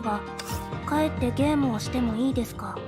れば帰ってゲームをしてもいいですか？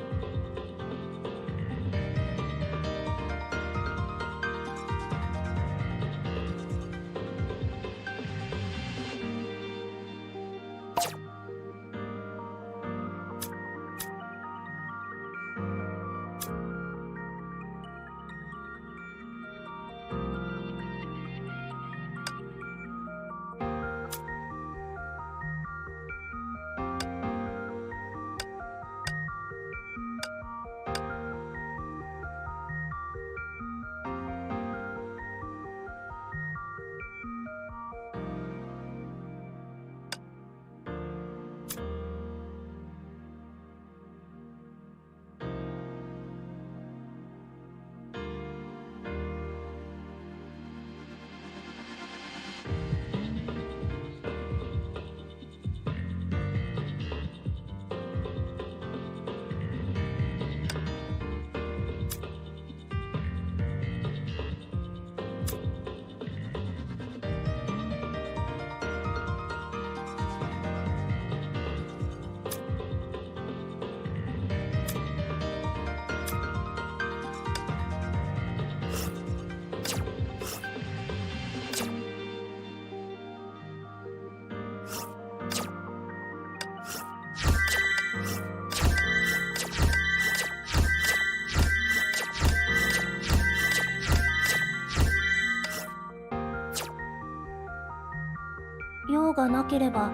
用がなければ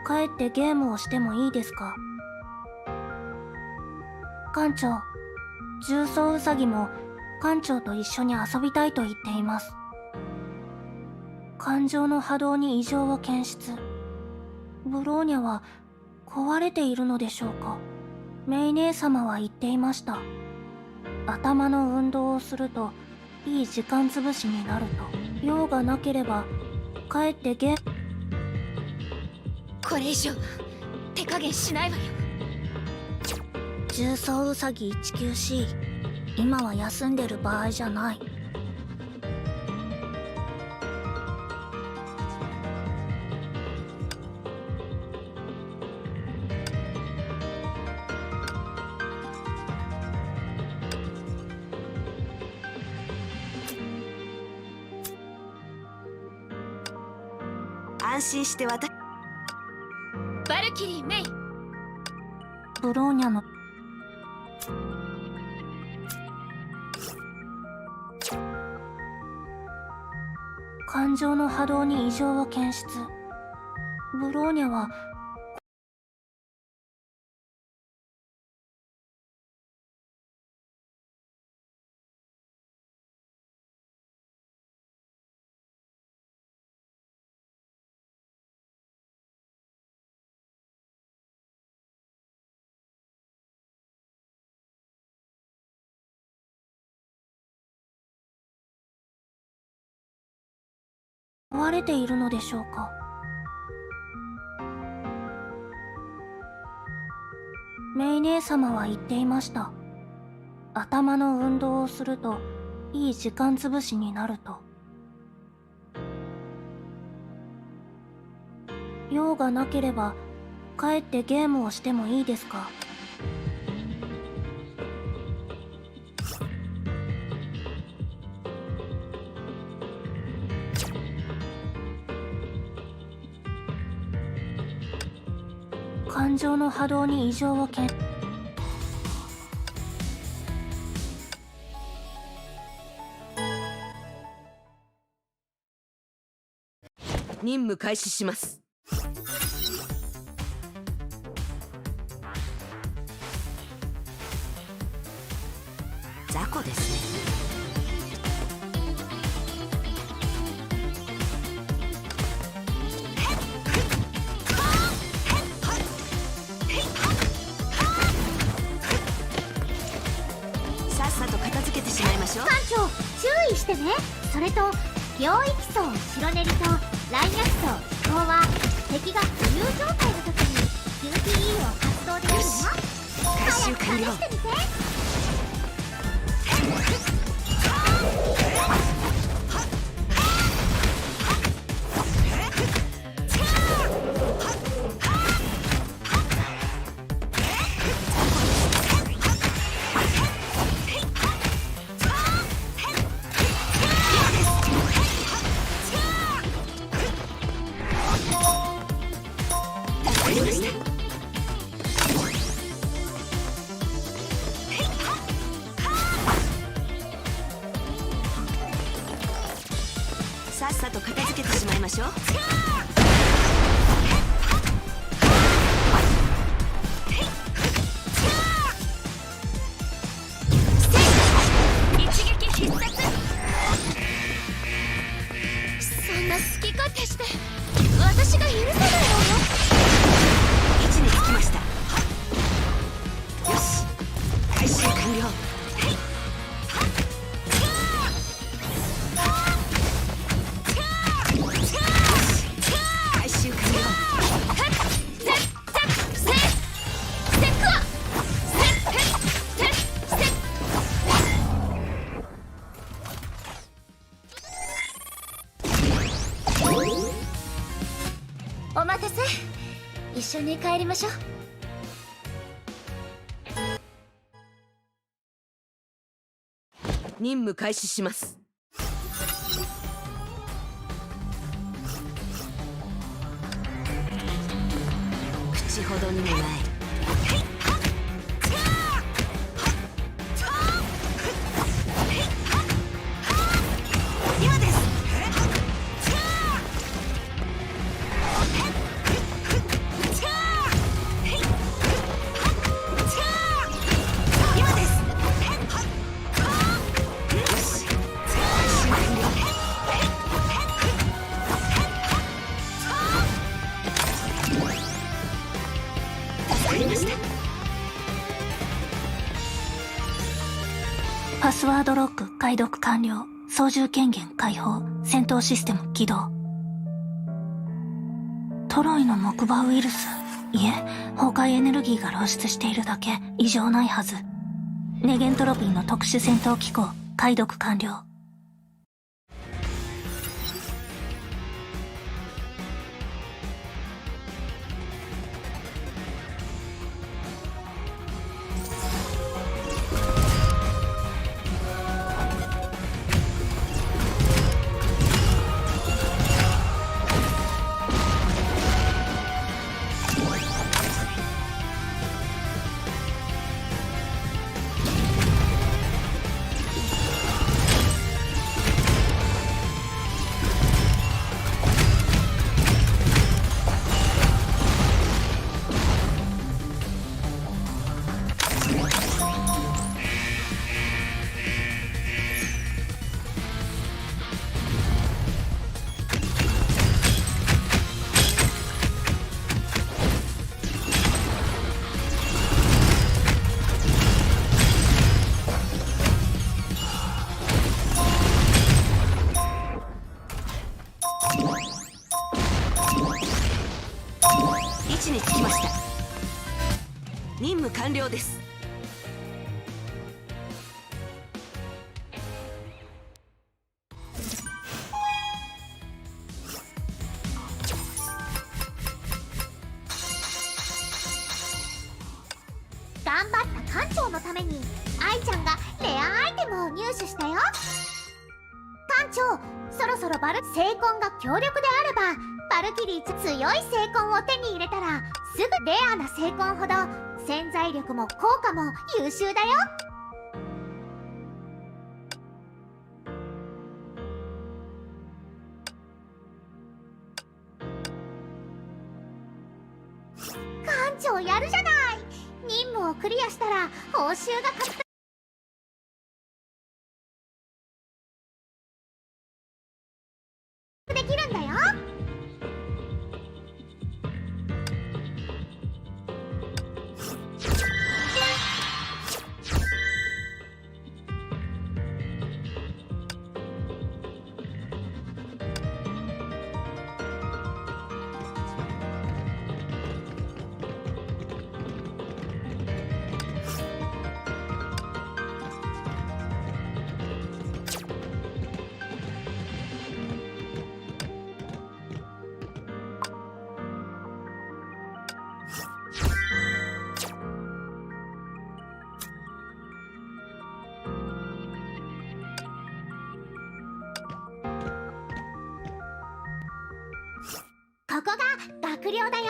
帰ってゲームをしてもいいですか？館長、重曹ウサギも館長と一緒に遊びたいと言っています。感情の波動に異常を検出。ブローニャは壊れているのでしょうか？メイ姉様は言っていました。頭の運動をするといい時間つぶしになると。用がなければ帰ってこれ以上手加減しないわよ。重曹ウサギ 19C、 今は休んでる場合じゃない。安心してバルキリー・メイ。ブローニャの感情の波動に異常を検出。ブローニャは壊れているのでしょうか？メイ姉様は言っていました。頭の運動をするといい時間つぶしになると。用がなければ帰ってゲームをしてもいいですか？感情の波動に異常を任務開始します。雑魚ですね。さっさと片付けてしまいましょう。艦長、注意してね。それと領域層白ネリとラインアクソ飛行は敵が浮遊状態の時に QTE を発動できるの。早く試してみて。した。さっさと片付けてしまいましょう。一撃必殺。そんな好き勝手して私が許せないわよ。位置につきました。よし、回収完了。お待たせ。一緒に帰りましょう。任務開始します。口ほどにもない。今です。パスワードロック解読完了。操縦権限解放。戦闘システム起動。トロイの木馬ウイルス。いえ、崩壊エネルギーが漏出しているだけ。異常ないはず。ネゲントロピーの特殊戦闘機構解読完了。位置につきました。任務完了です。頑張った艦長のために愛ちゃんがレアアイテムを入手したよ。艦長、そろそろ聖魂が強力であればバルキリー強い聖魂を手に入れたらすぐレアな聖魂ほど潜在力も効果も優秀だよ。艦長やるじゃない。任務をクリアしたら報酬が獲得できるんだよ。ここが学寮だよ。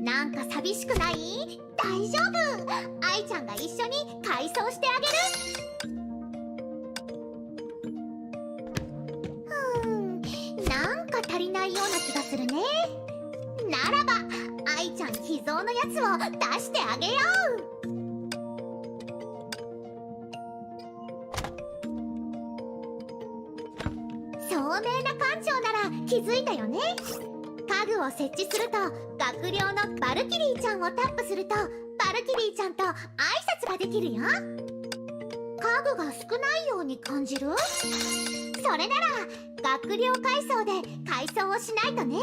なんか寂しくない？大丈夫、愛ちゃんが一緒に改装してあげる。なんか足りないような気がするね。ならば愛ちゃん秘蔵のやつを出してあげよう。聡明な館長なら気づいたよね。家具を設置すると学寮のバルキリーちゃんをタップするとバルキリーちゃんと挨拶ができるよ。家具が少ないように感じる？それなら学寮改装で改装をしないとね。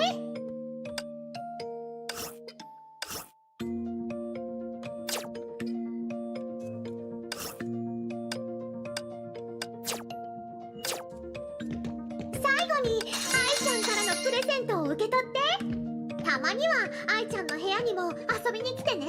最後に愛ちゃんからのプレゼントを受け取って。たまには愛ちゃんの部屋にも遊びに来てね。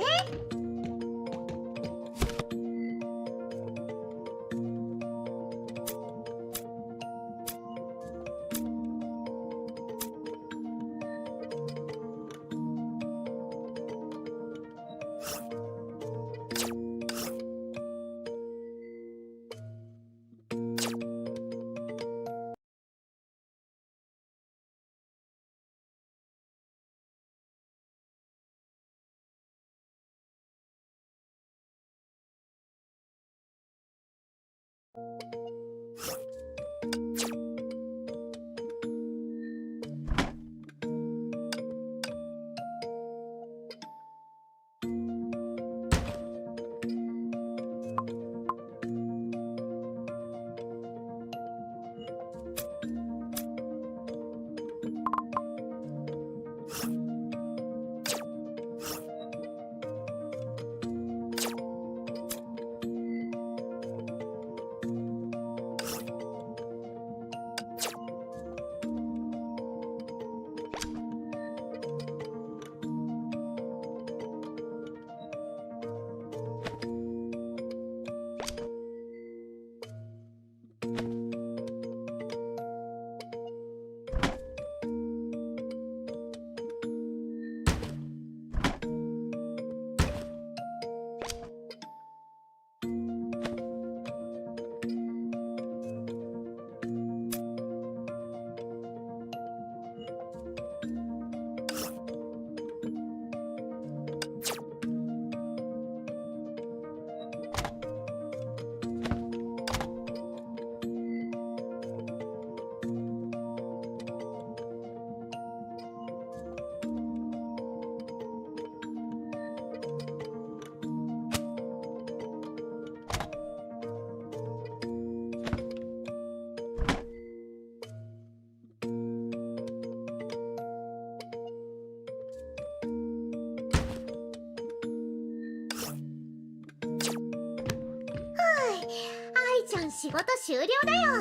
ちゃん仕事終了だよ。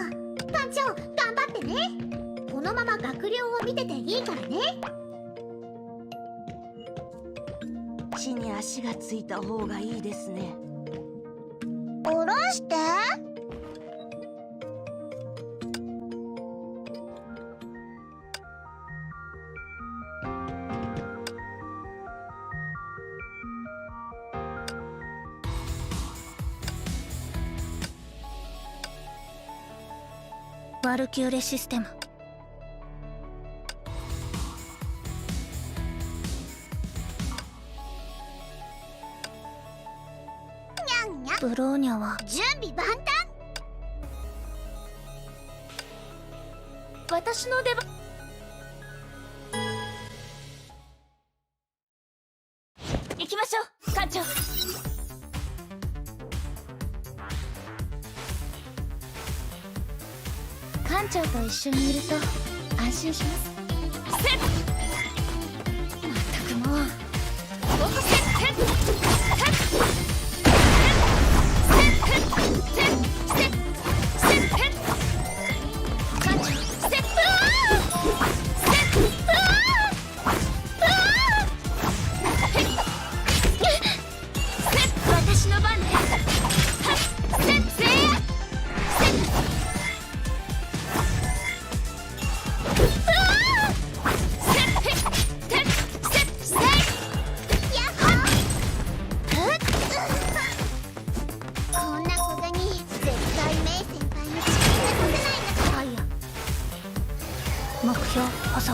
館長頑張ってね。このまま学寮を見てていいからね。地に足がついた方がいいですね。下ろして。ワルキューレシステム。ブローニャは準備万端。私の出番。行きましょう館長。館長と一緒にいると安心します。せっまったくもうせっせっ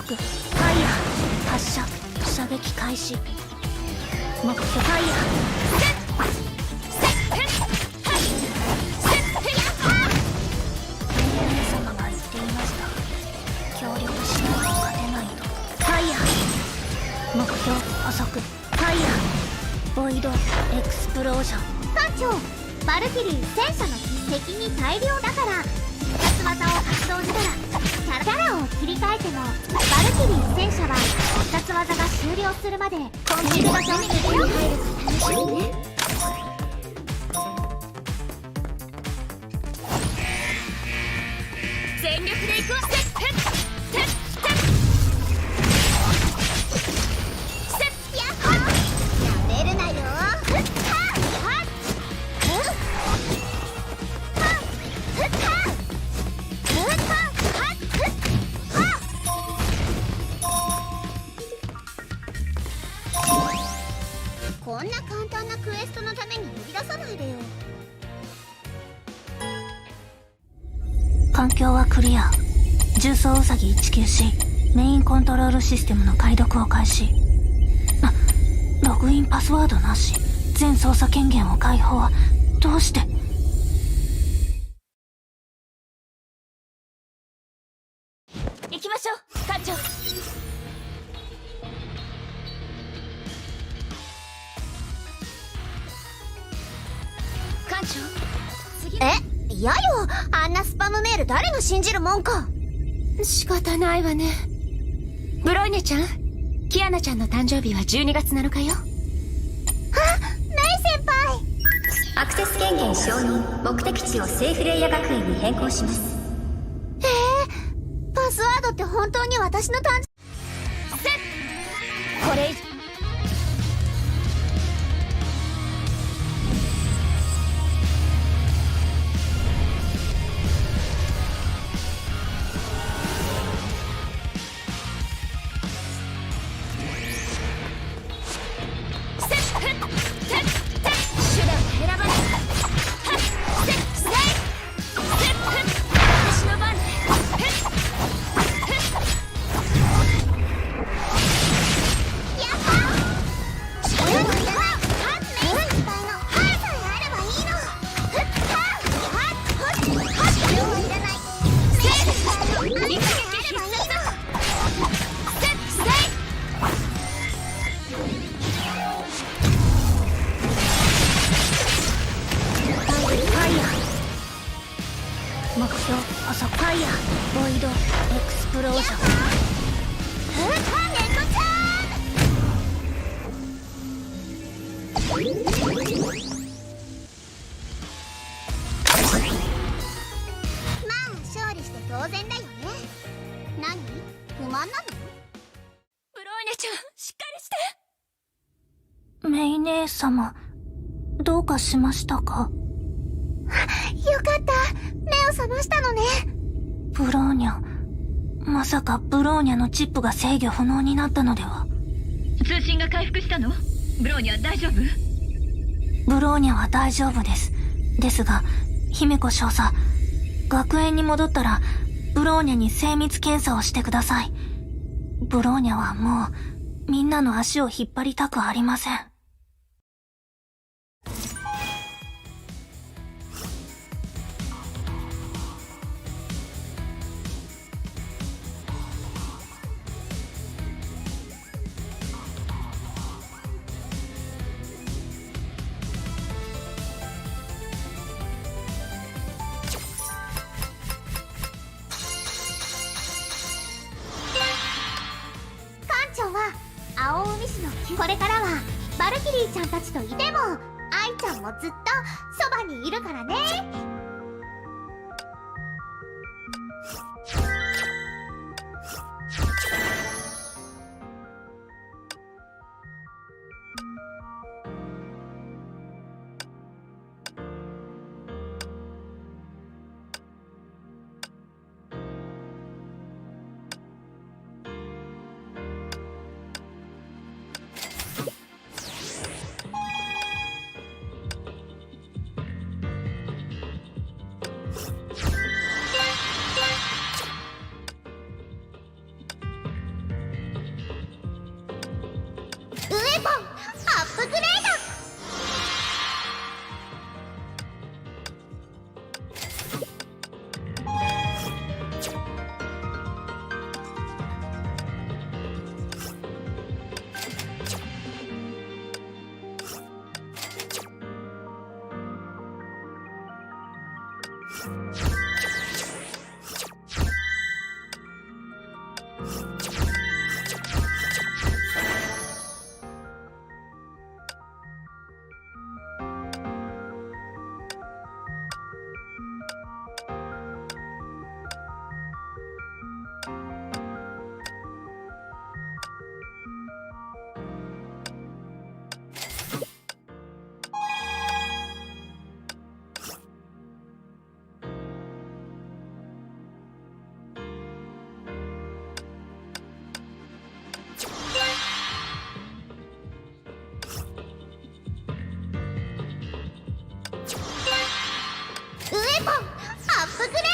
速、ファイヤー発射、射撃開始。目標ファイヤー。様が言っていました。協力しないと勝てないと。ファイヤー。目標捕捉、ファイヤー。ボイドエクスプロージョン。艦長、バルキリー戦車の敵に大量だから必殺技を発動したらキャラを切り替えてもバルキリー戦車は必殺技が終了するまでコンビニが何に手を入るか楽しみね。全力でいくわ。こんな簡単なクエストのために呼び出さないでよ。環境はクリア。重装ウサギ 194 メインコントロールシステムの解読を開始。ログインパスワードなし。全操作権限を解放。どうして？行きましょう、艦長。艦長、嫌よ、あんなスパムメール誰が信じるもんか。仕方ないわね。ブロイネちゃん、キアナちゃんの誕生日は12月7日よ。メイ先輩。アクセス権限承認。目的地をセーフレイヤ学園に変更します。パスワードって本当に私の誕生日。これ目標捕捉、ファイヤーボイドエクスプロージョン。勝利して当然だよね。何？不満なの？ブロイネちゃん、しっかりして。メイ姉様、どうかしましたか？よかった、目を覚ましたのね。ブローニャ、まさかブローニャのチップが制御不能になったのでは？通信が回復したの？ブローニャ大丈夫？ブローニャは大丈夫です。ですが、姫子少佐、学園に戻ったらブローニャに精密検査をしてください。ブローニャはもうみんなの足を引っ張りたくありません。青海市のこれからはバルキリーちゃんたちといても愛ちゃんもずっとそばにいるからね。ウェポンアップグレー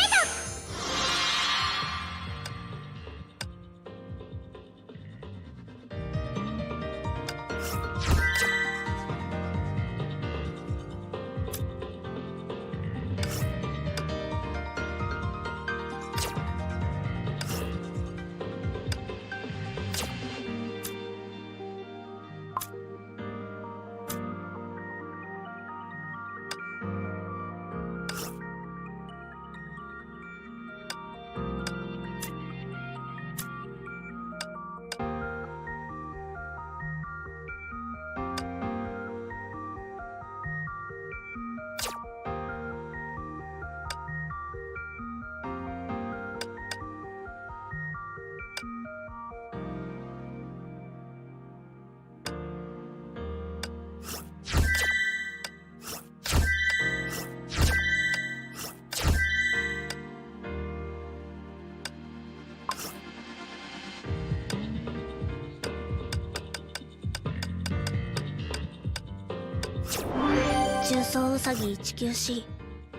重装ウサギ 19C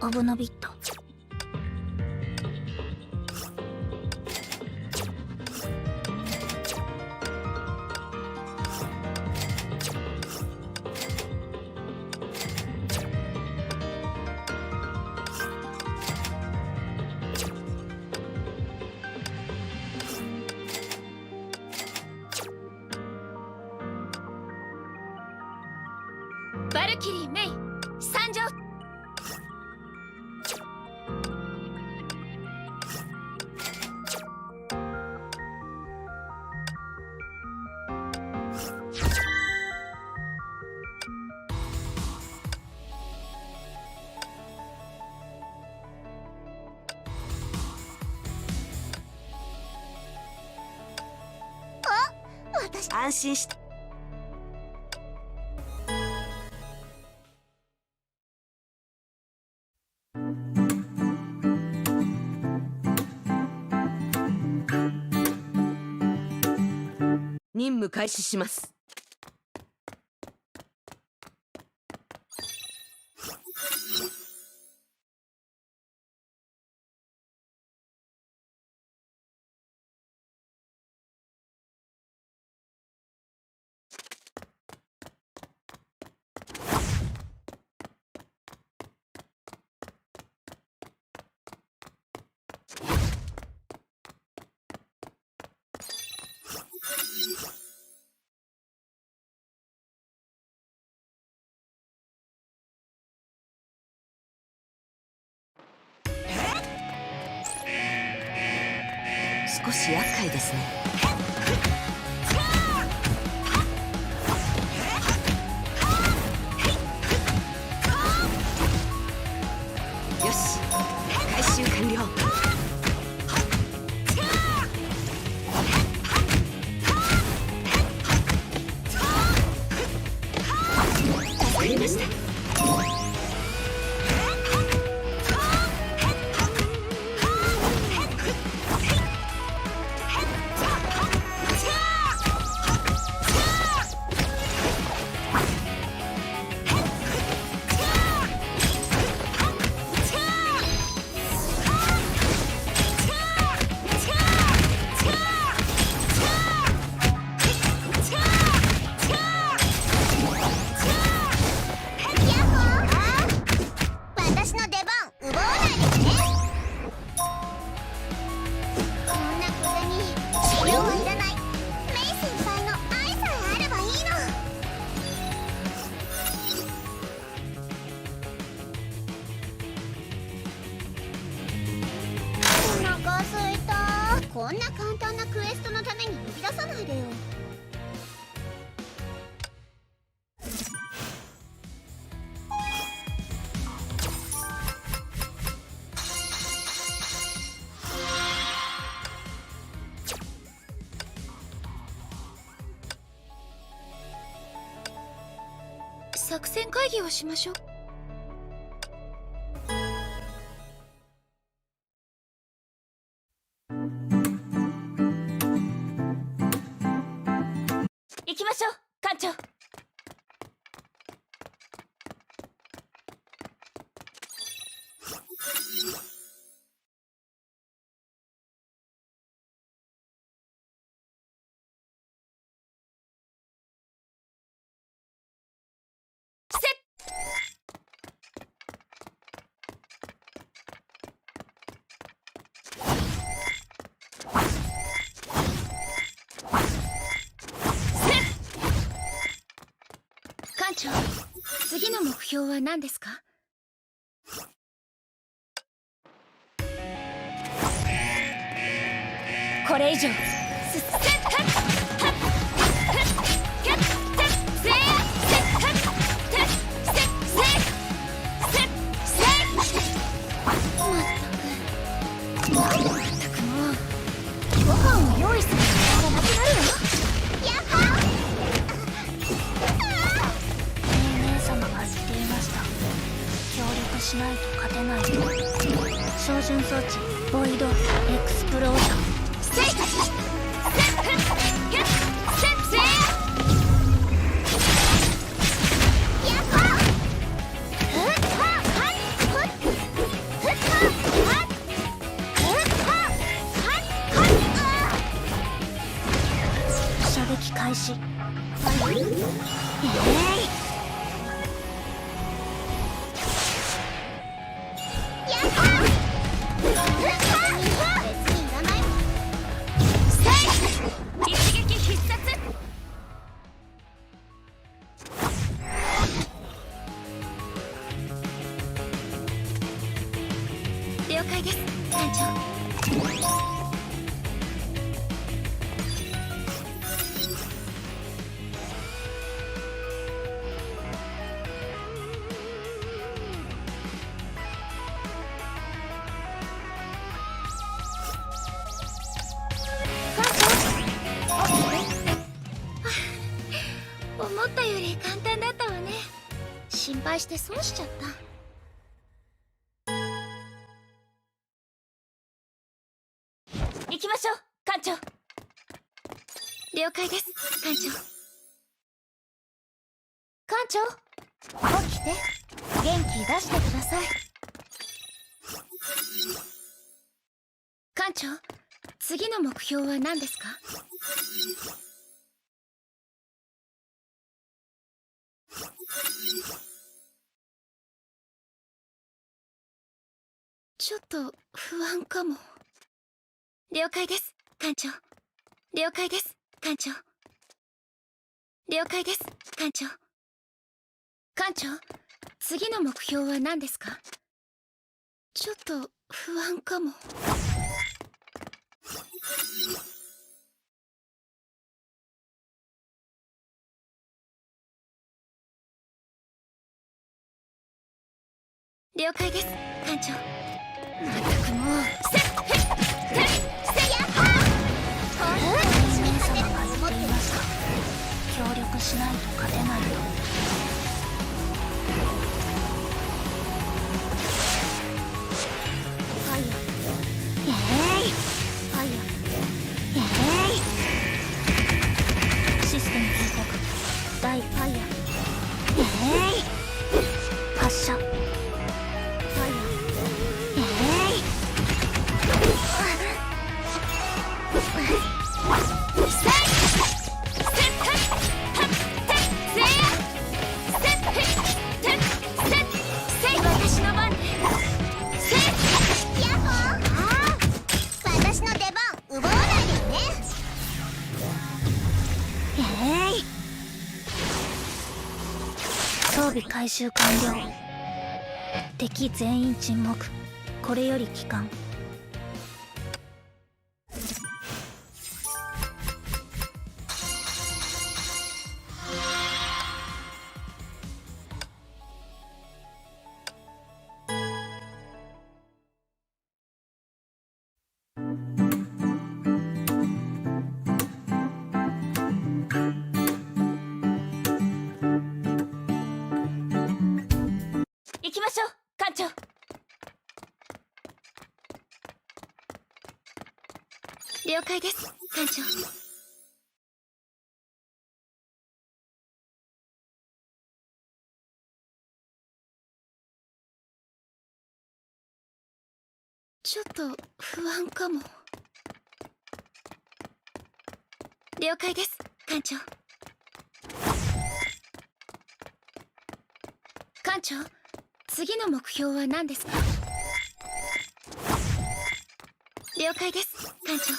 オブノビット。バルキリーメイ参上。私安心して。任務開始します。少し厄介ですね。よし、回収完了。助かりました。やこんな簡単なクエストのために呼び出さないでよ。作戦会議をしましょう。行きましょう艦長。艦長、次の目標は何ですか？これ以上ご飯を用意する時間がなくなるわ。やっほ姉様が言っていました。協力しないと勝てないと。照準装置ボイドエクスプロージョン。射撃開始。一撃必殺。了解です、艦長。思ったより簡単だったわね。心配して損しちゃった。行きましょう艦長。了解です、艦長。艦長起きて、元気出してください。艦長、次の目標は何ですか？ちょっと不安かも。了解です、艦長。了解です、艦長。了解です、艦長。艦長、次の目標は何ですか？ちょっと不安かも。了解です、艦長。まったくもう。姉様が言っていました。協力しないと勝てないと。ファイヤー。イエーイ。ファイヤー。イエーイ。システム警告。大ファイヤー。イエーイ。発射。装備回収完了。敵全員沈黙。これより帰還。きましょう艦長。了解です艦長。ちょっと不安かも。了解です艦長。艦長、次の目標は何ですか？了解です艦長。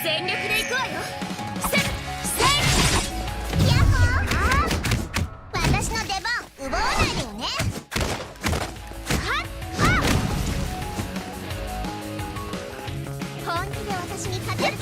全力で行くわよ。せっヤッホー。私の出番奪わないでよね。本気で私に勝てる。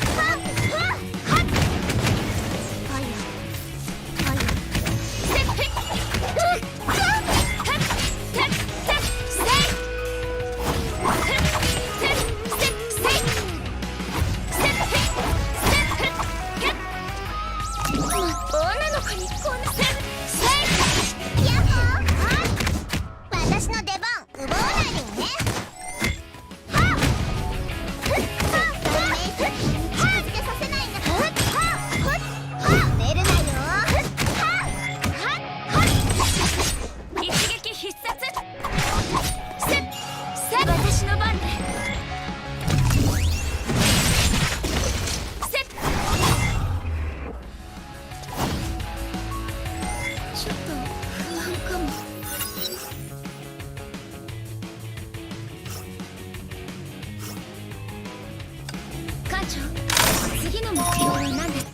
次の目標は何です？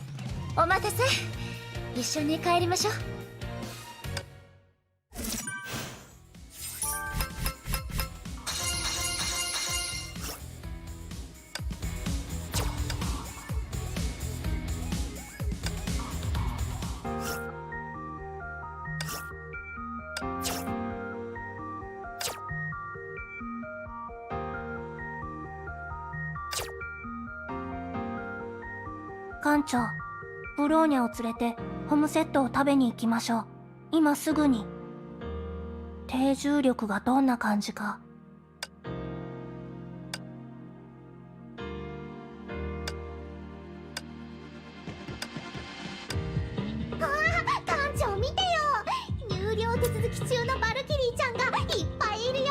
お待たせ。一緒に帰りましょう。艦長、ブローニャを連れてホムセットを食べに行きましょう。今すぐに。低重力がどんな感じか。艦長見てよ。有料手続き中のバルキリーちゃんがいっぱいいるよ。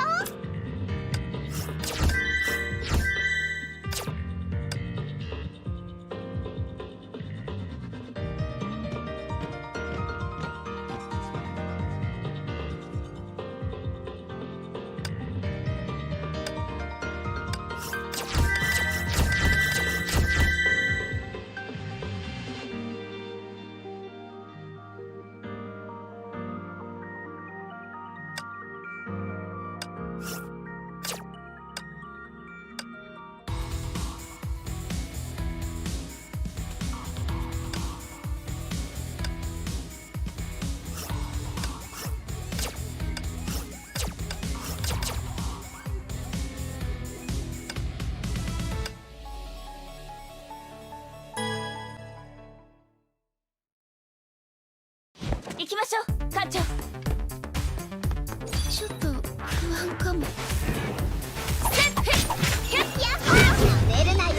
行きましょう艦長。ちょっと不安かも。出るなよ。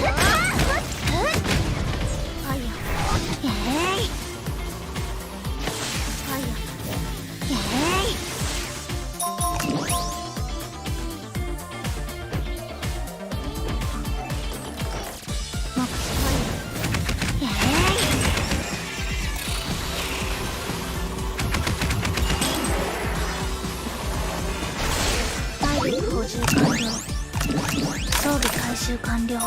補充完了。装備回収完了。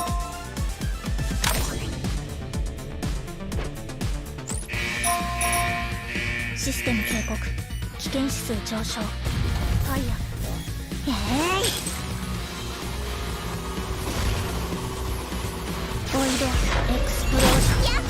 システム警告。危険指数上昇。ファイヤー。ボイドエクスプロージョン。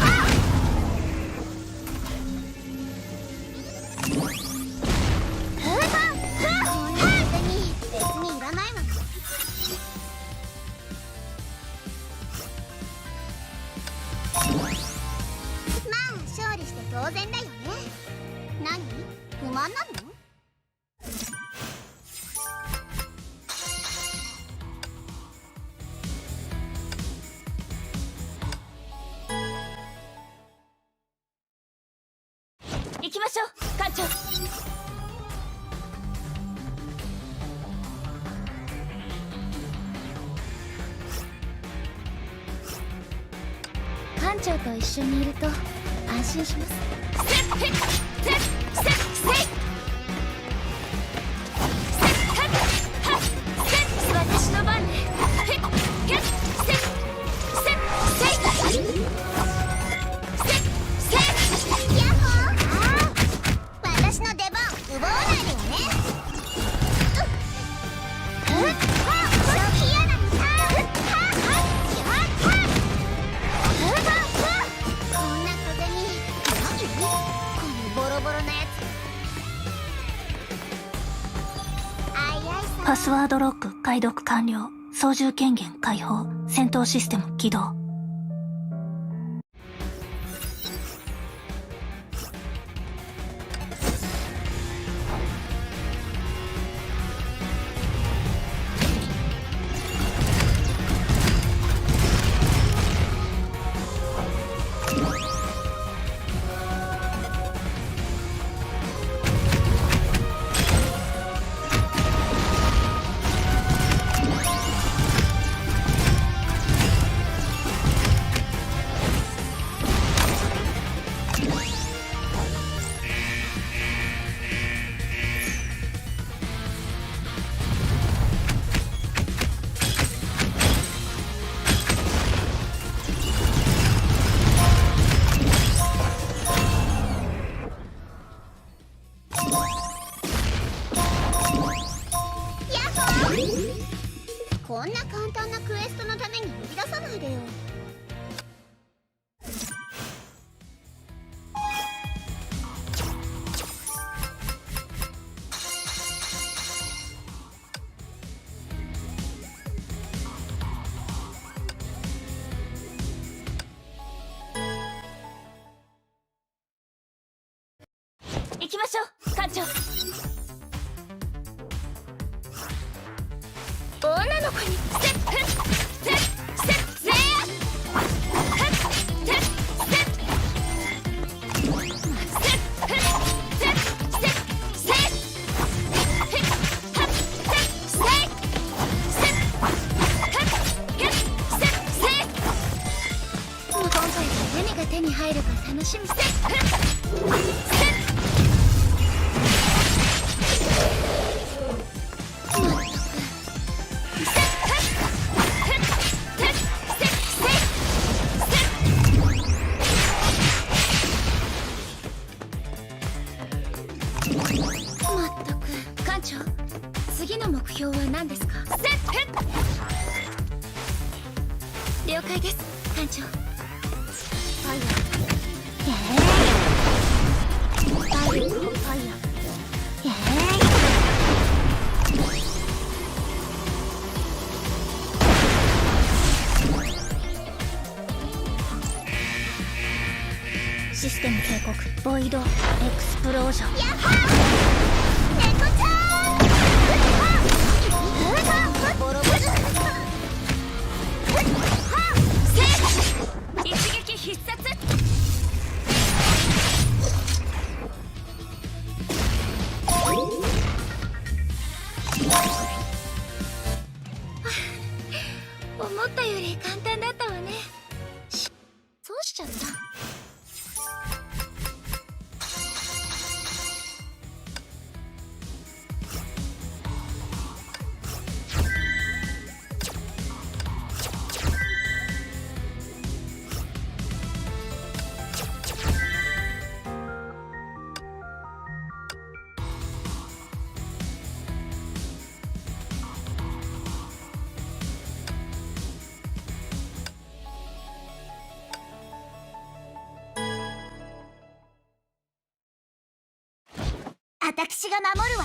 当然だよね。何？不満なの？行きましょう艦長。艦長と一緒にいると安心します。私の番ね。私の出番奪わないでよね。こんな風に何？このボロボロなやつ。パスワードロック解読完了。操縦権限解放。戦闘システム起動。こんな簡単なクエストのために呼び出さないでよ。行きましょう艦長。女の子に今回何が手に入るか楽しみ。艦長、次の目標は何ですか？了解です艦長。システム警告。ボイドエクスプロージョン。一撃必殺。思ったより簡単だったわね。そうしちゃった。私が守るわ。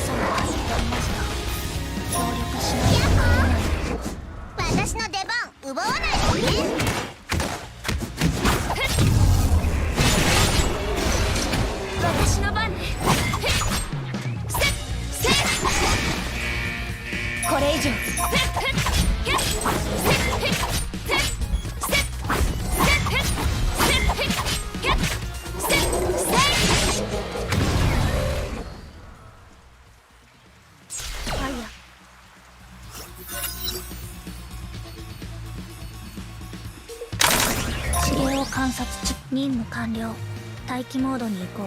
操を始めていました協力しないとならない私の出番奪わないでね。私の番ね。これ以上指令を観察中。任務完了。待機モードに移行。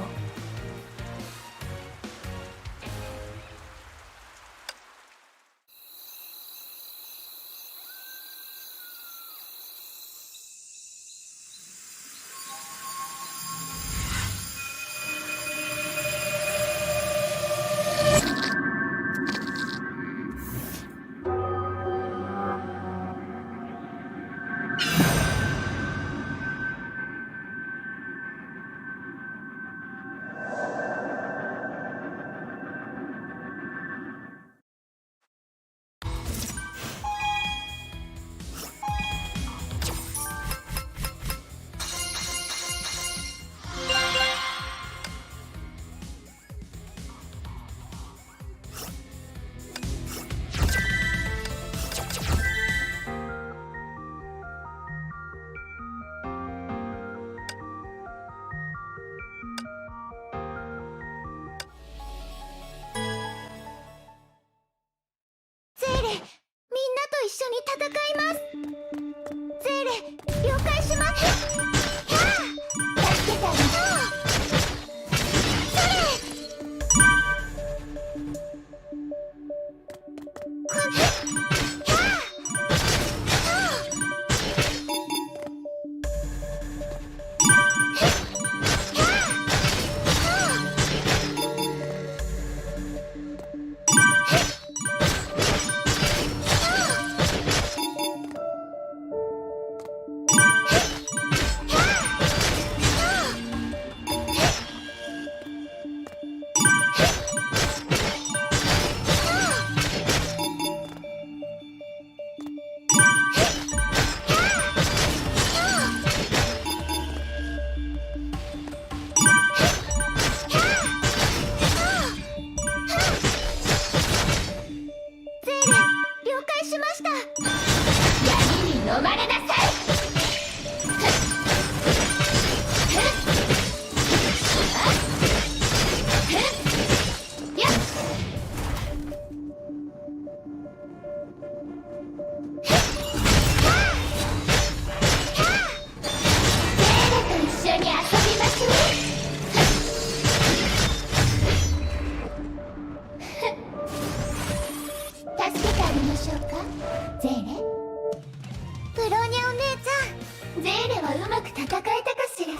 戦えたかしら。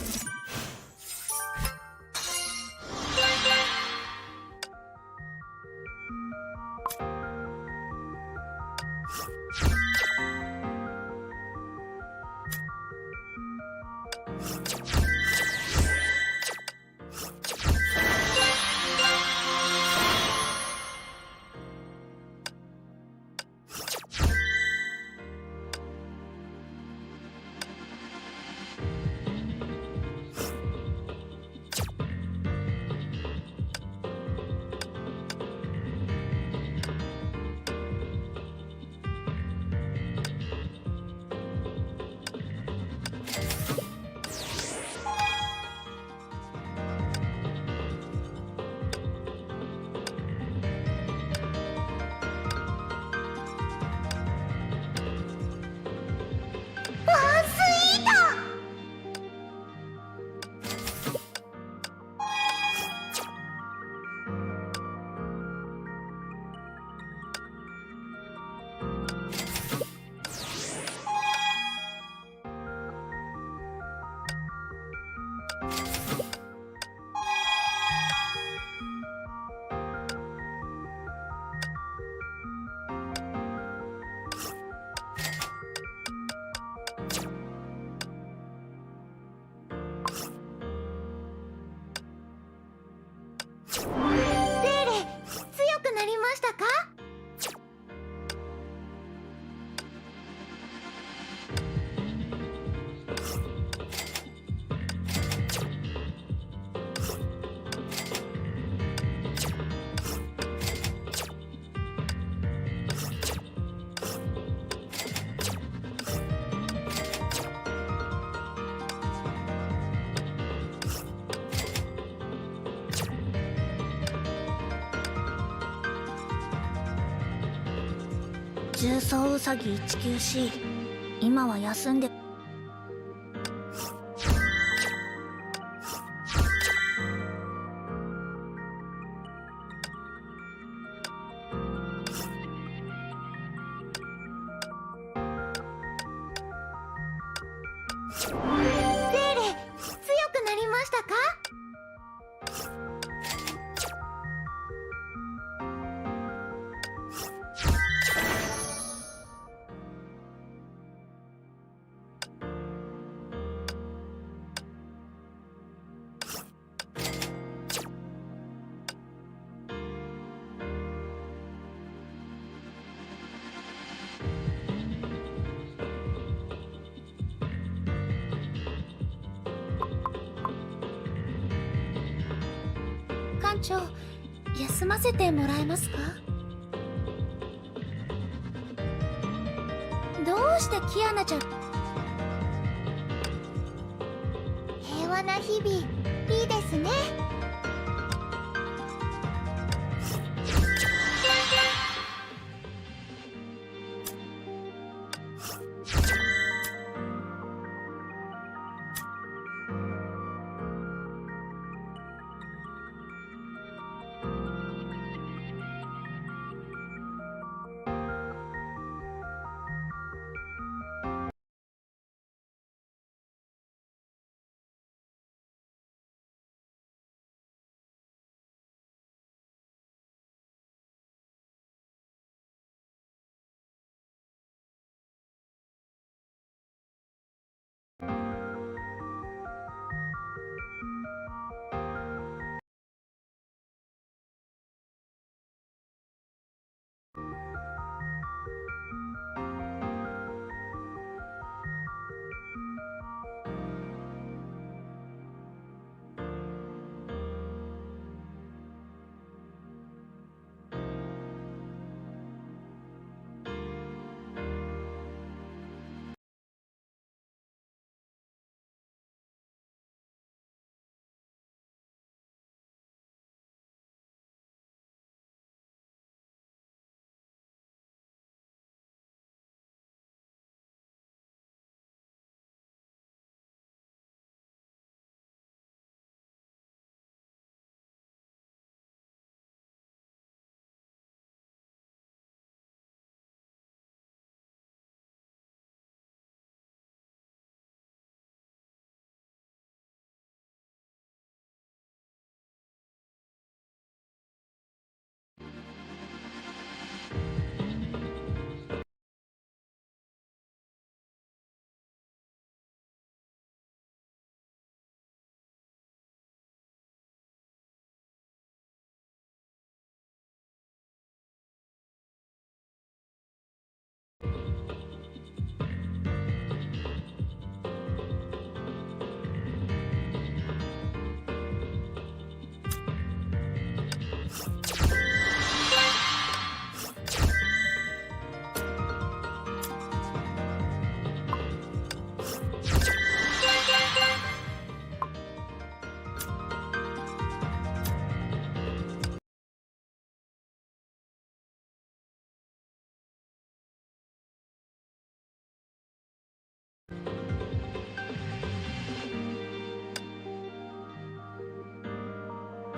レイレ、強くなりましたか？重装ウサギ 19C、 今は休んで。レイレ、強くなりましたか？館長、休ませてもらえますか？どうしてキアナちゃん。平和な日々、いいですね。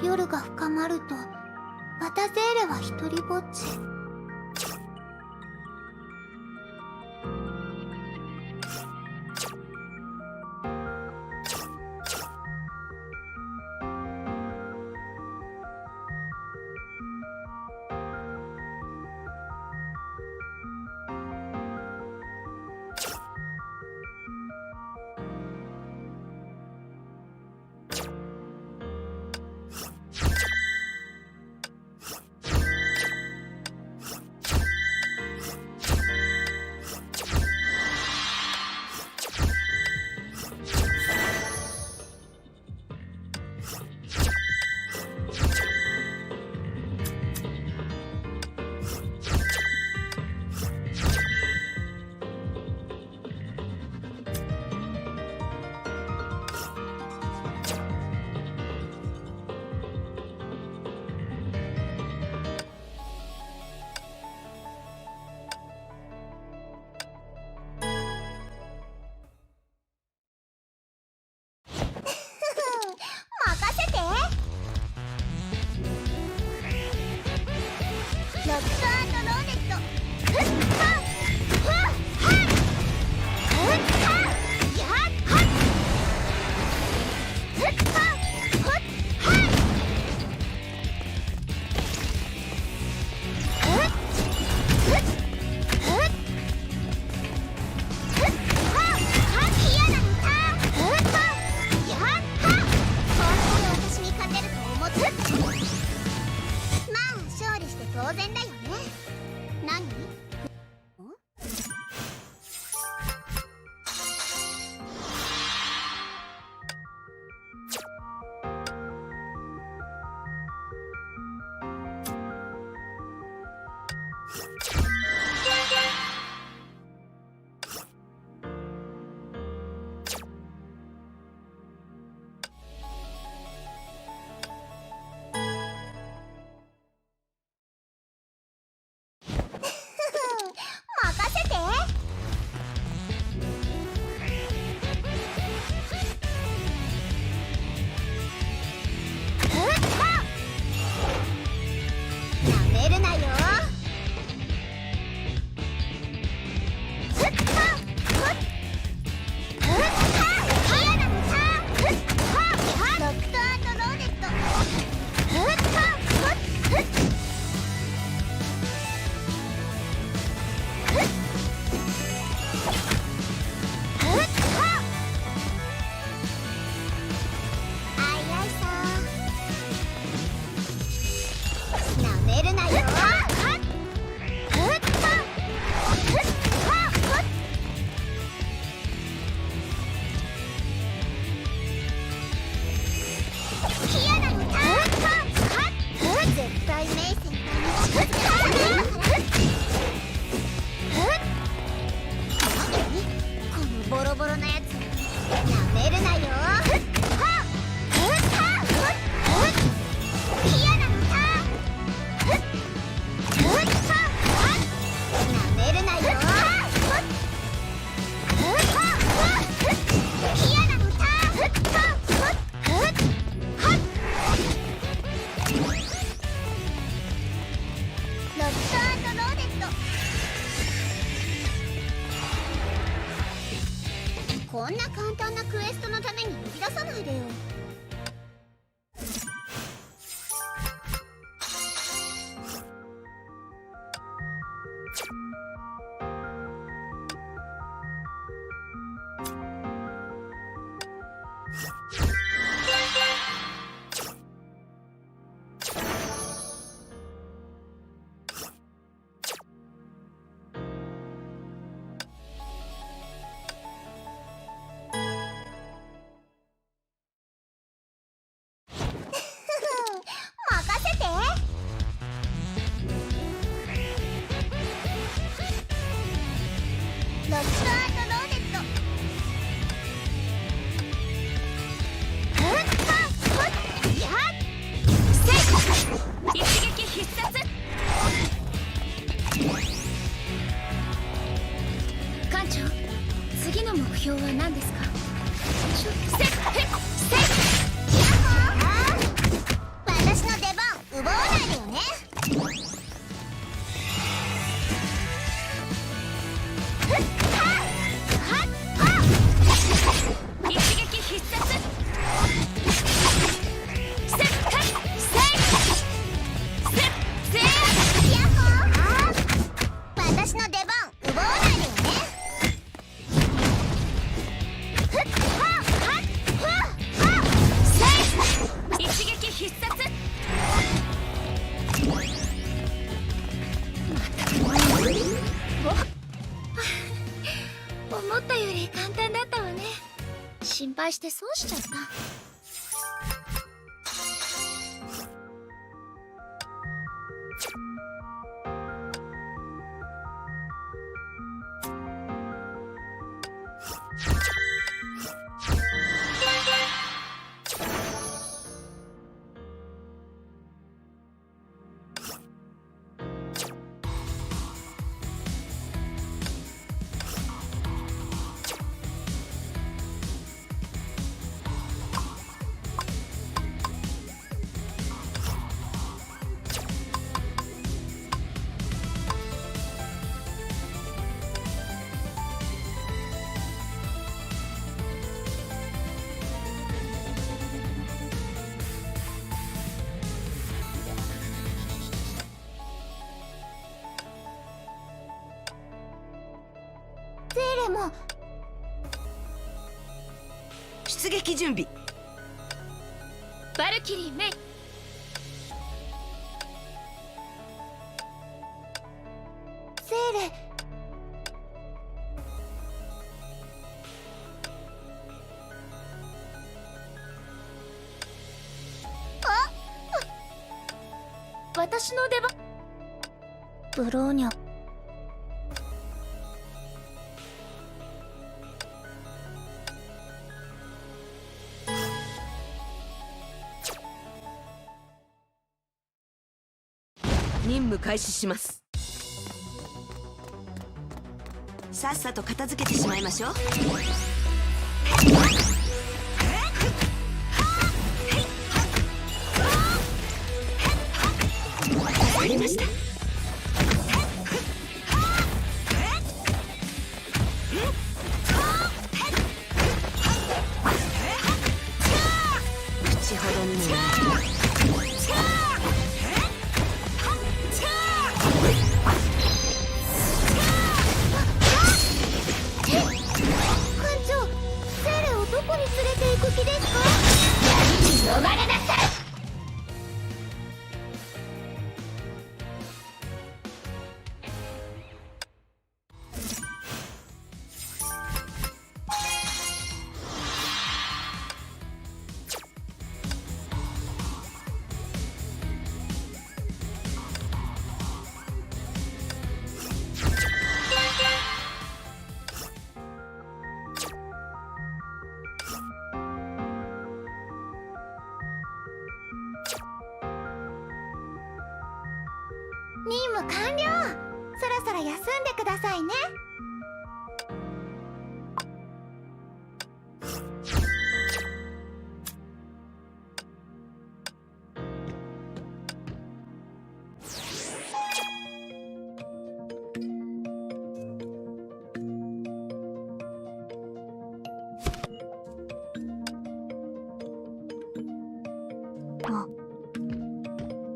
夜が深まるとまたゼーレは一人ぼっち。任せて。ロック&ローネット。フッハッフッハッフッハッやっはっフッハッフッハッフッフッフッフッハッハッ嫌なのかフッハッやっはっ本当に私に勝てると思ってまあ勝利して当然だよね。何？任せて。ふっはなめるなよ。ふっはふっふっは嫌なのさ。ふっはロック&ローネット。ふっはふっふっなめるなよ。嫌なのか。絶対メイ先輩に近づけないから。このボロボロなやつなめるなよ。嫌なのか。なめるなよ。嫌なのか。ロック&ローネット。こんな簡単なクエストのために呼び出さないでよ。任せて。ロック&ローネット。敗して損しちゃった。ゼーレも出撃準備。バルキリーメイ。ゼーレ私の出番。ブローニャ。任務開始します。さっさと片付けてしまいましょう。ありました。口ほどにもない。任務完了。そろそろ休んでくださいね。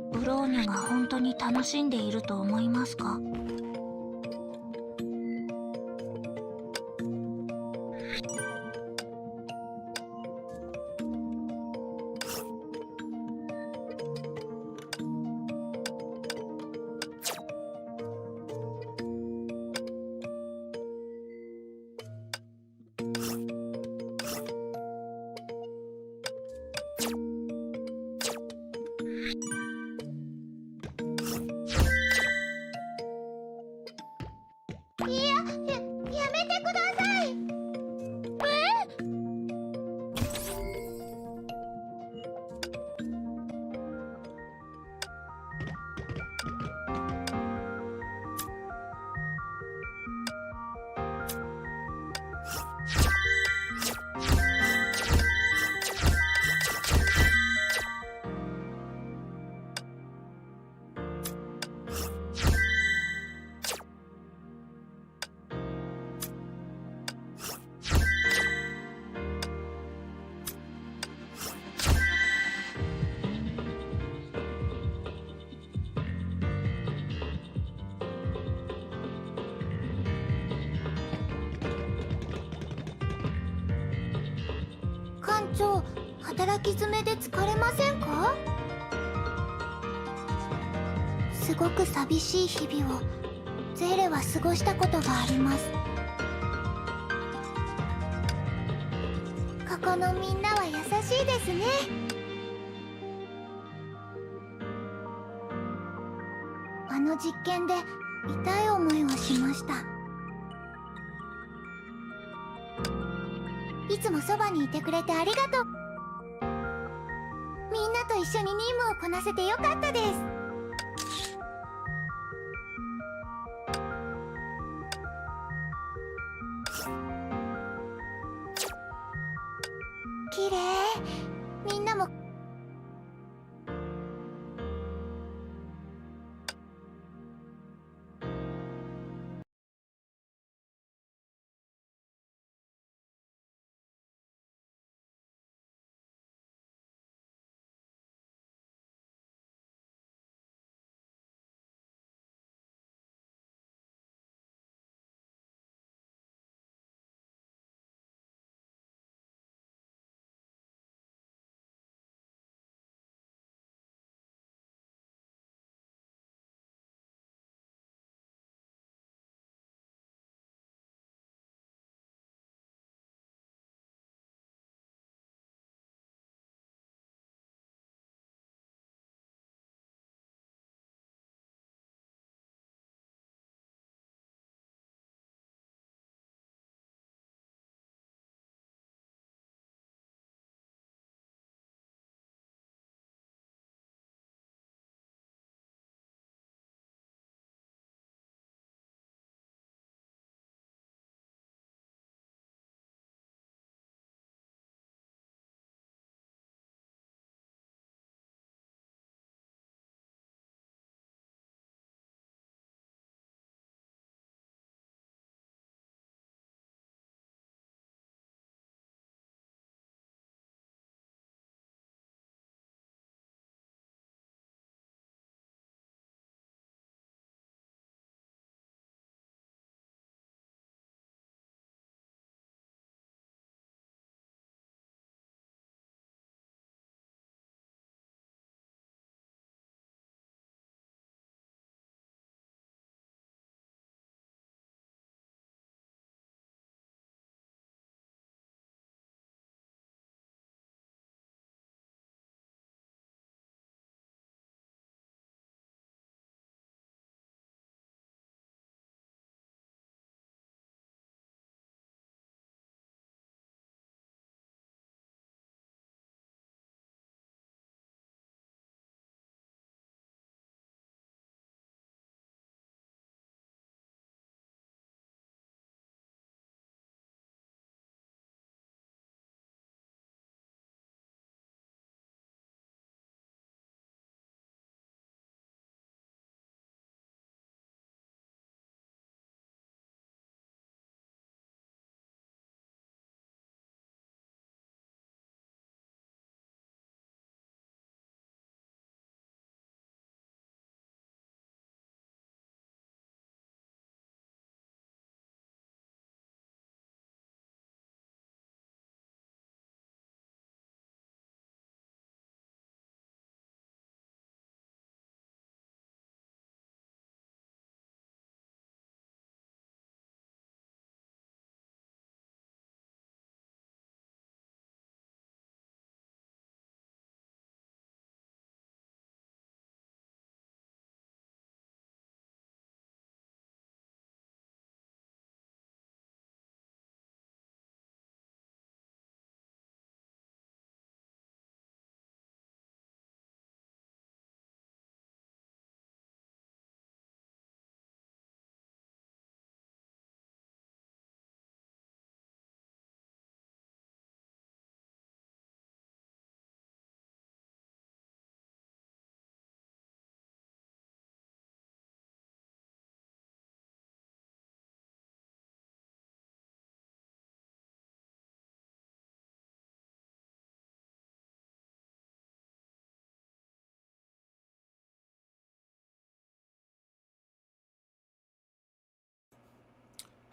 ブローニャが本当に楽しんでいると思いますか？やめてください。館長、働き詰めで疲れませんか？すごく寂しい日々をゼーレは過ごしたことがあります。こここのみんなは優しいですね。あの実験で痛い思いをしました。いつもそばにいてくれてありがとう。みんなと一緒に任務をこなせてよかったです。きれい。みんなも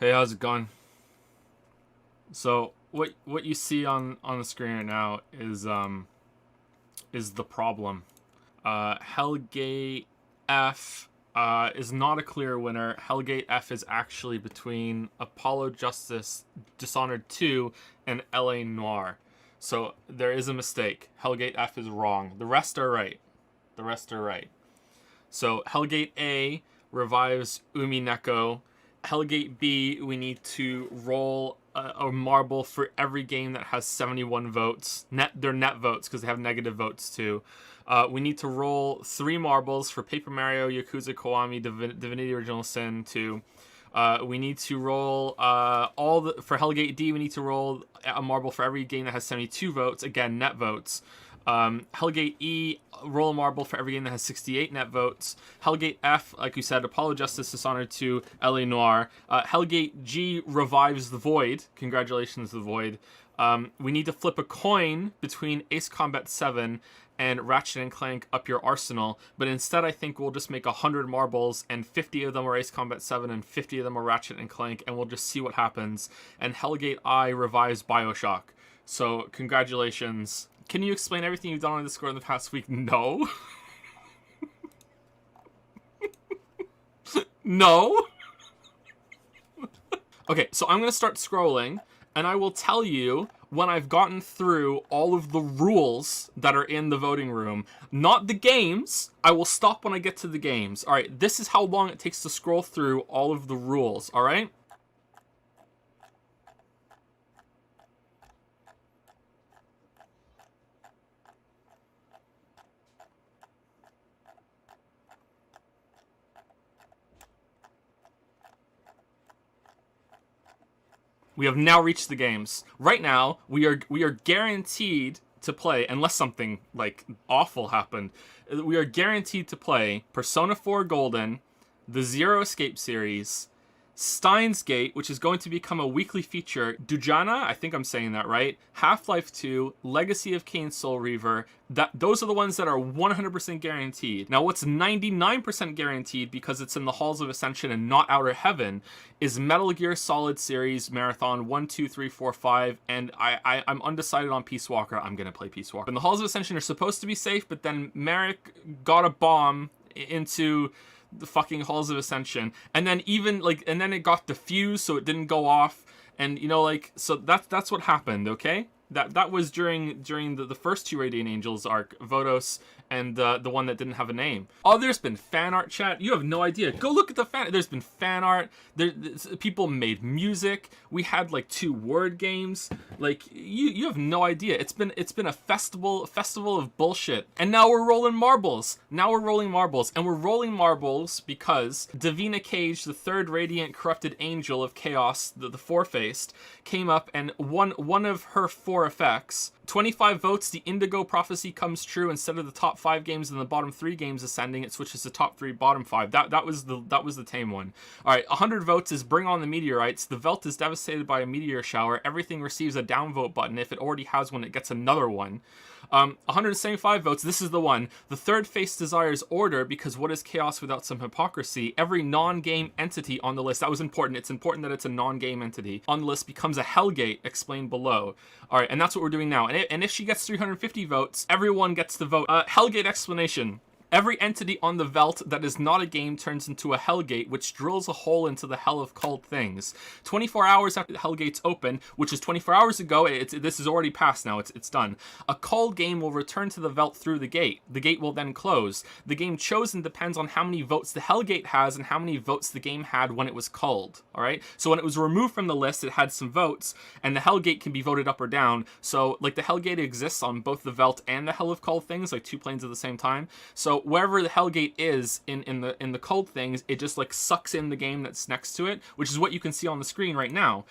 Hey, how's it going? So what you see on the screen right now is the problem. Hellgate F is not a clear winner. Hellgate F is actually between Apollo Justice Dishonored 2 and LA Noire. So there is a mistake. Hellgate F is wrong. The rest are right. The rest are right. So Hellgate A revives Umineko. Hellgate B, we need to roll a marble for every game that has 71 votes. They're net votes because they have negative votes too. We need to roll 3 marbles for Paper Mario, Yakuza Kiwami, Divinity Original Sin 2. We need to roll for Hellgate D, we need to roll a marble for every game that has 72 votes. Again, net votes. Hellgate E, roll a marble for every game that has 68 net votes. Hellgate F, like you said, Apollo Justice, Dishonored 2, L.A. Noire. Hellgate G revives the Void. Congratulations, the Void. We need to flip a coin between Ace Combat 7 and Ratchet and Clank Up Your Arsenal, but instead I think we'll just make 100 marbles, and 50 of them are Ace Combat 7 and 50 of them are Ratchet and Clank, and we'll just see what happens. And Hellgate I revives Bioshock. So, congratulations. Can you explain everything you've done on Discord in the past week? No. No. Okay, so I'm going to start scrolling, and I will tell you when I've gotten through all of the rules that are in the voting room. Not the games. I will stop when I get to the games. All right, this is how long it takes to scroll through all of the rules, all right? We have now reached the games. Right now, we are guaranteed to play, unless something like awful happened. We are guaranteed to play Persona 4 Golden, the Zero Escape series, Steins Gate, which is going to become a weekly feature, Dujana, I think I'm saying that right, Half-Life 2, Legacy of Kain Soul Reaver. Those are the ones that are 100% guaranteed. Now, what's 99% guaranteed, because it's in the Halls of Ascension and not Outer Heaven, is Metal Gear Solid series Marathon 1, 2, 3, 4, 5, and I'm undecided on Peace Walker. I'm going to play Peace Walker. And the Halls of Ascension are supposed to be safe, but then Merrick got a bomb into the fucking Halls of Ascension, and then and then it got diffused so it didn't go off, and so that's what happened. Okay, that was during the first 2 Radiant Angels arc, Vodos and the one that didn't have a name. Oh, there's been fan art, chat. You have no idea. Go look at the fan. There's been fan art. People made music. We had 2 word games. You have no idea. It's been a festival of bullshit. And now we're rolling marbles. And we're rolling marbles because Davina Cage, the 3rd Radiant Corrupted Angel of Chaos, the 4-faced, came up and one of her 4 effects. 25 votes, the Indigo Prophecy comes true. Instead of the top 5 games and the bottom 3 games ascending, it switches to top 3, bottom 5. That was the tame one. All right, 100 votes is Bring on the Meteorites. The Velt is devastated by a meteor shower. Everything receives a downvote button. If it already has one, it gets another one. 175 votes, this is the one. The 3rd face desires order, because what is chaos without some hypocrisy? Every non-game entity on the list, that was important. It's important that it's a non-game entity on the list, becomes a Hellgate, explained below. All right, and that's what we're doing now. And if she gets 350 votes, everyone gets to vote. Hellgate explanation. Every entity on the Velt that is not a game turns into a Hellgate, which drills a hole into the hell of cold things. 24 hours after the Hellgates open, which is 24 hours ago, this is already passed now, it's done. A cold game will return to the Velt through the gate. The gate will then close. The game chosen depends on how many votes the Hellgate has and how many votes the game had when it was culled. Alright? So when it was removed from the list, it had some votes, and the Hellgate can be voted up or down. So, the Hellgate exists on both the Velt and the Hell of Cold things, 2 planes at the same time. So wherever the Hellgate is in the cold things, it just sucks in the game that's next to it, which is what you can see on the screen right now.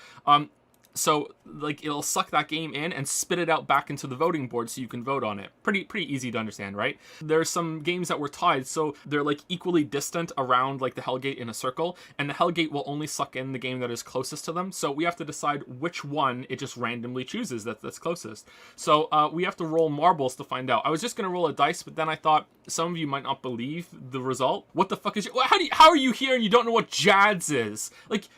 So it'll suck that game in and spit it out back into the voting board so you can vote on it. Pretty easy to understand, right? There's some games that were tied, so they're equally distant around the Hellgate in a circle, and the Hellgate will only suck in the game that is closest to them. So we have to decide which one it just randomly chooses that's closest. So we have to roll marbles to find out. I was just gonna roll a dice, but then I thought some of you might not believe the result. What the fuck is how are you here and you don't know what Jads is?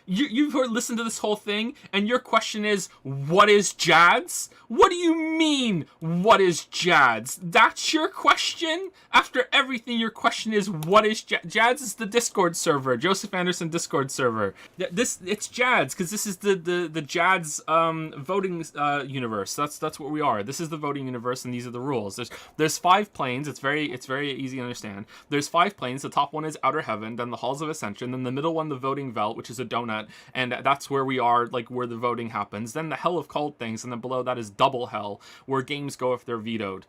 You've listened to this whole thing and you're questioning question is, what is Jads? What do you mean, what is Jads? That's your question? After everything, your question is, what is Jads? Jads is the Discord server, Joseph Anderson Discord server. It's Jads, because this is the Jads voting universe. That's what we are. This is the voting universe, and these are the rules. There's 5 planes. It's very easy to understand. There's 5 planes. The top one is Outer Heaven, then the Halls of Ascension, then the middle one, the Voting Veld, which is a donut, and that's where we are, like where the voting happens. Then the Hell of Cold Things, and then below that is Double Hell, where games go if they're vetoed,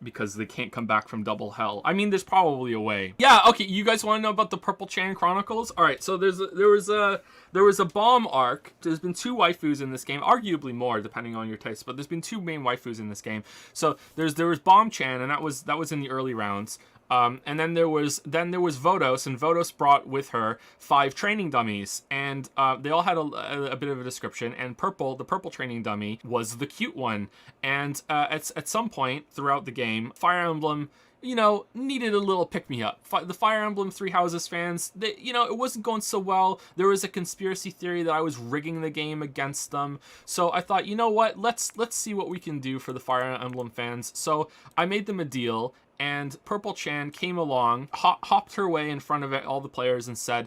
because they can't come back from Double Hell. I mean, there's probably a way. Yeah, okay, you guys want to know about the Purple Chan Chronicles? All right, so there was a bomb arc. There's been 2 waifus in this game, arguably more depending on your taste, but there's been 2 main waifus in this game. So there was Bomb Chan, and that was in the early rounds. And then there was Vodos, and Vodos brought with her 5 training dummies, and they all had a bit of a description. And the purple training dummy was the cute one. And at some point throughout the game, Fire Emblem, you know, needed a little pick-me-up. The Fire Emblem Three Houses fans, you know, it wasn't going so well. There was a conspiracy theory that I was rigging the game against them. So I thought, you know what, let's see what we can do for the Fire Emblem fans. So I made them a deal, and Purple Chan came along, hopped her way in front of all the players and said,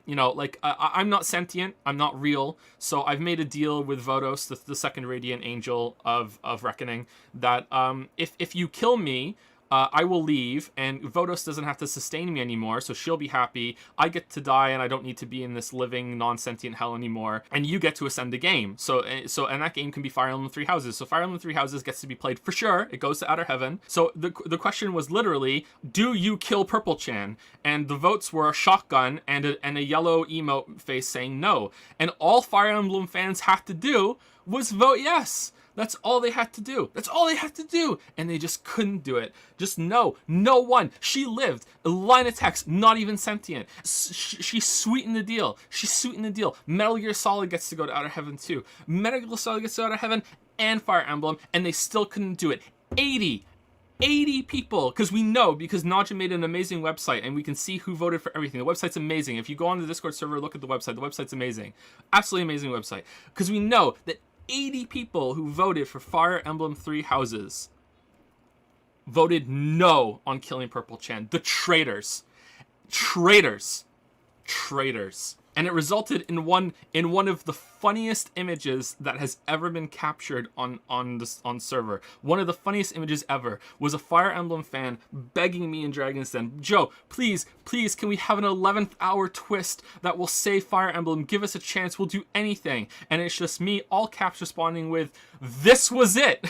you know, like, I'm not sentient, I'm not real, so I've made a deal with Vodos, the second Radiant Angel of Reckoning, that if you kill me, I will leave, and Vodos doesn't have to sustain me anymore, so she'll be happy. I get to die, and I don't need to be in this living, non-sentient hell anymore, and you get to ascend the game. So and that game can be Fire Emblem Three Houses. So Fire Emblem Three Houses gets to be played for sure. It goes to Outer Heaven. So the question was literally, do you kill Purple Chan? And the votes were a shotgun and a yellow emote face saying no. And all Fire Emblem fans had to do was vote yes. That's all they had to do. That's all they had to do. And they just couldn't do it. Just no one. She lived. A line of text, not even sentient. She sweetened the deal. She sweetened the deal. Metal Gear Solid gets to go to Outer Heaven too. Metal Gear Solid gets to Outer Heaven and Fire Emblem, and they still couldn't do it. 80 people, because Naja made an amazing website, and we can see who voted for everything. The website's amazing. If you go on the Discord server, look at the website's amazing. Absolutely amazing website. Because we know that 80 people who voted for Fire Emblem Three Houses voted no on killing Purple Chan. The traitors. And it resulted in one of the funniest images that has ever been captured on server. One of the funniest images ever was a Fire Emblem fan begging me in Dragon's Den, Joe, please, can we have an 11th hour twist that will save Fire Emblem? Give us a chance. We'll do anything. And it's just me, all caps, responding with, this was it.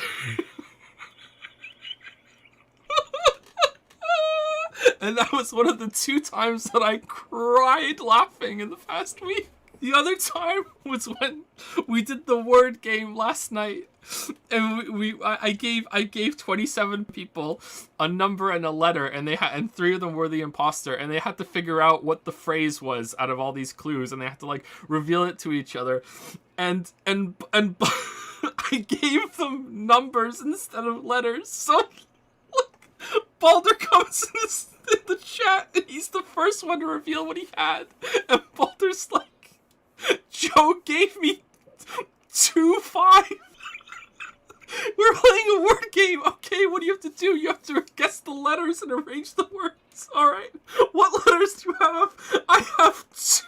And that was one of the 2 times that I cried laughing in the past week. The other time was when we did the word game last night, and I gave 27 people a number and a letter, and 3 of them were the imposter, and they had to figure out what the phrase was out of all these clues, and they had to like reveal it to each other, and I gave them numbers instead of letters. So Baldur comes in the chat, and he's the first one to reveal what he had. And Baldur's like, Joe gave me 2-5. We're playing a word game. Okay, what do you have to do? You have to guess the letters and arrange the words. All right. What letters do you have? I have 2-5.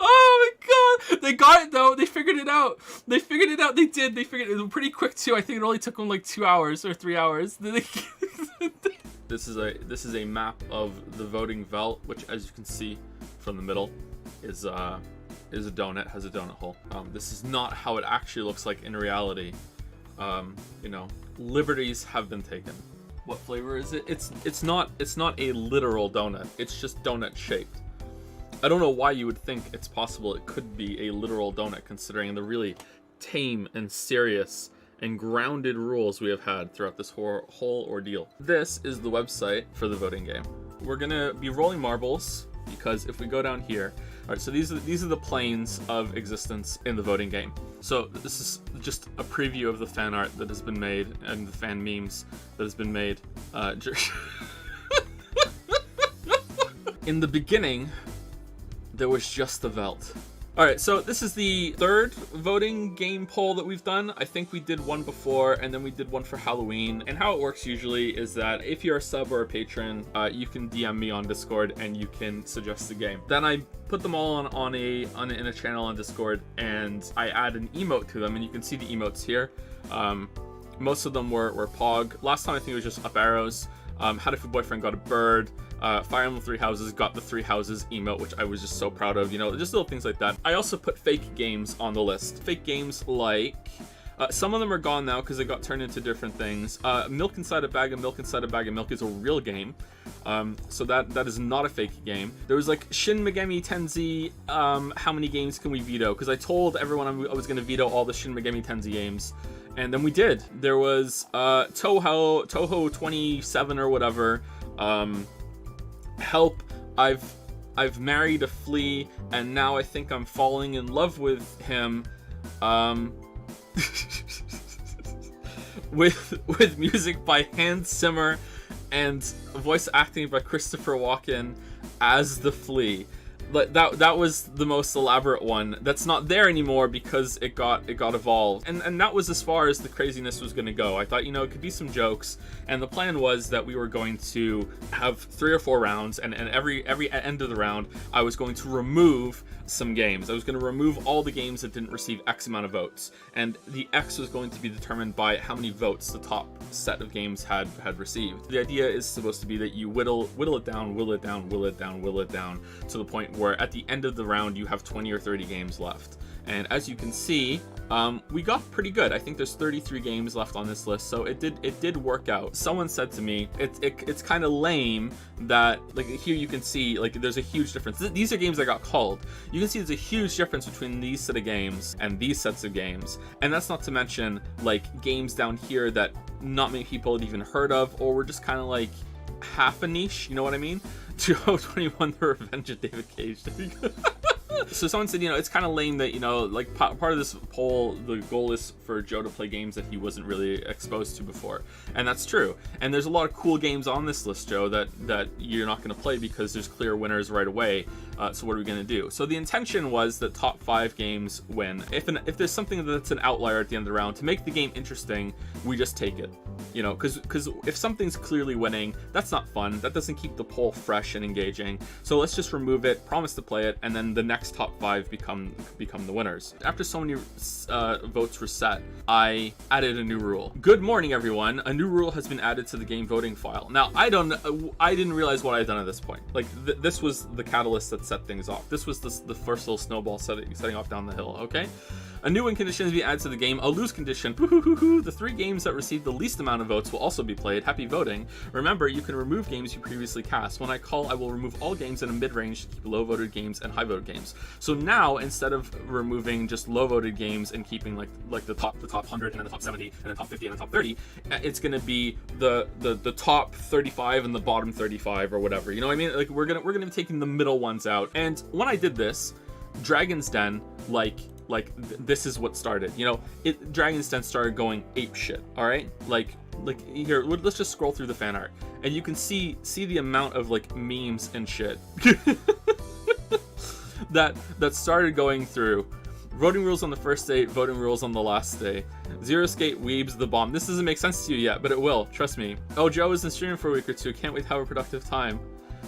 Oh my god! They got it though. They figured it out. They did. They figured it pretty quick too. I think it only took them like 2 hours or 3 hours. This is a map of the voting Veld, which, as you can see from the middle, is a donut. Has a donut hole. This is not how it actually looks like in reality. You know, liberties have been taken. What flavor is it? It's not a literal donut. It's just donut shaped. I don't know why you would think it's possible it could be a literal donut, considering the really tame and serious and grounded rules we have had throughout this whole ordeal. This is the website for the voting game. We're gonna be rolling marbles, because if we go down here, all right, so these are the planes of existence in the voting game. So this is just a preview of the fan art that has been made and the fan memes that has been made. In the beginning, there was just the Velt. Alright, so this is the third voting game poll that we've done. I think we did one before, and then we did one for Halloween. And how it works usually is that if you're a sub or a patron, you can DM me on Discord and you can suggest a game. Then I put them all in a channel on Discord, and I add an emote to them, and you can see the emotes here. Most of them were Pog. Last time I think it was just up arrows. Had a Food Boyfriend got a bird. Fire Emblem Three Houses got the Three Houses emote, which I was just so proud of, you know, just little things like that. I also put fake games on the list. Fake games like, some of them are gone now because they got turned into different things. Milk Inside a Bag of Milk Inside a Bag of Milk is a real game. So that is not a fake game. There was like Shin Megami Tensei, how many games can we veto? Because I told everyone I was going to veto all the Shin Megami Tensei games. And then we did. There was Toho 27 or whatever. Help, I've married a flea, and now I think I'm falling in love with him. With music by Hans Zimmer and voice acting by Christopher Walken as the flea. Like that was the most elaborate one. That's not there anymore because it got evolved, and that was as far as the craziness was going to go. I thought, you know, it could be some jokes, and the plan was that we were going to have 3 or 4 rounds, and every end of the round I was going to remove some games. I was going to remove all the games that didn't receive X amount of votes, and the X was going to be determined by how many votes the top set of games had received. The idea is supposed to be that you whittle it down to the point where at the end of the round you have 20 or 30 games left. And as you can see, we got pretty good. I think there's 33 games left on this list, so it did work out. Someone said to me, it's kind of lame that, like, here you can see, like, there's a huge difference. These are games that got called. You can see there's a huge difference between these set of games and these sets of games. And that's not to mention, like, games down here that not many people had even heard of, or were just kind of like half a niche, you know what I mean? Joe 21, The Revenge of David Cage. So someone said, you know, it's kind of lame that, you know, like, part of this poll, the goal is for Joe to play games that he wasn't really exposed to before. And that's true. And there's a lot of cool games on this list, Joe, that you're not going to play because there's clear winners right away. So what are we going to do? So the intention was that top 5 games win. If there's something that's an outlier at the end of the round, to make the game interesting, we just take it. You know, because if something's clearly winning, that's not fun. That doesn't keep the poll fresh and engaging. So let's just remove it, promise to play it, and then the next top 5 become the winners. After so many votes were set, I added a new rule. Good morning, everyone. A new rule has been added to the game voting file. Now, I didn't realize what I had done at this point. Like, this was the catalyst that set things off. This was the first little snowball setting off down the hill, okay? A new win condition has been added to the game. A lose condition. The 3 games that received the least amount of votes will also be played. Happy voting. Remember, you can remove games you previously cast. When I call, I will remove all games in a mid-range to keep low-voted games and high-voted games. So now, instead of removing just low-voted games and keeping like the top 100 and then the top 70 and the top 50 and the top 30, it's gonna be the top 35 and the bottom 35 or whatever. You know what I mean? Like, we're gonna be taking the middle ones out. And when I did this, Dragon's Den, this is what started, you know, Dragon's Den started going ape shit. All right, like here, let's just scroll through the fan art, and you can see the amount of like memes and shit that started going through. Voting rules on the first day, voting rules on the last day. Zero Skate Weebs the bomb. This doesn't make sense to you yet, but it will, trust me. Oh, Joe isn't streaming for a week or 2. Can't wait to have a productive time.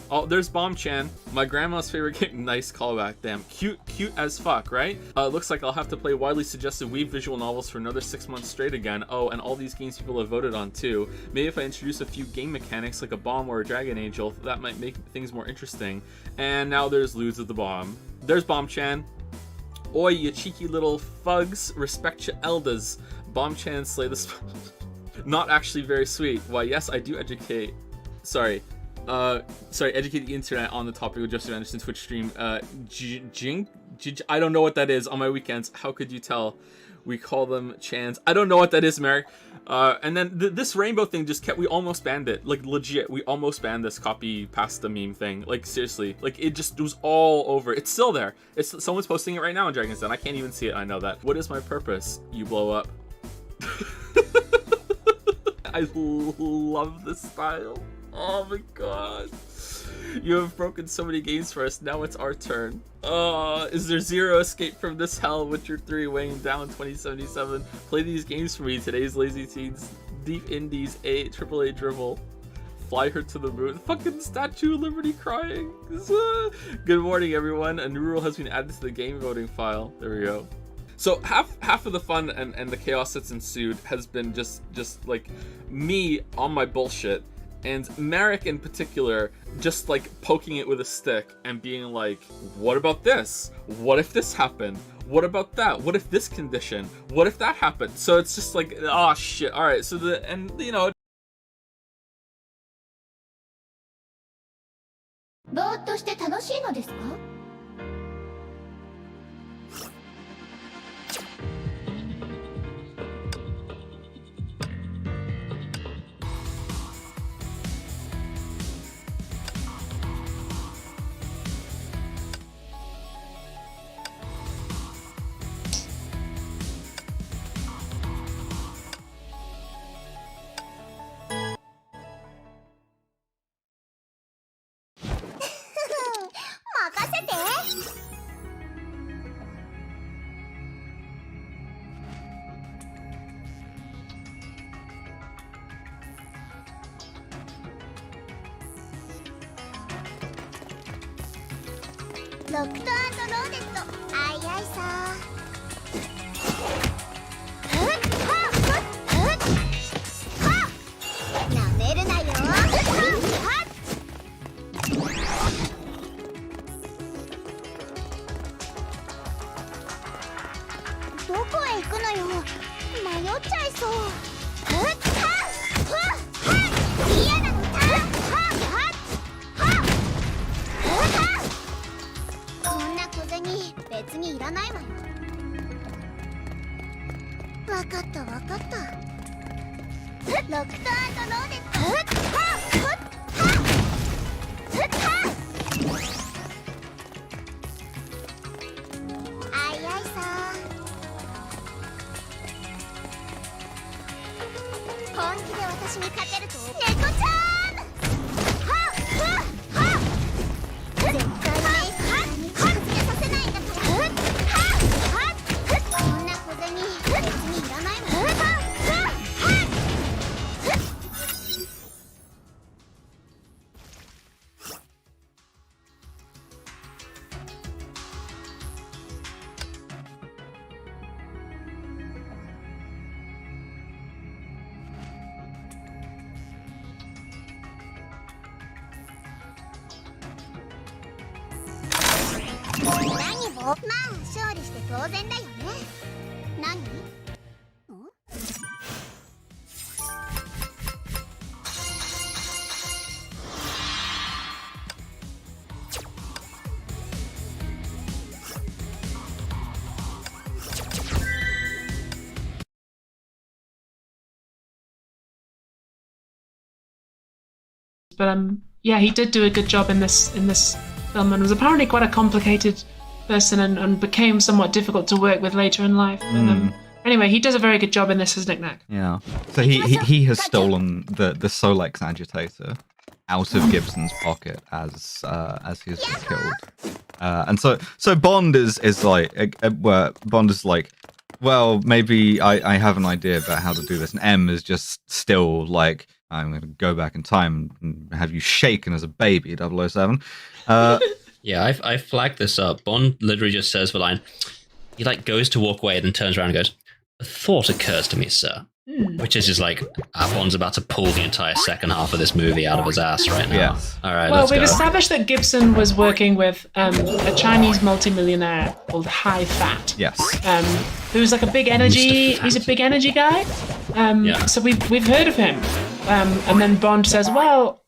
Oh, there's Bomb Chan, my grandma's favorite game. Nice callback. Damn, cute as fuck, right? Looks like I'll have to play widely suggested Weeb visual novels for another 6 months straight again. Oh, and all these games people have voted on too. Maybe if I introduce a few game mechanics like a bomb or a dragon angel, that might make things more interesting. And now there's Lose of the Bomb. There's Bomb Chan. Oi, you cheeky little fugs, respect your elders. Bomb Chan, slay the Not actually very sweet. Why, yes, I do educate. Educate the internet on the topic of Justin Anderson's Twitch stream. I don't know what that is on my weekends. How could you tell? We call them Chans. I don't know what that is, Merrick. And then this rainbow thing just kept, we almost banned it. Like, legit, we almost banned this copy pasta meme thing. Like, seriously. Like, it was all over. It's still there. Someone's posting it right now on Dragon's Den. I can't even see it. I know that. What is my purpose? You blow up. I love this style. Oh my god. You have broken so many games for us. Now it's our turn. Is there zero escape from this hell? Witcher 3 weighing down 2077. Play these games for me. Today's Lazy Teens. Deep Indies AAA dribble. Fly her to the moon. Fucking Statue of Liberty crying. Good morning, everyone. A new rule has been added to the game voting file. There we go. So half of the fun and the chaos that's ensued has been just like me on my bullshit, and Marek in particular just like poking it with a stick and being like, what about this? What if this happened? What about that? What if this condition? What if that happened? So it's just like, oh shit. All right. So you know. ぼーっとして楽しいのですか? But yeah, he did do a good job in this film, and was apparently quite a complicated person, and became somewhat difficult to work with later in life. But, anyway, he does a very good job in this as Knick-Knack. Yeah. So he has stolen the Solex agitator out of Gibson's pocket as he has been killed. And so Bond is like, Bond is like, well, maybe I have an idea about how to do this, and M is just still like, I'm going to go back in time and have you shaken as a baby, 007. Yeah, I flagged this up. Bond literally just says the line, he like goes to walk away, then turns around and goes, a thought occurs to me, sir. Which is just like, Bond's about to pull the entire second half of this movie out of his ass right now. Yes. All right, well, let's we've go. established that Gibson was working with a Chinese multimillionaire called High Fat. Yes. Who's like a big energy. He's a big energy guy. Yeah. So we've heard of him. And then Bond says, well,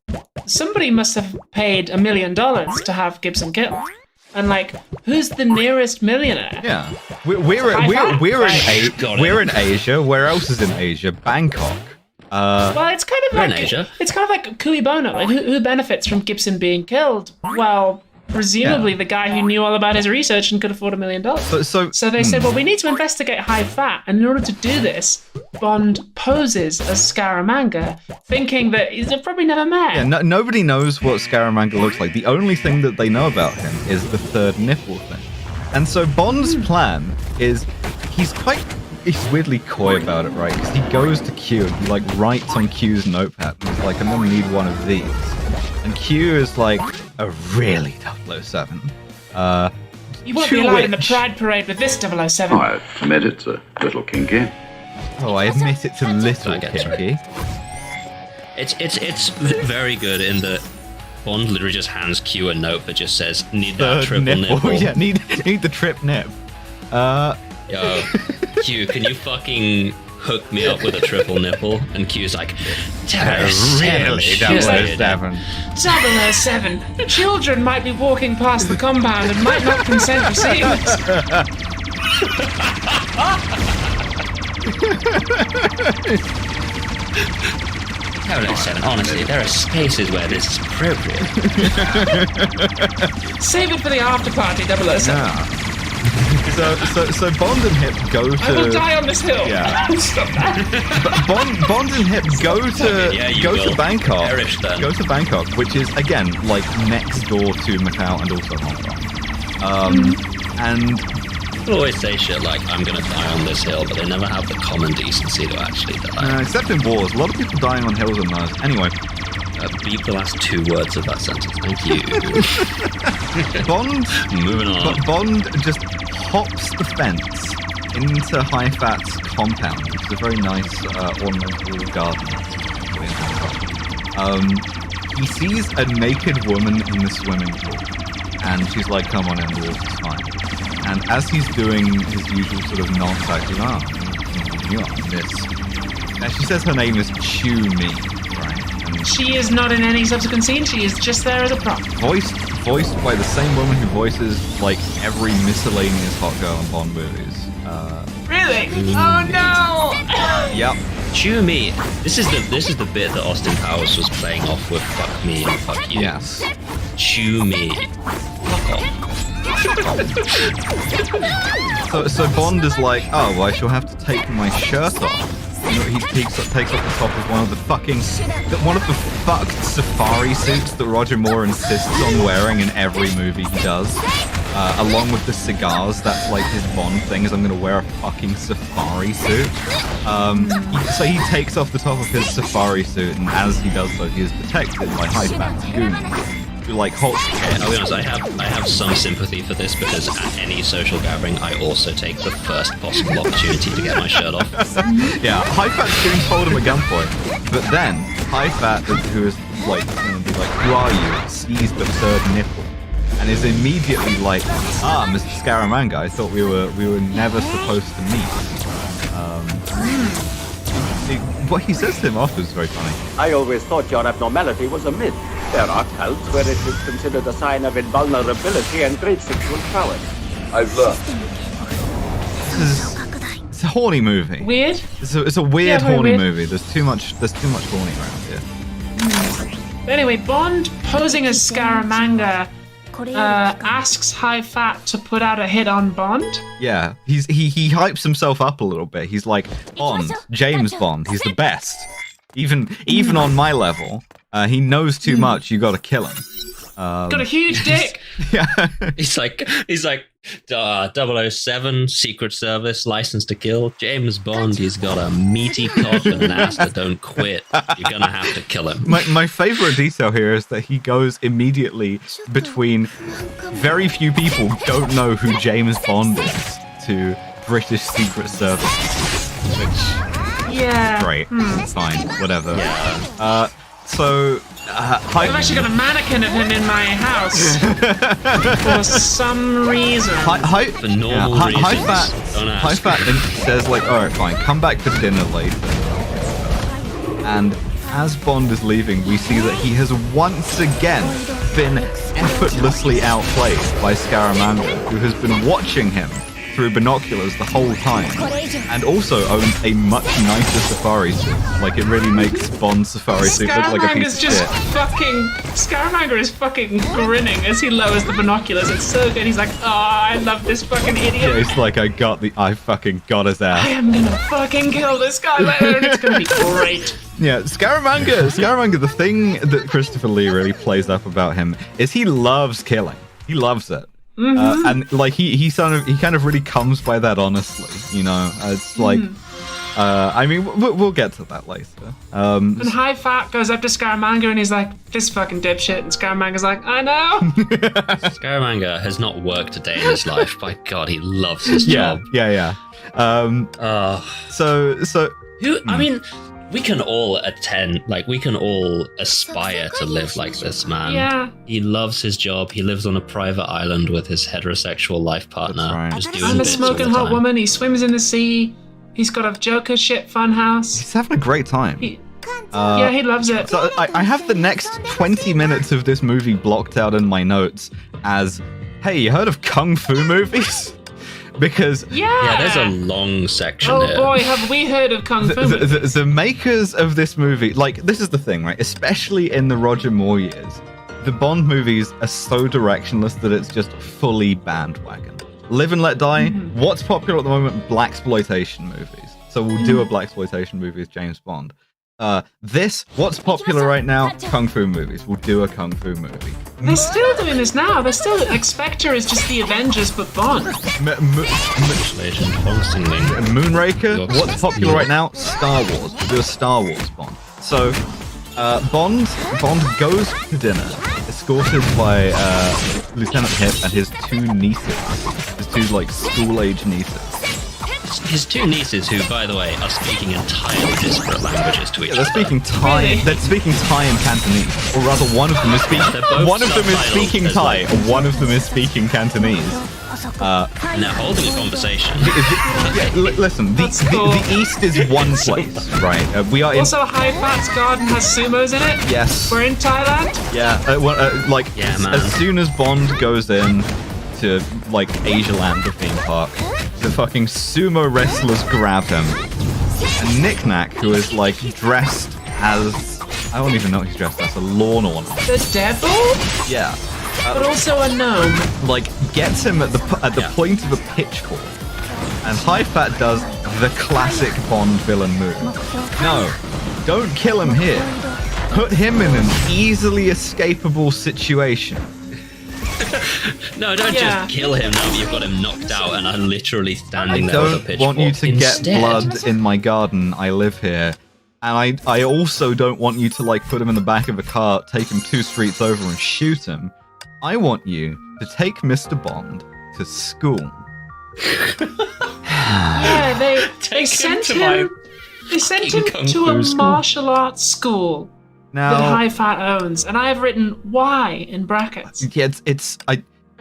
somebody must have paid $1 million to have Gibson killed. And like, who's the nearest millionaire? Yeah, we're in Asia. Where else is in Asia? Bangkok. Well, it's kind of We're like in Asia. It's kind of like cui bono. Like, who benefits from Gibson being killed? Well, presumably the guy who knew all about his research and could afford $1 million. So they said, well, we need to investigate High Fat, and in order to do this, Bond poses as Scaramanga, thinking that he's probably never met. Yeah, nobody knows what Scaramanga looks like. The only thing that they know about him is the third nipple thing. And so Bond's plan is he's weirdly coy about it, right? Because he goes to Q and he like writes on Q's notepad and he's like, I'm gonna need one of these. And Q is like a really 007. You won't be allowed in the Pride Parade with this 007. Oh, I admit it's a little kinky. Oh, I admit it's a little kinky. It's very good in that Bond literally just hands Q a note that just says, need that Third triple nipple. Yeah, need the trip nip. Yo, Q, can you fucking hook me up with a triple nipple? And Q's like, 007. Really, 007. 007. Children might be walking past the compound and might not consent to seeing this. 007, honestly, there are spaces where this is appropriate. Save it for the after party, 007. Yeah. So Bond and Hip go to. I will die on this hill. Yeah. Stop that. Bond and Hip go to Bangkok. Perish, then. Go to Bangkok, which is again like next door to Macau and also Hong Kong. And People always say shit like, I'm gonna die on this hill, but they never have the common decency to actually die. except in wars, a lot of people dying on hills are nice. Anyway, beep the last 2 words of that sentence. Thank you. Bond. Moving on. Bond just hops the fence into High Fat's compound, which is a very nice ornamental garden. He sees a naked woman in the swimming pool, and she's like, "Come on in, the water's fine." And as he's doing his usual sort of nonsense, you are Miss. Now she says her name is Chew Me, right? And She is not in any subsequent scene. She is just there as a prop. voiced by the same woman who voices like every miscellaneous hot girl in Bond movies. Really? Oh no! Yep. Chew me. This is the bit that Austin Powers was playing off with fuck me and fuck you. Yes. Chew me. Fuck off. So Bond is like, oh, well, I shall have to take my shirt off. You know, he takes off the top of one of the fucked safari suits that Roger Moore insists on wearing in every movie he does. Along with the cigars, that's like his Bond thing, is I'm gonna wear a fucking safari suit. So he takes off the top of his safari suit, and as he does so, he is detected by High Fat's goons. Who like halt I'll be honest, I have some sympathy for this because at any social gathering, I also take the first possible opportunity to get my shirt off. Yeah, High Fat's goons hold him at gunpoint, but then High Fat, who is like, gonna be like, who are you? Sees the third nipple. And is immediately like, Mr. Scaramanga, I thought we were never supposed to meet. What he says to him after is very funny. I always thought your abnormality was a myth. There are cults where it is considered a sign of invulnerability and great sexual prowess. I've learned. It's a horny movie. Weird? It's a weird, very horny weird. movie. There's too much horny around here. But anyway, Bond posing as Scaramanga asks High Fat to put out a hit on Bond. Yeah, he hypes himself up a little bit. He's like, Bond, James Bond, he's the best. Even on my level, he knows too much. You got to kill him. Got a huge dick. Yeah, He's like 007, Secret Service, License to Kill. James Bond, he's got a meaty cock and an ass that don't quit. You're gonna have to kill him. my favorite detail here is that he goes immediately between very few people don't know who James Bond is to British Secret Service, which Yeah. great, fine, whatever. Yeah. I've actually got a mannequin of him in my house for some reason. For normal reasons. High Fat says like, all right, fine, come back for dinner later. And as Bond is leaving, we see that he has once again been effortlessly outplayed by Scaramanga, who has been watching him through binoculars the whole time, and also owns a much nicer safari suit. Like, it really makes Bond's safari suit look like a piece of shit. Scaramanga is fucking grinning as he lowers the binoculars. It's so good. He's like, oh, I love this fucking idiot. Yeah, it's like, I fucking got his ass. I am gonna fucking kill this guy later, and it's gonna be great. Yeah, Scaramanga, the thing that Christopher Lee really plays up about him is he loves killing. He loves it. And like he kind of really comes by that honestly, you know. It's like I mean, we'll get to that later. And High Fat goes up to Scaramanga and he's like, this fucking dipshit. And Scaramanga's like, I know. Scaramanga has not worked a day in his life. By God, he loves his job. Yeah. So I mean, we can all we can all aspire to live like this man. Yeah. He loves his job. He lives on a private island with his heterosexual life partner. That's right. Just doing I'm a bits all smoking the hot time. woman. He swims in the sea. He's got a Joker shit fun house. he's having a great time. Yeah, he loves it. So I have the next 20 minutes of this movie blocked out in my notes as, hey, you heard of Kung Fu movies? Because Yeah, there's a long section Oh here. boy, have we heard of Kung Fu movies. the makers of this movie, like, this is the thing, right? Especially in the Roger Moore years, the Bond movies are so directionless that it's just fully bandwagon. Live and Let Die, what's popular at the moment? Blaxploitation movies. So we'll do a Blaxploitation movie as James Bond. What's popular right now? Kung Fu movies. We'll do a Kung Fu movie. They're still doing this now. They're still like Spectre is just the Avengers but Bond. Legend constantly. Moonraker, what's popular right now? Star Wars. We'll do a Star Wars Bond. So, Bond goes to dinner, escorted by Lieutenant Hip and his two nieces. His two, like, school-age nieces. His two nieces, who, by the way, are speaking entirely disparate languages to each They're other. speaking Thai. Really? They're speaking Thai and Cantonese, or rather, one of them is speaking. both One of them is subtitled speaking as Thai, like- and one of them is speaking Cantonese. And they're holding a conversation. Listen, the East is one place, right? We are in. Also, High Fat's garden has sumos in it. Yes. We're in Thailand. Yeah, Yeah, man. as soon as Bond goes in to, like, Asia Land, the theme park, the fucking sumo wrestlers grab him. And Knick-Knack, who is, like, dressed as... I don't even know what he's dressed as, a lawn ornament. The devil, Yeah. but also a gnome. Like, gets him at the point of a pitchfork. And High Fat does the classic Bond villain move. No, don't kill him here. Put him in an easily escapable situation. No, don't Yeah. just kill him now that you've got him knocked out and are literally I standing there with a don't pitchfork. want you to get Instead- blood in my garden. I live here. And I also don't want you to, like, put him in the back of a car, take him 2 streets over and shoot him. I want you to take Mr. Bond to school. Yeah, they Take sent him to my him. They sent him Kung to a Fu school. martial arts school that Now, High Fat owns, and I have written "why" in brackets.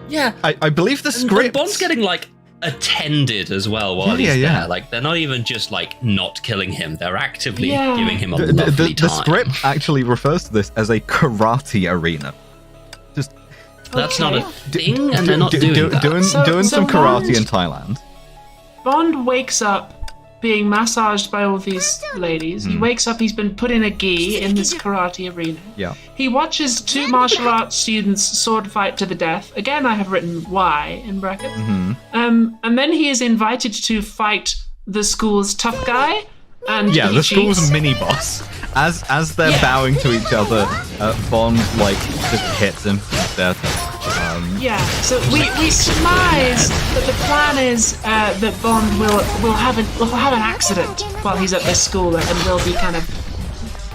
yeah, I believe the And script. Bond's getting, like, attended as well while Yeah, he's yeah. there. Like, they're not even just, like, not killing him. They're actively Yeah. giving him a the lovely time. script actually refers to this as a karate arena. Just That's not a Okay. thing, and they're not doing that. doing So some karate Bond- in Thailand. Bond wakes up being massaged by all these ladies. He wakes up, he's been put in a gi in this karate arena. Yeah. He watches 2 martial arts students sword fight to the death. Again, I have written "why" in brackets. And then he is invited to fight the school's tough guy. And Yeah, he the school's cheats. mini boss. As they're bowing to each other, Bond, like, just hits him instead. Yeah, so we surmise that the plan is that Bond will have an accident while he's at this school and will be kind of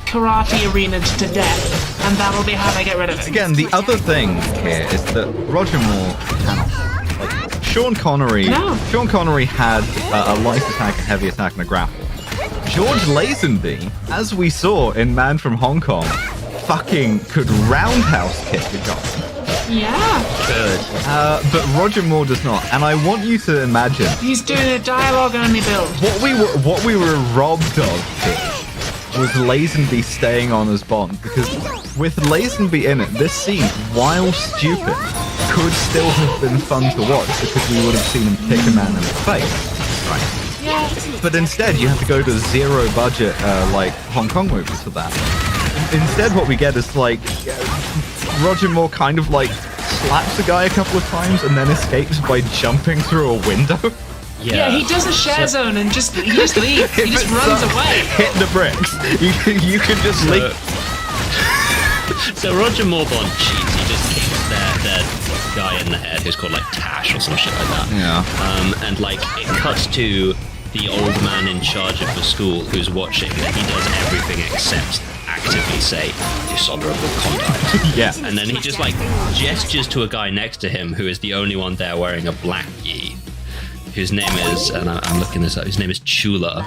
karate arenaed to death, and that will be how they get rid of it. Again, the other thing here is that Roger Moore cannot. Like, Sean Connery. No. Sean Connery had a light attack, a heavy attack, and a grapple. George Lazenby, as we saw in Man from Hong Kong, fucking could roundhouse kick a guy. Yeah, But Roger Moore does not. And I want you to imagine he's doing a dialogue-only build. what we were robbed of here was Lazenby staying on as Bond, because with Lazenby in it, this scene, while stupid, could still have been fun to watch because we would have seen him kick a man in the face, right? Yeah. But instead, you have to go to zero budget, like Hong Kong movies for that. Instead, what we get is like Roger Moore kind of like slaps a guy a couple of times and then escapes by jumping through a window. Yeah, he does a share zone and he just leaves. He just runs away. Hit the bricks. You can just leave. So Roger Moore Bond cheats. He just kicks their guy in the head who's called like Tash or some shit like that. Yeah. And like it cuts to the old man in charge of the school who's watching, and he does everything except actively say dishonorable conduct. Yeah. And then he just like gestures to a guy next to him who is the only one there wearing a black gi, whose name is, and I'm looking this up, his name is Chula.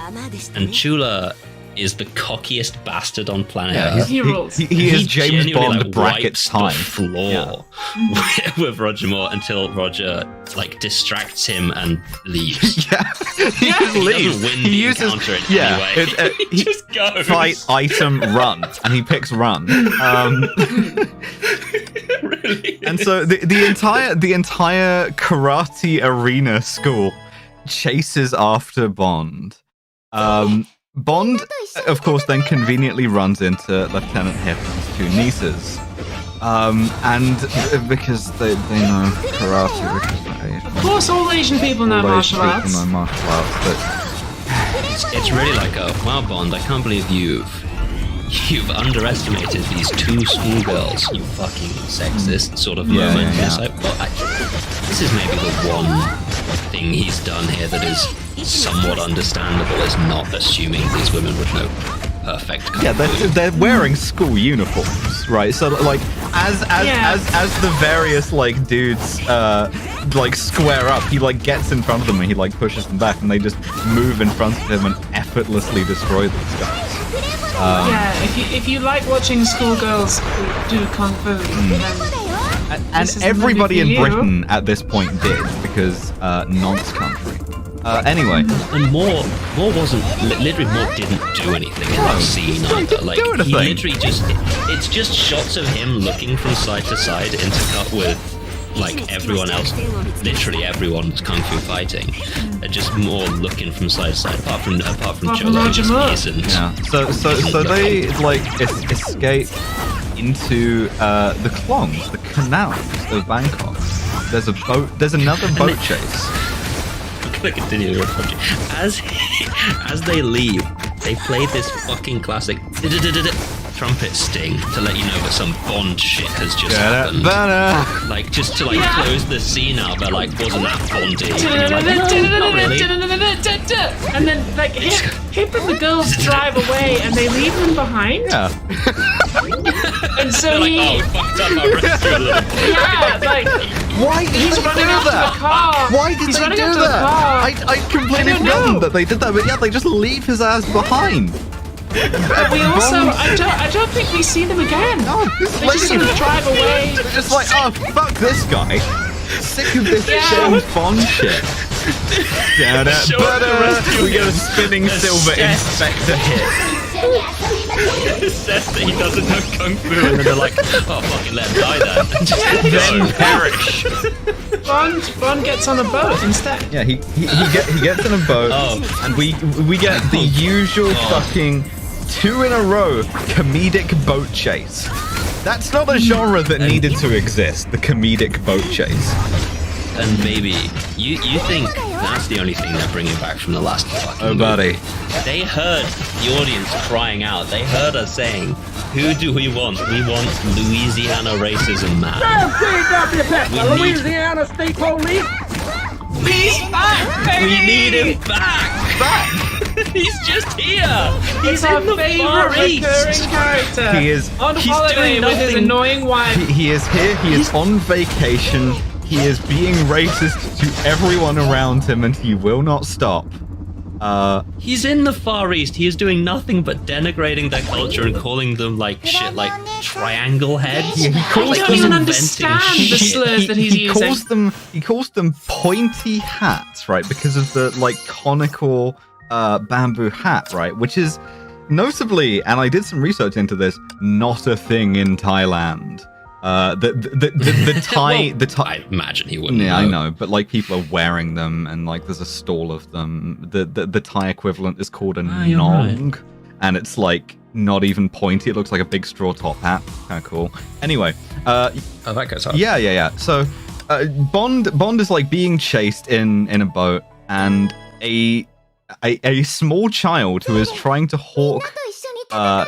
And Chula is the cockiest bastard on planet Earth. He rules. He is James genuinely, Bond brackets time. The floor with Roger Moore until Roger like distracts him and leaves. Yeah. He just He leaves. doesn't win the encounter in any way. He just goes. Fight, item, run. And he picks run. Really? And so the entire karate arena school chases after Bond. Bond, of course, then conveniently runs into Lieutenant Hifton's two nieces. And because they know karate, because they're Asian. Of course, all Asian people know martial arts. Know martial arts, but It's really like a, wow, Bond, I can't believe you've underestimated these two schoolgirls, you fucking sexist sort of moment. Yeah. It's like, well, this is maybe the one thing he's done here that is somewhat understandable, is not assuming these women would know perfect kung fu. yeah, they're wearing school uniforms, right? So like as the various like dudes like square up, he like gets in front of them and he like pushes them back, and they just move in front of him and effortlessly destroy these guys. If you like watching schoolgirls do kung fu, then and everybody in Britain at this point did, because nonce country. Anyway, And Moore wasn't literally Moore didn't do anything in that scene either. Like he literally it's just shots of him looking from side to side intercut with like everyone else, literally everyone was kung fu fighting, and just Moore looking from side to side. Apart from Cholo, who just isn't. Yeah. So they like escape into the klongs, the canals of Bangkok. There's another boat chase. I'm gonna continue to report you. As they leave, they play this fucking classic trumpet sting to let you know that some Bond shit has just happened. Like just to like close the scene out. They're like, wasn't that Bondy? And you're like, no, not really. And then like Hip and the girls drive away and they leave him behind. Yeah. And so They're like, oh, we fucked up, I rescued them. yeah, like Why did he's they running do up to that? the car. Why did He's they running do up to the that? car. I completely I don't know. forgotten that they did that, but yeah, they just leave his ass behind. But we also, I don't think we see them again. No, They just sort of drive away. They're just like, oh, fuck this guy. Sick of this James Bond shit. We get a spinning silver inspector hit. It says that he doesn't know kung fu, and then they're like, oh, fucking let him die then. And just Then perish. Bond gets on a boat instead. Yeah, he gets in a boat, and we get the usual fucking 2 in a row comedic boat chase. That's not a genre that needed to exist, the comedic boat chase. And baby, you think that's the only thing they're bringing back from the last fucking movie. buddy. They heard the audience crying out. They heard us saying, who do we want? We want Louisiana racism man. Louisiana State Police. He's back, baby! We need him back! He's just here! He's our favorite recurring character. He is on holiday with his annoying wife. He is here, he is on vacation, he is being racist to everyone around him, and he will not stop. He's in the Far East. He is doing nothing but denigrating their culture and calling them like shit, like triangle heads. Yeah, he calls I them don't even understand the slurs that he's using. He calls them pointy hats, right? Because of the like conical bamboo hat, right? Which is notably, and I did some research into this, not a thing in Thailand. The tie, I imagine he wouldn't. Yeah, know. I know, but like people are wearing them, and like there's a stall of them. The tie equivalent is called a nong, and it's like not even pointy. It looks like a big straw top hat. Kind of cool. Anyway, oh, that goes up. Yeah. So, Bond is like being chased in a boat, and a small child who is trying to hawk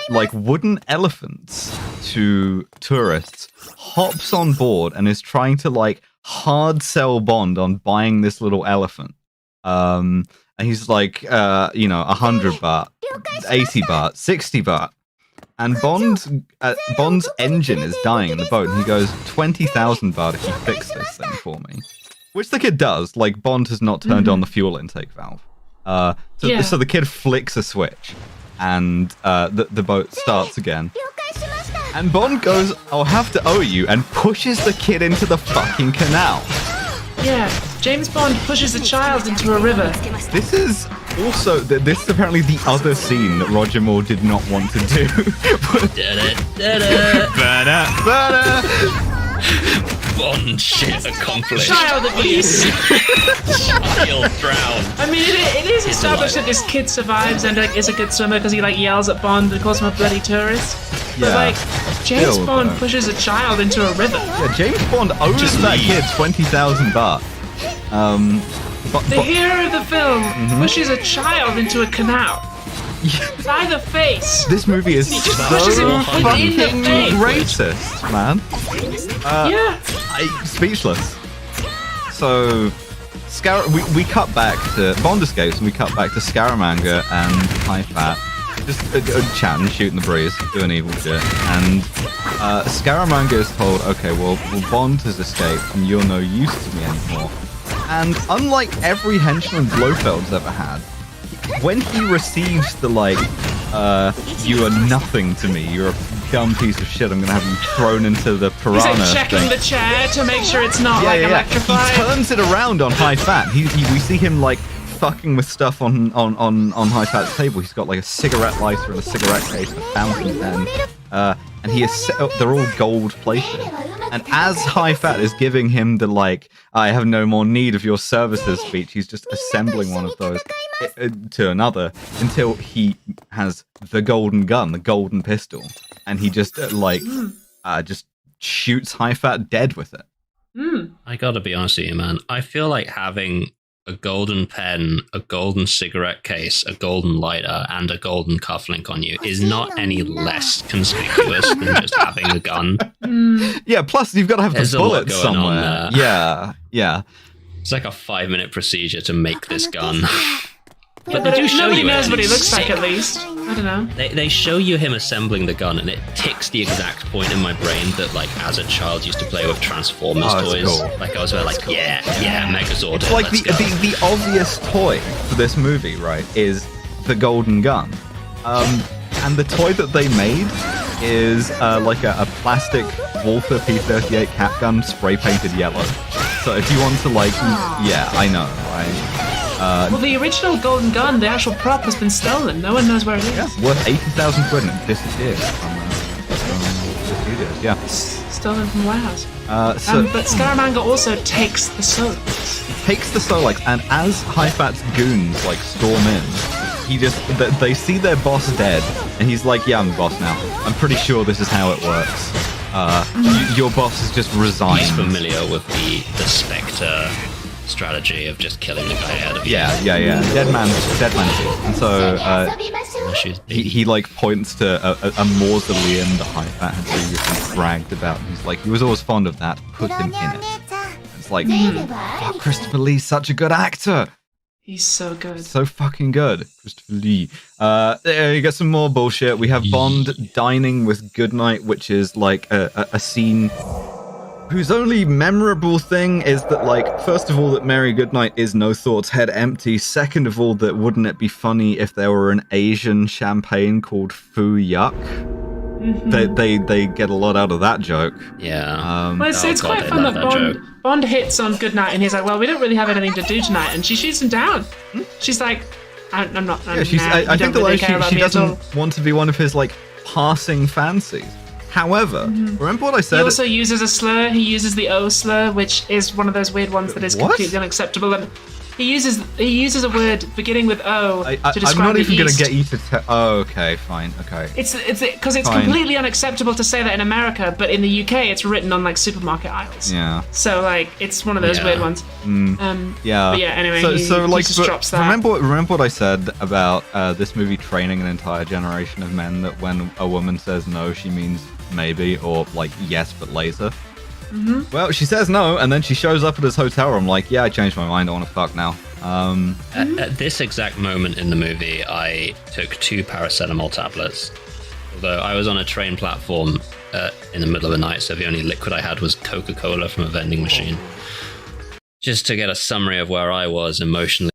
like wooden elephants to tourists hops on board and is trying to like hard sell Bond on buying this little elephant. And he's like, 100 baht, 80 baht, 60 baht. And Bond's engine is dying in the boat, and he goes, 20,000 baht if you fix this thing for me. Which the kid does. Like, Bond has not turned on the fuel intake valve. So the kid flicks a switch, and the boat starts again. And Bond goes, I'll have to owe you, and pushes the kid into the fucking canal. Yeah, James Bond pushes a child into a river. This is also, this is apparently the other scene that Roger Moore did not want to do. Bond shit accomplished. Child abuse. Child drowned. I mean, it is established that this kid survives and like is a good swimmer because he like yells at Bond and calls him a bloody tourist. But Yeah. like, James Still, Bond though. pushes a child into a river. Yeah, James Bond owes Just that leave. kid 20,000 baht. The hero of the film pushes a child into a canal. By the face. This movie is just so pushes him fucking in the face. racist, man. Yeah. Speechless. So, we cut back to Bond escapes, and we cut back to Scaramanga and High Fat just chatting, shooting the breeze, doing evil shit. And Scaramanga is told, okay, well, Bond has escaped, and you're no use to me anymore. And unlike every henchman Blofeld's ever had, when he receives the you are nothing to me, you're a dumb piece of shit, I'm gonna have you thrown into the He's piranha like checking thing. the chair to make sure it's not Yeah. electrified. He turns it around on High Fat. We see him like fucking with stuff on High Fat's table. He's got like a cigarette lighter and a cigarette case and a fountain pen. And he is they're all gold plated. And as High Fat is giving him the I have no more need of your services speech, he's just assembling one of those to another until he has the golden gun, the golden pistol, and he just just shoots High Fat dead with it. I gotta be honest with you, man. I feel like having a golden pen, a golden cigarette case, a golden lighter, and a golden cufflink on you is not any less conspicuous than just having a gun. Yeah, plus you've got to have There's the a lot bullets going on somewhere. there. Yeah. It's like a 5-minute procedure to make this gun. But they do show nobody you knows it, what he and looks it's like sick. at least. I don't know. They show you him assembling the gun, and it ticks the exact point in my brain that, as a child, used to play with Transformers Oh, that's toys. cool. I was yeah, Megazord. It's like let's go. the obvious toy for this movie, right, is the golden gun. And the toy that they made is like a plastic Walther P38 cap gun spray painted yellow. So if you want to yeah, I know, right? Well, the original golden gun, the actual prop, has been stolen. No one knows where it is. Yeah, worth 80,000 quid and it disappeared from the studios. Yeah. Stolen from the warehouse. So But Scaramanga also takes the Solix. he takes the Solix, and as High Fat's goons storm in, they see their boss dead, and he's like, "Yeah, I'm the boss now. I'm pretty sure this is how it works. Your boss has just resigned." He's familiar with the Spectre strategy of just killing the guy out of you. Yeah. Dead man. And so he points to a mausoleum that High Fat had previously bragged about, and he's like, he was always fond of that. Put him in it. It's like, fuck, Christopher Lee's such a good actor. He's so good. So fucking good, Christopher Lee. You get some more bullshit. We have Bond dining with Goodnight, which is a scene whose only memorable thing is that, first of all, that Mary Goodnight is No Thought's head empty. Second of all, that wouldn't it be funny if there were an Asian champagne called Foo Yuck? They get a lot out of that joke. Yeah. Well, it's quite fun that Bond hits on Goodnight, and he's like, well, we don't really have anything to do tonight. And she shoots him down. She's like, I'm not. I think really she care about she me at all. doesn't want to be one of his passing fancies. However, remember what I said? He also uses a slur. He uses the O slur, which is one of those weird ones that is completely unacceptable. And he uses a word beginning with O to describe I'm not even going to get you to tell. Oh, okay, fine, okay. It's because it's completely unacceptable to say that in America, but in the UK it's written on like supermarket aisles. Yeah. So like it's one of those weird ones. Yeah. But yeah. Anyway, So he like, just drops that. remember what I said about this movie training an entire generation of men that when a woman says no, she means maybe, or like yes but later. Well, she says no, and then she shows up at his hotel room like, yeah, I changed my mind, I want to fuck now. At this exact moment in the movie, I took 2 paracetamol tablets. Although I was on a train platform in the middle of the night, so the only liquid I had was Coca-Cola from a vending machine. Just to get a summary of where I was emotionally.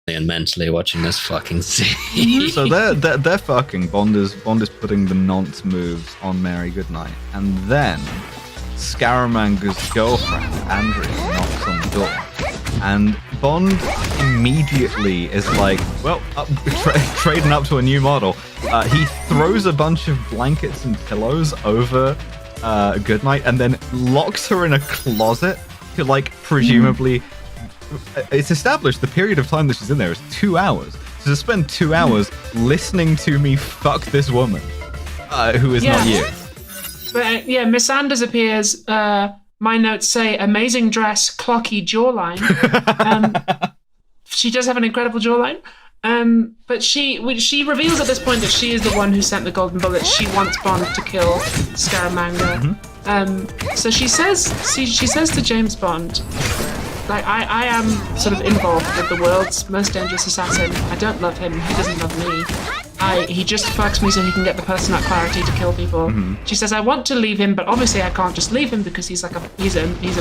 And mentally watching this fucking scene. So they're fucking. Bond is putting the nonce moves on Mary Goodnight, and then Scaramanga's girlfriend Andrea knocks on the door, and Bond immediately is like, well, trading up to a new model. He throws a bunch of blankets and pillows over Goodnight, and then locks her in a closet to like presumably. It's established the period of time that she's in there is 2 hours. So to spend 2 hours listening to me fuck this woman, who is not you. But Miss Sanders appears. My notes say amazing dress, clocky jawline. She does have an incredible jawline. But she reveals at this point that she is the one who sent the golden bullet. She wants Bond to kill Scaramanga. So she says to James Bond, like, I am sort of involved with the world's most dangerous assassin. I don't love him. He doesn't love me. He just fucks me so he can get the personal clarity to kill people. She says, I want to leave him, but obviously I can't just leave him because he's a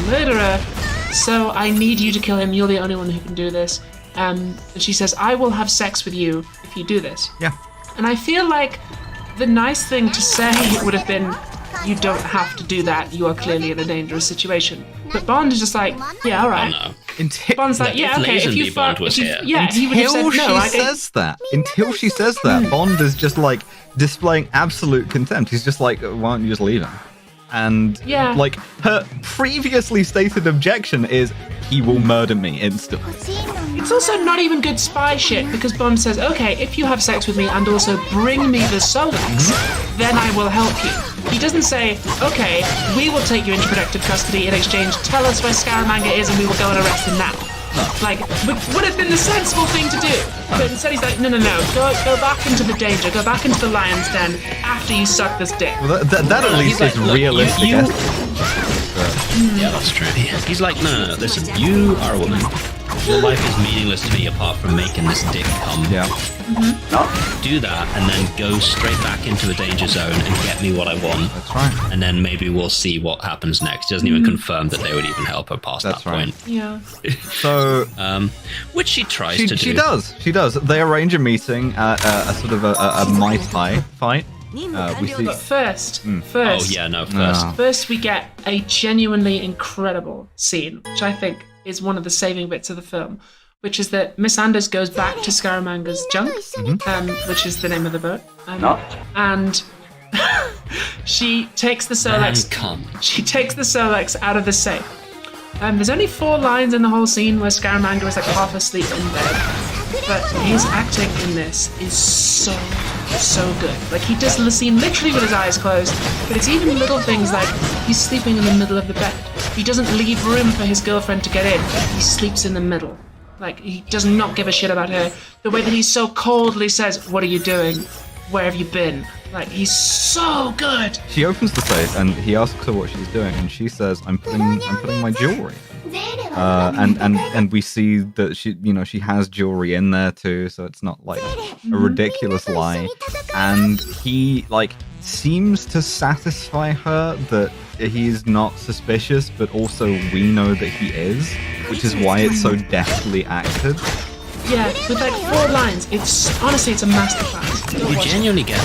murderer. So I need you to kill him. You're the only one who can do this. And she says, I will have sex with you if you do this. Yeah. And I feel like the nice thing to say would have been, you don't have to do that. You are clearly in a dangerous situation. But Bond is just like, yeah, all right. Oh, no. Bond's like, yeah, okay. If you Bond was here. Yeah, he would have said no. Until she says that, Bond is just like displaying absolute contempt. He's just like, why don't you just leave him? And like her previously stated objection is, he will murder me instantly. It's also not even good spy shit because Bond says, okay, if you have sex with me and also bring me the Solex, then I will help you. He doesn't say, okay, we will take you into protective custody in exchange, tell us where Scaramanga is and we will go and arrest him now. Like, would have been the sensible thing to do. But instead he's like, no, go back into the danger, go back into the lion's den after you suck this dick. Well, that at least is like, realistic. Yeah, that's true. He's like, no, listen, you are a woman. your life is meaningless to me apart from making this dick come. Yeah. Do that, and then go straight back into the danger zone and get me what I want. That's right. And then maybe we'll see what happens next. He doesn't even confirm that they would even help her past That's that right. point. Yeah. So which she tries to do. She does. They arrange a meeting at a sort of a Mai Tai fight. We see. But first, Oh yeah, no, first. First, we get a genuinely incredible scene, which I think is one of the saving bits of the film, which is that Miss Anders goes back to Scaramanga's junk, which is the name of the boat, and she takes the Solex. She takes the Solex out of the safe. There's only 4 lines in the whole scene where Scaramanga is like half asleep in bed, but his acting in this is so good. Like, he does the scene literally with his eyes closed, but it's even little things like he's sleeping in the middle of the bed. He doesn't leave room for his girlfriend to get in. He sleeps in the middle. Like, he does not give a shit about her. The way that he so coldly says, "What are you doing? Where have you been?" Like, he's so good. She opens the safe and he asks her what she's doing, and she says, "I'm putting my jewelry." And we see that she has jewelry in there too, so it's not like a ridiculous lie. And he seems to satisfy her that he is not suspicious, but also we know that he is, which is why it's so deftly acted. Yeah, with 4 lines, it's a masterclass. You genuinely get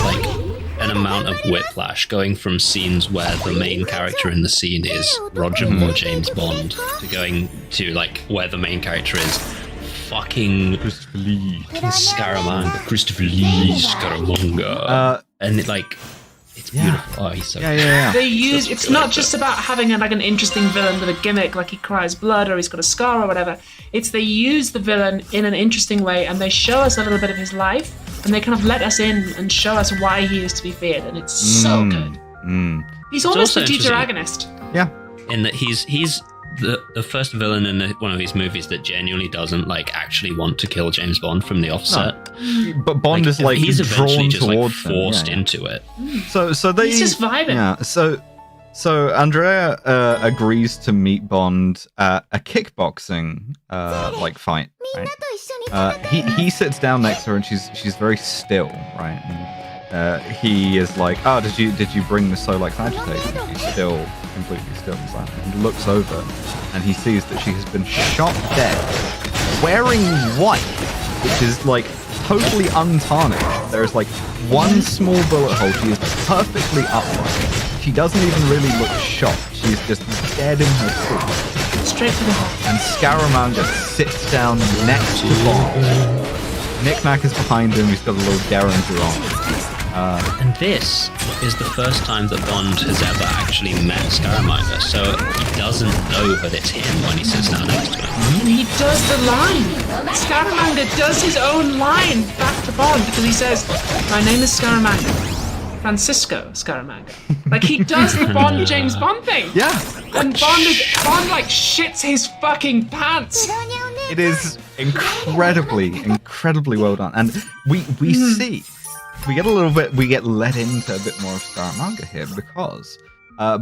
an amount of whiplash going from scenes where the main character in the scene is Roger Moore James Bond to going to where the main character is fucking Christopher Lee. Scaramanga. Christopher Lee Scaramanga. And it's beautiful. Oh, he's so good. Yeah. They use it's not just about having an interesting villain with a gimmick, like he cries blood or he's got a scar or whatever. It's they use the villain in an interesting way and they show us a little bit of his life and they kind of let us in and show us why he is to be feared, and it's so good. He's almost the teacher agonist. Yeah. In that he's the first villain in one of these movies that genuinely doesn't actually want to kill James Bond from the offset. No. But Bond is he's eventually drawn just towards forced him. into it. So they he's just vibing. Yeah. So Andrea agrees to meet Bond at a kickboxing fight. Right? He sits down next to her and she's very still, right? And he is like, "Oh, did you bring the Solex agitator?" She's still completely still. And he looks over and he sees that she has been shot dead, wearing white, which is totally untarnished. There is one small bullet hole. She is perfectly upright. She doesn't even really look shocked. She's just dead in her sleep. Straight to the heart. And Scaramanga sits down next to Bond. Knick-Knack is behind him. He's got a little derringer on. And this is the first time that Bond has ever actually met Scaramanga, so he doesn't know that it's him when he sits down next to him. And he does the line. Scaramanga does his own line back to Bond because he says, "My name is Scaramanga. Francisco Scaramanga." He does the Bond James Bond thing. Yeah. And Bond shits his fucking pants. It is incredibly well done. And we see, we get let into a bit more of Scaramanga here because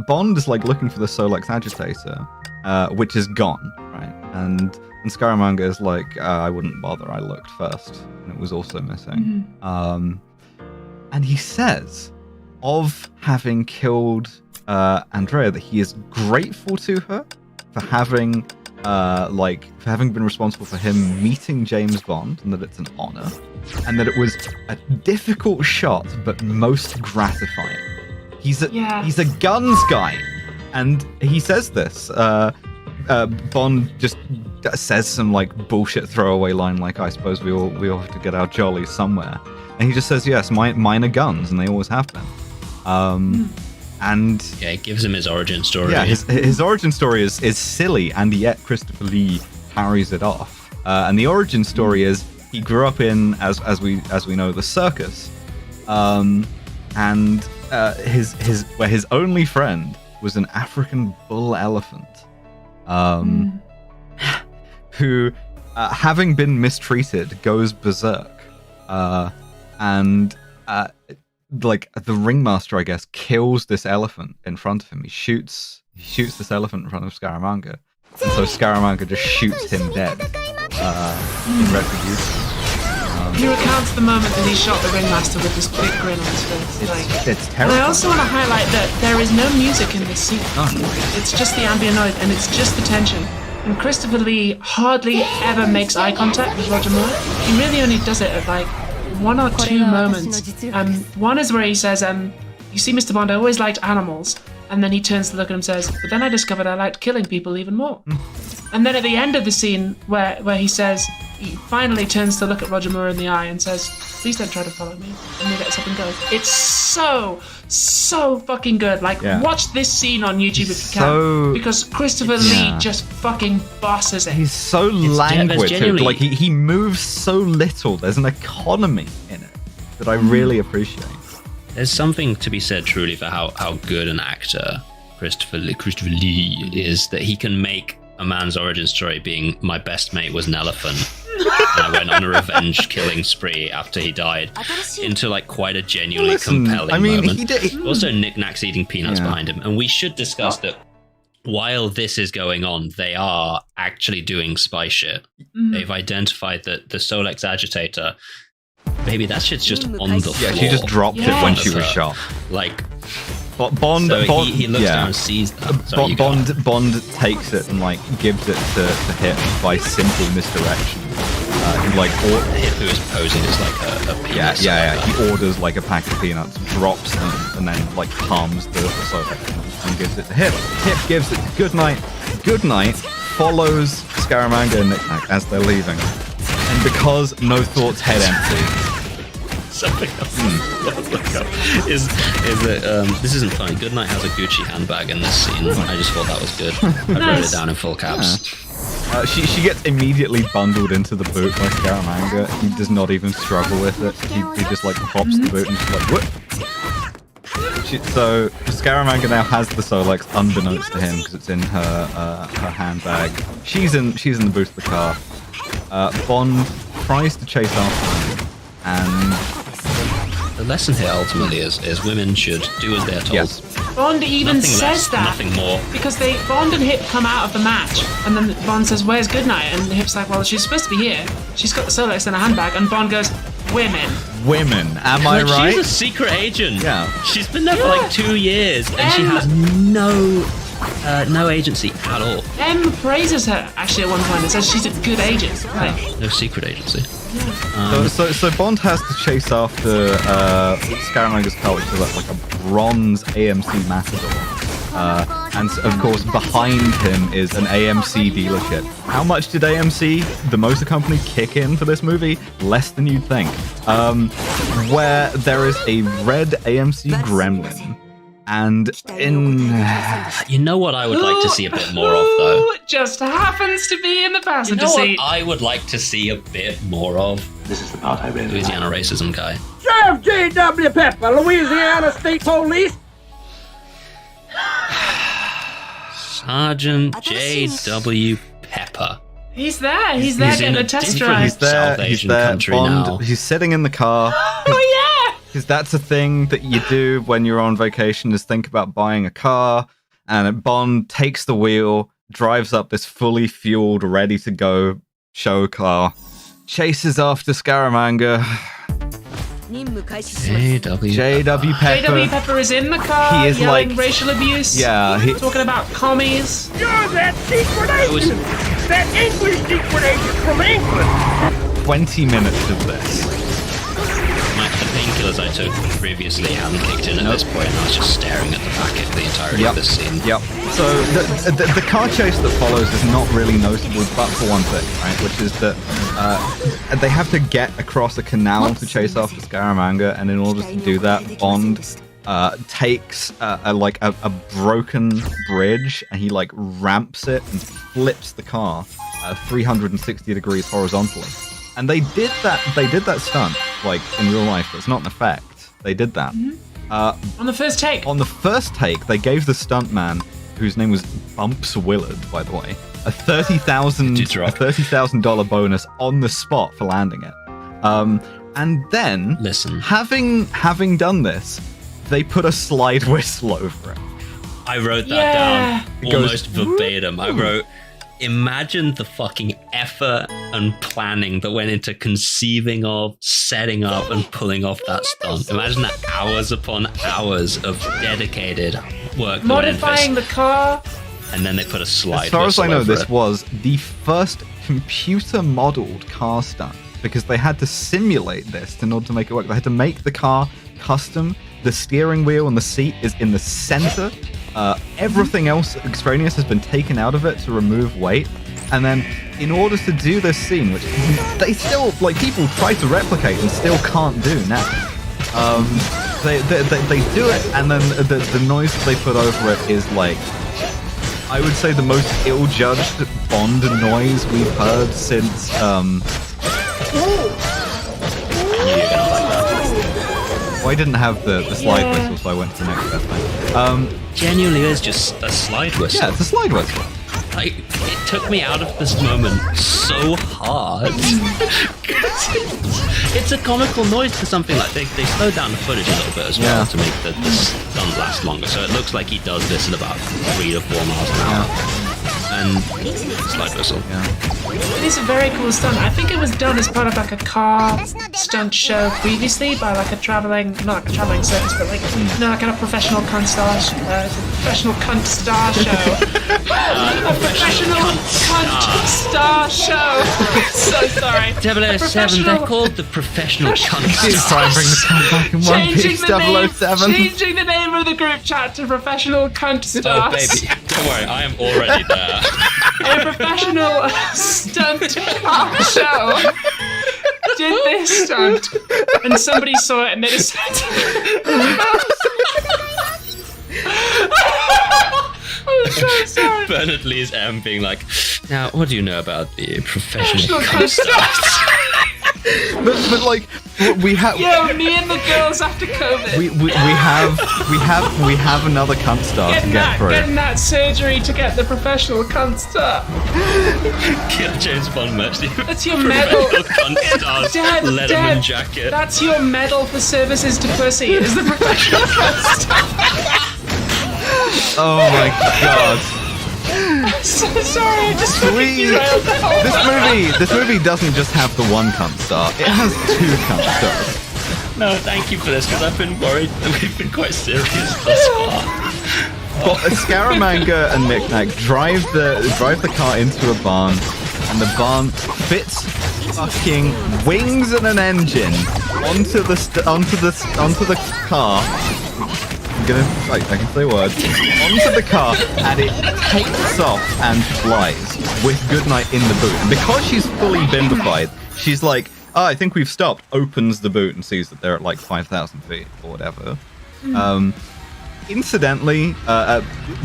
Bond is like looking for the Solex agitator, which is gone, right? And Scaramanga is like, I wouldn't bother. I looked first, and it was also missing. And he says, of having killed Andrea, that he is grateful to her for having been responsible for him meeting James Bond, and that it's an honor, and that it was a difficult shot but most gratifying. He's a guns guy, and he says this. Bond just says some bullshit throwaway line I suppose we all have to get our jollies somewhere, and he just says, yes, mine are guns, and they always have been. And yeah, it gives him his origin story. Yeah, his origin story is silly, and yet Christopher Lee carries it off. And the origin story is he grew up in, as we know, the circus, and his only friend was an African bull elephant, who, having been mistreated, goes berserk, and the ringmaster, I guess, kills this elephant in front of him. He shoots this elephant in front of Scaramanga, and so Scaramanga just shoots him dead. in retribution. He recounts the moment that he shot the ringmaster with this big grin on his face. It's And terrible. I also want to highlight that there is no music in this scene. It's just the ambient noise and it's just the tension. And Christopher Lee hardly ever makes eye contact with Roger Moore. He really only does it at like one or two moments. One is where he says, you see, Mr. Bond, I always liked animals. And then he turns to look at him and says, but then I discovered I liked killing people even more. And then at the end of the scene where he says, he finally turns to look at Roger Moore in the eye and says, please don't try to follow me. And he gets up and goes. It's so fucking good. Like, watch this scene on YouTube if you can. Because Christopher Lee just fucking bosses it. He's so languid. Like, he moves so little. There's an economy in it that I really appreciate. There's something to be said truly for how good an actor Christopher Lee is, that he can make a man's origin story being my best mate was an elephant and I went on a revenge killing spree after he died into like quite a genuinely compelling moment. Also knickknacks eating peanuts behind him. And we should discuss that while this is going on, they are actually doing spy shit. They've identified that the Solex agitator, maybe that shit's just on the floor. Yeah, she just dropped it when she was shot. Like, Bond, he looks down and sees that. Sorry, Bond takes it and like gives it to him by simple misdirection. Hip, who is posing as like a penis. He orders like a pack of peanuts, drops them, and then like palms the Solex and gives it to Hip. Hip gives it Goodnight. Goodnight follows Scaramanga and Knick-Knack as they're leaving, and because No Thought's head empty. Something else is that this isn't funny. Goodnight has a Gucci handbag in this scene. I just thought that was good. I wrote it down in full caps. She gets immediately bundled into the boot by Scaramanga. He does not even struggle with it. He just like pops the boot and she's like, what? So Scaramanga now has the Solex unbeknownst to him because it's in her handbag. She's in the boot of the car. Bond tries to chase after him, and the lesson here ultimately is women should do as they're told. Yes. Bond even nothing says less, that. Nothing more. Because Bond and Hip come out of the match, and then Bond says, where's Goodnight? And Hip's like, well, she's supposed to be here. She's got the Solex in her handbag, and Bond goes, women. Women, am I right? She's a secret agent. Yeah. She's been there for like 2 years, and she has no agency at all. M praises her, actually, at one point, and says she's a good agent. Like, no secret agency. So Bond has to chase after Scaramanga's car, which is like a bronze AMC Matador. And of course, behind him is an AMC dealership. How much did AMC, the motor company, kick in for this movie? Less than you'd think. Where there is a red AMC Gremlin. And you know what I would like to see a bit more of, though? Who just happens to be in the passenger seat? What I would like to see a bit more of? This is the part I really Louisiana racism guy. Sheriff J.W. Pepper, Louisiana State Police. Sergeant J.W. Pepper. He's there. He's there getting a test drive. He's there. South Asian Bond, country now. He's sitting in the car. Oh, yeah! Because that's a thing that you do when you're on vacation, is think about buying a car. And Bond takes the wheel, drives up this fully fueled, ready to go show car, chases after Scaramanga. J.W. Pepper. J.W. Pepper is in the car, He is yelling like- racial abuse. Yeah, talking about commies. You're that secret agent! That English secret agent from England! 20 minutes of this. The painkillers I took previously hadn't kicked in at this point, and I was just staring at the packet the entirety of this scene. Yep. So the car chase that follows is not really noticeable, but for one thing, right? Which is that they have to get across a canal to chase after Scaramanga, and in order to do that, Bond takes a broken bridge, and he like ramps it and flips the car 360 degrees horizontally. And they did that stunt, like, in real life. It's not an effect. They did that. On the first take. On the first take, they gave the stuntman, whose name was Bumps Willard, by the way, a $30,000 bonus on the spot for landing it. And then, having done this, they put a slide whistle over it. I wrote that down almost verbatim. I wrote, imagine the fucking effort and planning that went into conceiving of, setting up, and pulling off that stunt. Imagine that hours upon hours of dedicated work. Modifying the car. And then they put a slide. As far as I know, this it. was the first computer-modeled car stunt, because they had to simulate this in order to make it work. They had to make the car custom. The steering wheel and the seat is in the center. Everything else extraneous has been taken out of it to remove weight. And then, in order to do this scene, which they still, like, people try to replicate and still can't do now, they do it, and then the noise that they put over it is, like, I would say the most ill-judged Bond noise we've heard since, Well, I didn't have the slide whistle, so I went to the next best thing. Genuinely is just a slide whistle. Yeah, it's a slide whistle. Like, it took me out of this moment so hard. It's a comical noise for something like they slowed down the footage a little bit as well to make the stunt last longer. So it looks like he does this at about 3 to 4 miles an hour. And slide whistle. It is a very cool stunt. I think it was done as part of like a car stunt show previously by like a traveling, not like a traveling circus, but like like a professional cunt star, professional cunt star show. A professional cunt star show. So sorry. 007, they're called the professional cunt stars. Try and bring the cunt back in one piece, 007. Changing the name of the group chat to professional cunt stars. Oh baby, don't worry, I am already there. A professional stunt car show did this stunt, and somebody saw it and they decided. I'm so sorry. Bernard Lee's M being like, now, what do you know about the professional cunt stars? But like we have me and the girls after COVID. we have another cunt star to get through. Getting that surgery to get the professional cunt star. Kill James Bond merch. That's your medal. Cunt stars. Letterman jacket. That's your medal for services to pussy. Is the professional cunt star. Oh my god. I'm so sorry, I just Sweet. This movie doesn't just have the one cunt star, it has 2 cunt stars. No, thank you for this, because I've been worried that we've been quite serious thus far. But Scaramanga and Knick-Knack drive the car into a barn, and the barn fits fucking wings and an engine onto the car. I can say words. Onto the car, and it takes off and flies with Goodnight in the boot. And because she's fully bimbified, she's like, I think we've stopped. Opens the boot and sees that they're at like 5,000 feet or whatever. Incidentally,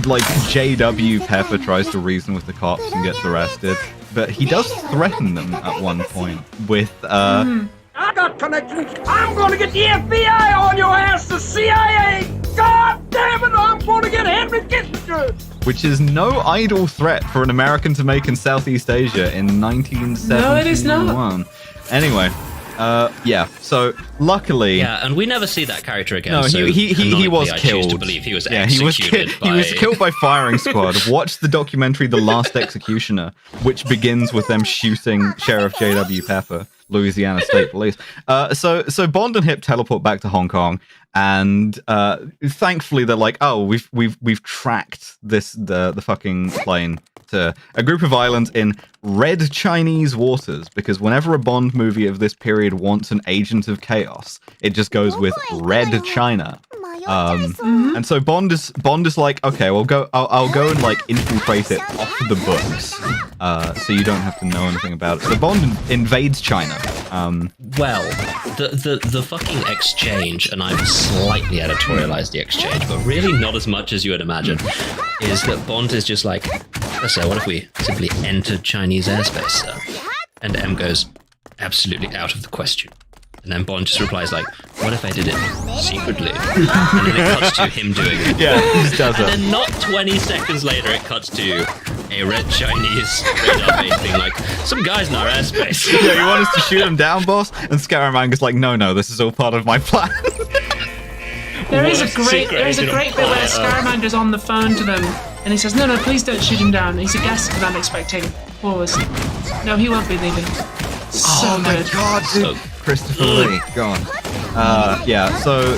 like JW Pepper tries to reason with the cops and gets arrested, but he does threaten them at one point with I got connections. I'm gonna get the FBI on your ass, the CIA. God damn it, I'm gonna get Henry Kissinger. which is no idle threat for an American to make in Southeast Asia in 1971. No, it is not. Anyway, yeah. So luckily, yeah, and we never see that character again. No, so he was I killed. choose to believe he was he was killed by firing squad. Watch the documentary "The Last Executioner," which begins with them shooting Sheriff J.W. Pepper, Louisiana State Police. So Bond and Hip teleport back to Hong Kong, and thankfully they're like, oh, we've tracked the fucking plane to a group of islands in red Chinese waters, because whenever a Bond movie of this period wants an agent of chaos, it just goes with Red China. And so Bond is like, okay, well, I'll go and like infiltrate it off the books, so you don't have to know anything about it. So Bond invades China. Well, the fucking exchange, and I've slightly editorialized the exchange, but really not as much as you would imagine, is that Bond is just like, sir, what if we simply entered Chinese airspace, sir? And M goes, absolutely out of the question. And then Bond just replies like, what if I did it secretly? And then it cuts to him doing it. Yeah, he just does and it. then not 20 seconds later, it cuts to a red Chinese radar base being like, some guy's in our airspace. Yeah, you want us to shoot him down, boss? And Scaramanga's like, no, this is all part of my plan. There is a great bit where Scaramanga's on the phone to them, And he says, no, please don't shoot him down. He's a guest and I'm expecting pause. No, he won't be leaving. So my good. god, dude. Christopher Lee, go on. Yeah, so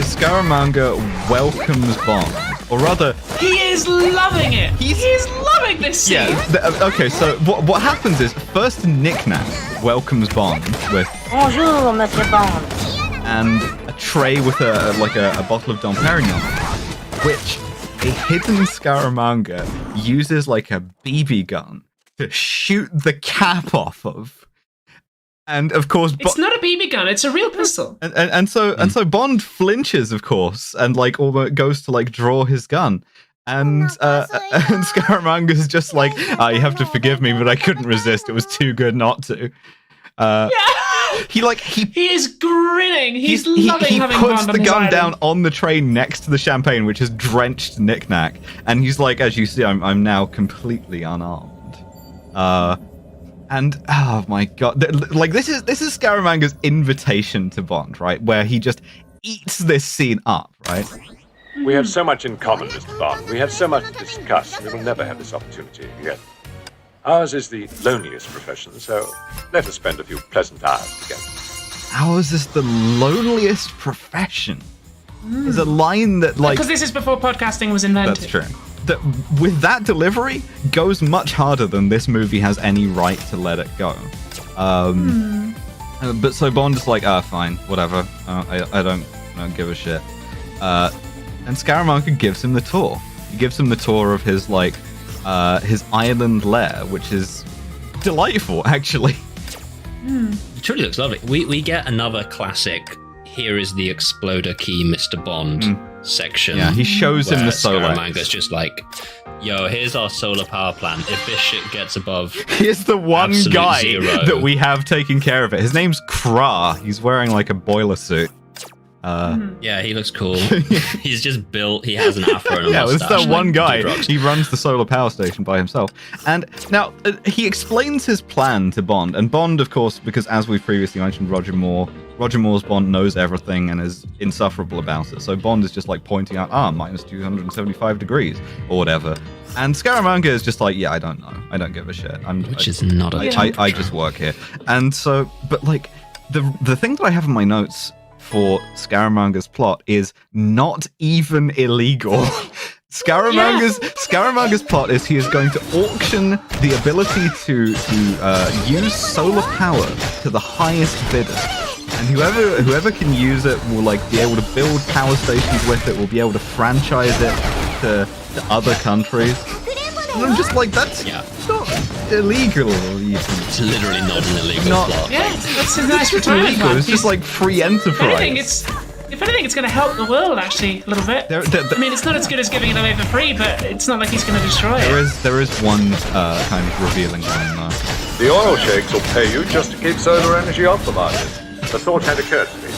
Scaramanga welcomes Bond. Or rather, he is loving it. He's loving this scene. Yeah. Okay. So what happens is first Knick-Knack welcomes Bond with Bonjour, Monsieur Bond. and a tray with a bottle of Dom Perignon, which a hidden Scaramanga uses like a BB gun to shoot the cap off of. And of course, it's not a BB gun; it's a real pistol. And so Bond flinches, of course, and like almost goes to like draw his gun, and Scaramanga's just like, you have to forgive me, but I couldn't resist. It was too good not to. He is grinning. He's loving he having puts Bond on the his gun island. down on the tray next to the champagne, which has drenched Knick-Knack, and he's like, as you see, I'm now completely unarmed. And oh my god, like this is Scaramanga's invitation to Bond, right? Where he just eats this scene up, right? We have so much in common, Mr. Bond. We have so much to discuss. We will never have this opportunity again. Ours is the loneliest profession, so let us spend a few pleasant hours together. How is this the loneliest profession? There's a line that like because this is before podcasting was invented. That's true. That with that delivery goes much harder than this movie has any right to let it go. But so Bond is like, fine, whatever. I don't give a shit. And Scaramanga gives him the tour. He gives him the tour of his like his island lair, which is delightful, actually. It truly looks lovely. We get another classic. Here is the exploder key, Mr. Bond section. Yeah, he shows him the Solex. Scaramanga's just like, yo, here's our solar power plant. If this shit gets above, here's the one absolute guy zero. that we have taking care of it. His name's Kra. He's wearing like a boiler suit. Yeah, he looks cool. He's just built. He has an afro and a yeah, mustache. it's that one like, guy. He runs the solar power station by himself. And now he explains his plan to Bond. And Bond, of course, because as we previously mentioned, Roger Moore's Bond knows everything and is insufferable about it. So Bond is just like pointing out, minus 275 degrees or whatever. And Scaramanga is just like, yeah, I don't know. I don't give a shit. Which is not a I just work here. And so, but like the thing that I have in my notes for Scaramanga's plot is not even illegal. Scaramanga's plot is he is going to auction the ability to use solar power to the highest bidder. And whoever can use it will like be able to build power stations with it, will be able to franchise it to other countries. And I'm just like, that's not illegal. It's literally not an illegal plot. Yeah, that's a nice It's retirement illegal. plan. It's just like free enterprise. If anything, it's going to help the world actually a little bit. I mean, it's not as good as giving it away for free, but it's not like he's going to destroy it. There is one kind of revealing line though. The oil sheiks will pay you just to keep solar energy off the market. The thought had occurred to me.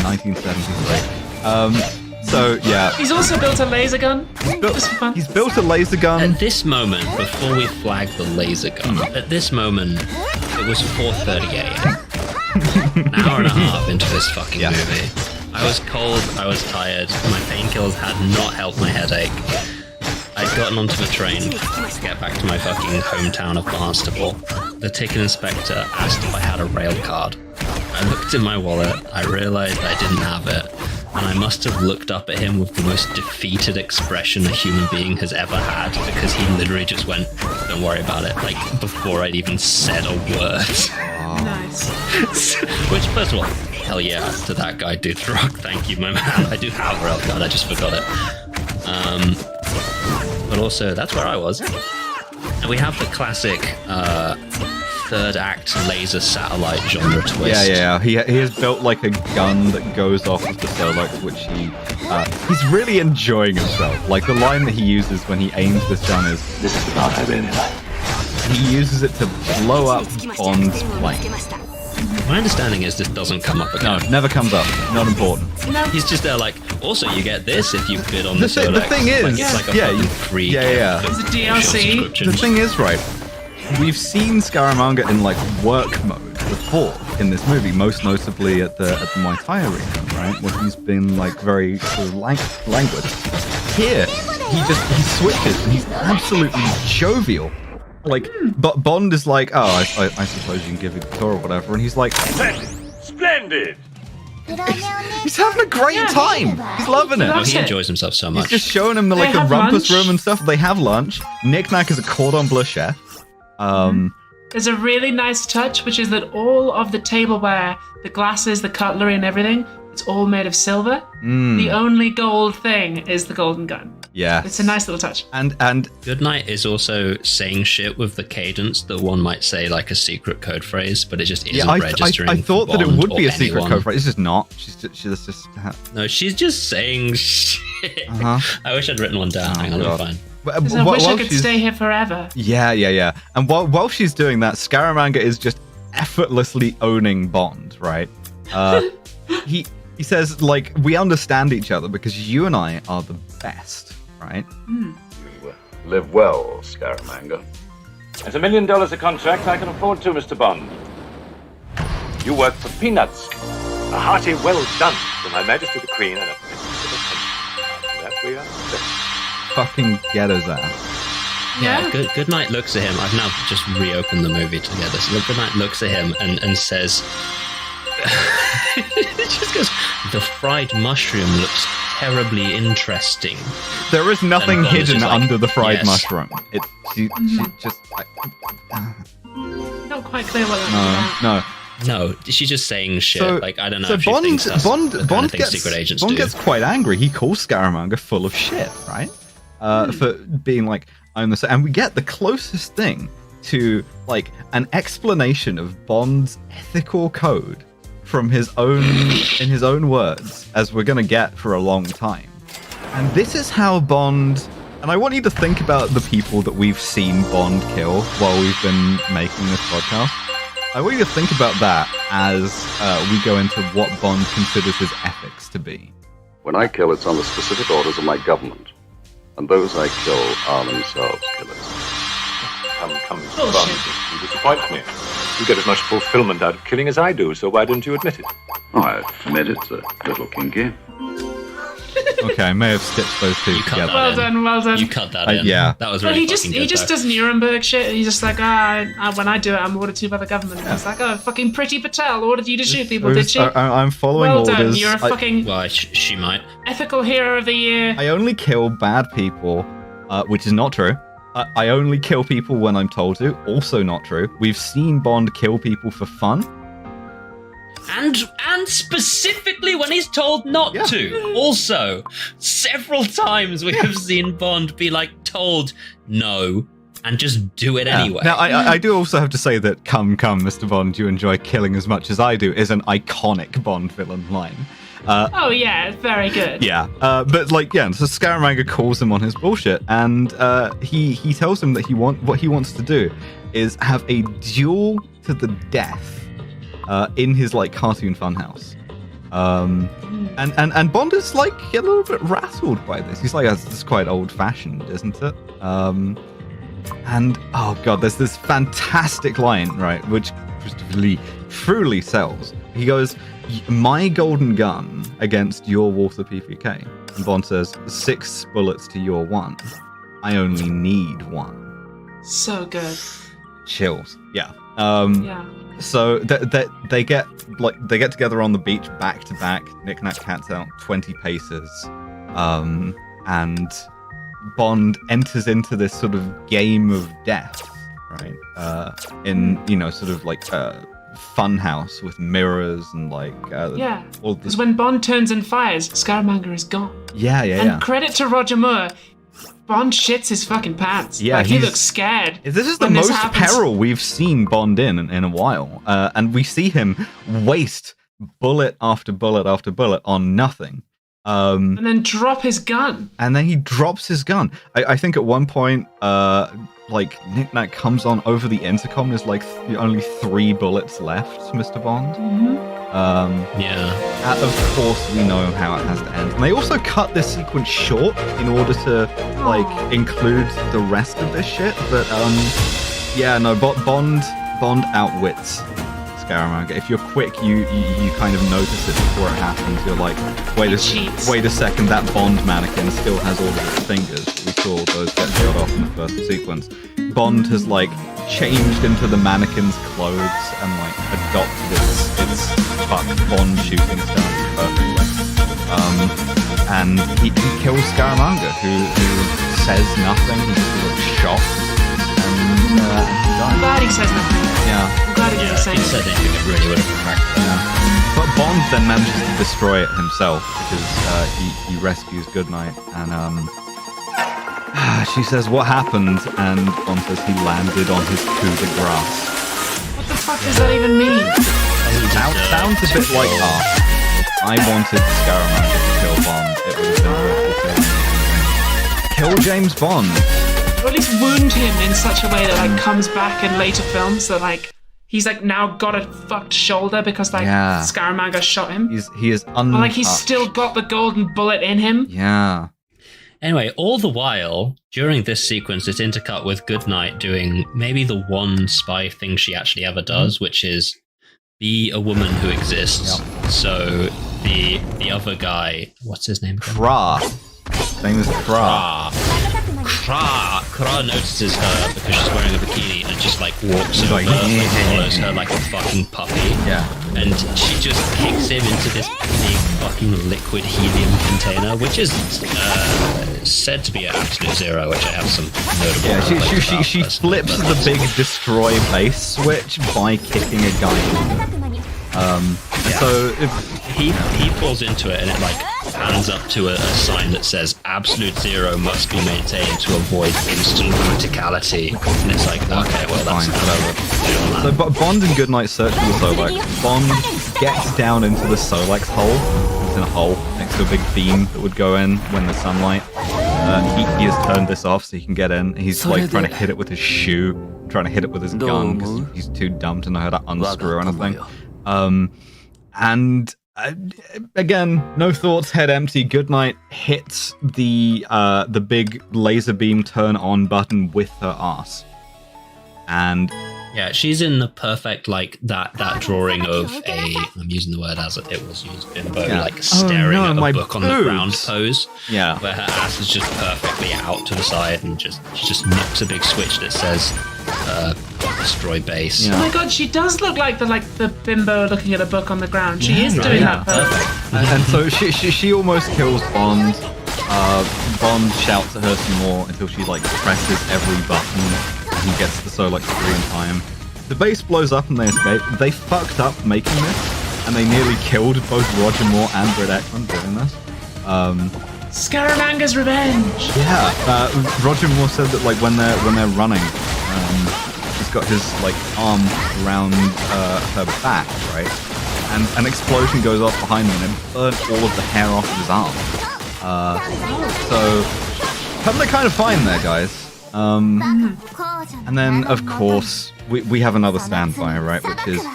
1973. So yeah. He's also built a laser gun. Just for fun. He's built a laser gun. At this moment, before we flag the laser gun, at this moment, it was 4:30 a.m. An hour and a half into this fucking movie. I was cold, I was tired, my painkillers had not helped my headache. I'd gotten onto the train to get back to my fucking hometown of Barnstable. The ticket inspector asked if I had a rail card. I looked in my wallet, I realised I didn't have it, and I must have looked up at him with the most defeated expression a human being has ever had, because he literally just went, don't worry about it, like, before I'd even said a word. Nice. Which, first of all, hell yeah to that guy, dude. Rock, thank you, my man. I do have a rail card, I just forgot it. But also, that's where I was. And we have the classic third act laser satellite genre twist. Yeah. He has built like a gun that goes off of the Solex, which he's really enjoying himself. Like the line that he uses when he aims this gun is, "This is the part I really like." He uses it to blow up Bond's plane. My understanding is this doesn't come up again. No, never comes up. Not important. He's just there like, also you get this if you bid on the Solex. The thing is, like, it's like a fucking free It's a DLC. subscription. The thing is, right, we've seen Scaramanga in like work mode before in this movie, most notably at the Muay Thai arena, right, where he's been like very sort of languid. Here, he switches and he's absolutely jovial. Like, but Bond is like, oh, I suppose you can give it a tour or whatever, and he's like, Splendid! he's having a great time. He's loving it. Oh, he enjoys himself so much. He's just showing him the rumpus room and stuff. They have lunch. Knick-Knack is a cordon bleu chef. There's a really nice touch, which is that all of the tableware, the glasses, the cutlery, and everything, it's all made of silver. The only gold thing is the golden gun. Yeah, it's a nice little touch. And Goodnight is also saying shit with the cadence that one might say like a secret code phrase, but it just isn't registering. I thought that it Bond would be or a secret anyone. code phrase. It's just not. She's just. No, she's just saying shit. I wish I'd written one down. Hang on, let me find. I wish I could stay here forever. Yeah. And while she's doing that, Scaramanga is just effortlessly owning Bond, right? He says, like, we understand each other because you and I are the best, right? You live well, Scaramanga. At $1 million a contract, I can afford to, Mr. Bond. You work for peanuts. A hearty well done for my Majesty the Queen and a pittance of a pension. That we are set. Fucking get us out. Yeah, Goodnight looks at him. I've now just reopened the movie together. So Goodnight looks at him and says, it just goes, the fried mushroom looks terribly interesting. There is nothing And Bond is hidden just like, under the fried yes. mushroom. She just. Not quite clear what that No. No, she's just saying shit. Like, I don't know So if she thinks that's Bond the kind of thing gets secret agents Bond do. gets quite angry. He calls Scaramanga full of shit, right? For being like, I'm the same. And we get the closest thing to like an explanation of Bond's ethical code from his own in his own words as we're gonna get for a long time. And this is how Bond. And I want you to think about the people that we've seen Bond kill while we've been making this podcast. I want you to think about that as we go into what Bond considers his ethics to be. When I kill, it's on the specific orders of my government. And those I kill are themselves killers. Come, Mr. Bond. You disappoint me. You get as much fulfillment out of killing as I do, so why don't you admit it? Oh, I admit it's a little kinky. Okay, I may have skipped those two together. Well done. You cut that in. Yeah. That was But really he just fucking good, though. does Nuremberg shit. He's just like, when I do it, I'm ordered to by the government. And it's like, oh, fucking Priti Patel ordered you to shoot people, did she? I'm following well orders. done. You're a fucking Well, she might. ethical hero of the year. I only kill bad people, which is not true. I only kill people when I'm told to. Also not true. We've seen Bond kill people for fun. And specifically when he's told not to. Also, several times we have seen Bond be like told no and just do it anyway. Now, I do also have to say that "Come, Mr. Bond, you enjoy killing as much as I do" is an iconic Bond villain line. Oh yeah, very good. Yeah, but like, yeah. So Scaramanga calls him on his bullshit, and he tells him that what he wants to do is have a duel to the death in his like cartoon funhouse. And Bond is like a little bit rattled by this. He's like, "This is quite old-fashioned, isn't it?" And oh god, there's this fantastic line, right, which Christopher Lee truly sells. He goes, "My golden gun against your water PPK." And Bond says, 6 bullets to your 1. I only need 1. So good. Chills. Yeah. Yeah. So they get together on the beach back to back. Knick-Knack Cats out 20 paces, and Bond enters into this sort of game of death, right? In sort of like fun house with mirrors and like Yeah. all Because this. when Bond turns and fires, Scaramanga is gone. Yeah. And credit to Roger Moore, Bond shits his fucking pants. Yeah, like he he's- looks scared. This is the when this most happens. peril we've seen Bond in a while, and we see him waste bullet after bullet after bullet on nothing. And then drop his gun. And then he drops his gun. I think at one point, like Knick-Knack comes on over the intercom. There's like only 3 bullets left, Mr. Bond. Yeah. Of course, we know how it has to end. And they also cut this sequence short in order to like include the rest of this shit. But yeah, no, Bond outwits Scaramanga. If you're quick, you kind of notice it before it happens. You're like, wait a second, that Bond mannequin still has all of its fingers. We saw those get shot off in the first sequence. Bond has like changed into the mannequin's clothes and like adopted its fuck Bond shooting stance perfectly. And he kills Scaramanga, who says nothing. He just looks shocked. And I'm glad he says nothing. Yeah. I'm glad he doesn't say If he said anything, it really would have been practical. Yeah. But Bond then manages to destroy it himself because he rescues Goodnight, and she says, "What happened?" And Bond says he landed on his coup de grace. What the fuck does that even mean? Sounds a bit like I wanted Scaramanga to kill Bond. It would have been worth the killing. Kill James Bond. Or at least wound him in such a way that like comes back in later films that like he's like now got a fucked shoulder because like Scaramanga shot him. He is untouched. But like he's still got the golden bullet in him. Yeah. Anyway, all the while, during this sequence, it's intercut with Goodnight doing maybe the one spy thing she actually ever does, which is be a woman who exists. Yep. So the other guy, what's his name? Kra. His name is Kra. Kra notices her because she's wearing a bikini and just like walks over and follows her like a fucking puppy. Yeah. And she just kicks him into this big fucking liquid helium container, which is said to be at absolute zero, which I have some notable. Yeah, she flips the big destroy base switch by kicking a guy. So if he falls into it and it like pans up to a sign that says absolute zero must be maintained to avoid instant criticality, and it's like, okay, well that's whatever. So Bond and Goodnight search for the Solex. Bond gets down into the Solex hole. It's in a hole next to a big beam that would go in when the sunlight. He has turned this off so he can get in. He's like trying to hit it with his shoe, trying to hit it with his gun because he's too dumb to know how to unscrew anything. And again, no thoughts, head empty. Goodnight hits the big laser beam turn on button with her ass, and yeah, she's in the perfect like that drawing of I'm using the word as it was used bimbo, like staring at a book on the ground pose. Yeah, where her ass is just perfectly out to the side and she just knocks a big switch that says destroy base. Oh my god, she does look like the bimbo looking at a book on the ground. She is doing that perfect. And so she almost kills Bond. Bond shouts at her some more until she like presses every button and he gets the Solex 3 in time. The base blows up and they escape. They fucked up making this and they nearly killed both Roger Moore and Britt Ekman doing this. Scaramanga's revenge. Yeah, Roger Moore said that like when they're running, he's got his like arm around her back, right? And an explosion goes off behind him and burned all of the hair off of his arm. So they're kind of fine there, guys. And then of course we have another standby, right? Which is,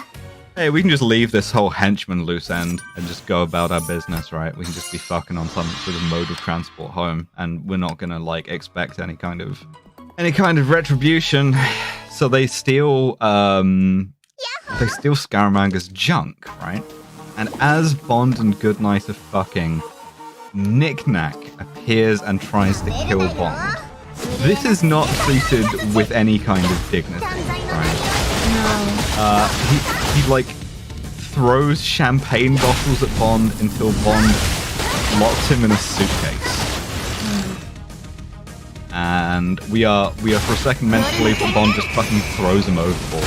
hey, we can just leave this whole henchman loose end and just go about our business, right? We can just be fucking on some sort of mode of transport home, and we're not gonna like expect any kind of retribution. So they steal Scaramanga's junk, right? And as Bond and Goodnight are fucking, Knick-Knack appears and tries to kill Bond. This is not treated with any kind of dignity, right? No. He like throws champagne bottles at Bond until Bond locks him in a suitcase. And we are for a second meant to believe that Bond just fucking throws him overboard.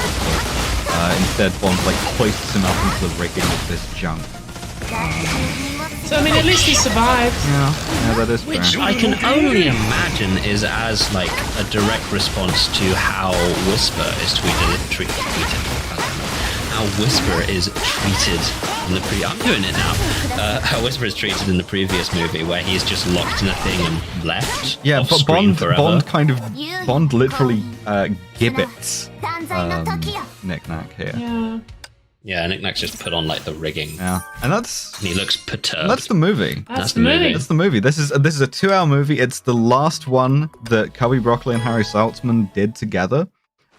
Instead, Bond like hoists him up into the rigging of this junk. So I mean, at least he survived. Yeah, that is fair. Which I can only imagine is as like a direct response to how Whisper is how Whisper is treated in the I'm doing it now. How Whisper is treated in the previous movie, where he's just locked in a thing and left. Yeah, but Bond literally gibbets Knick-Knack here. Yeah, Knick-Knack's just put on like the rigging. Yeah, and he looks perturbed. That's the movie. That's the movie. That's the movie. This is a 2-hour movie. It's the last one that Cubby Broccoli and Harry Saltzman did together.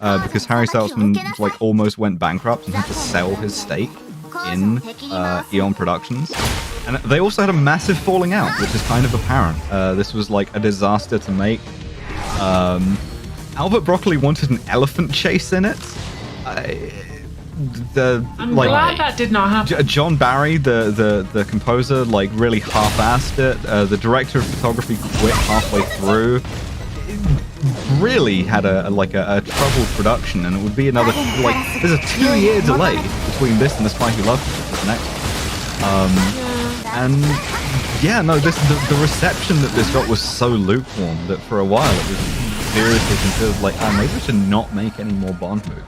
because Harry Saltzman like almost went bankrupt and had to sell his stake in Eon Productions. And they also had a massive falling out, which is kind of apparent. This was like a disaster to make. Albert Broccoli wanted an elephant chase in it. I'm glad that did not happen. John Barry, the composer, like really half-assed it. The director of photography quit halfway through. It really had a troubled production, and it would be another like there's a 2-year delay between this and The Spy Who Loved Me, the next. And yeah, no, the reception that this got was so lukewarm that for a while it was seriously considered like, maybe we should not make any more Bond movies.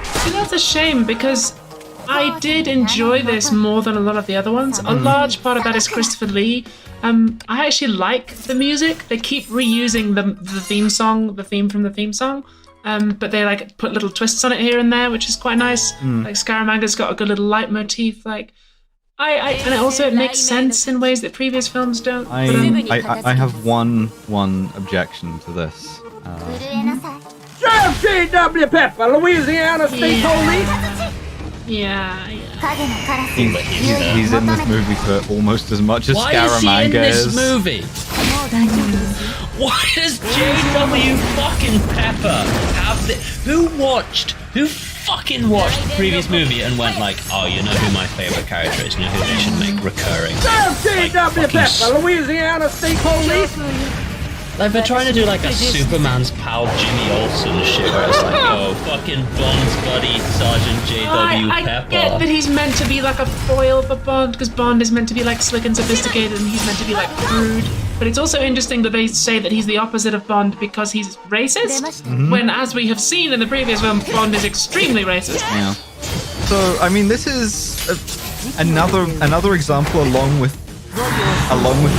See, that's a shame because I did enjoy this more than a lot of the other ones. A large part of that is Christopher Lee. I actually like the music. They keep reusing the theme song, the theme from the theme song, but they like put little twists on it here and there, which is quite nice. Like Scaramanga's got a good little leitmotif. Like, and also it makes sense in ways that previous films don't. I have one objection to this. Sheriff J.W. Pepper, Louisiana State Police. Yeah. He's in this movie for almost as much as Scaramanga is. Why is he in this movie? Why does J.W. fucking Pepper have the... Who fucking watched the previous movie and went like, oh, you know who my favorite character is, you know who they should make recurring? Sheriff J.W. Pepper, Louisiana State Police. Like, they're trying to do like a Superman's pal Jimmy Olsen shit where it's like, oh, fucking Bond's buddy, Sergeant J.W. Pepper. I get that he's meant to be like a foil for Bond, because Bond is meant to be like slick and sophisticated and he's meant to be like crude. But it's also interesting that they say that he's the opposite of Bond because he's racist, when, as we have seen in the previous film, Bond is extremely racist. Yeah. So, I mean, this is another example along with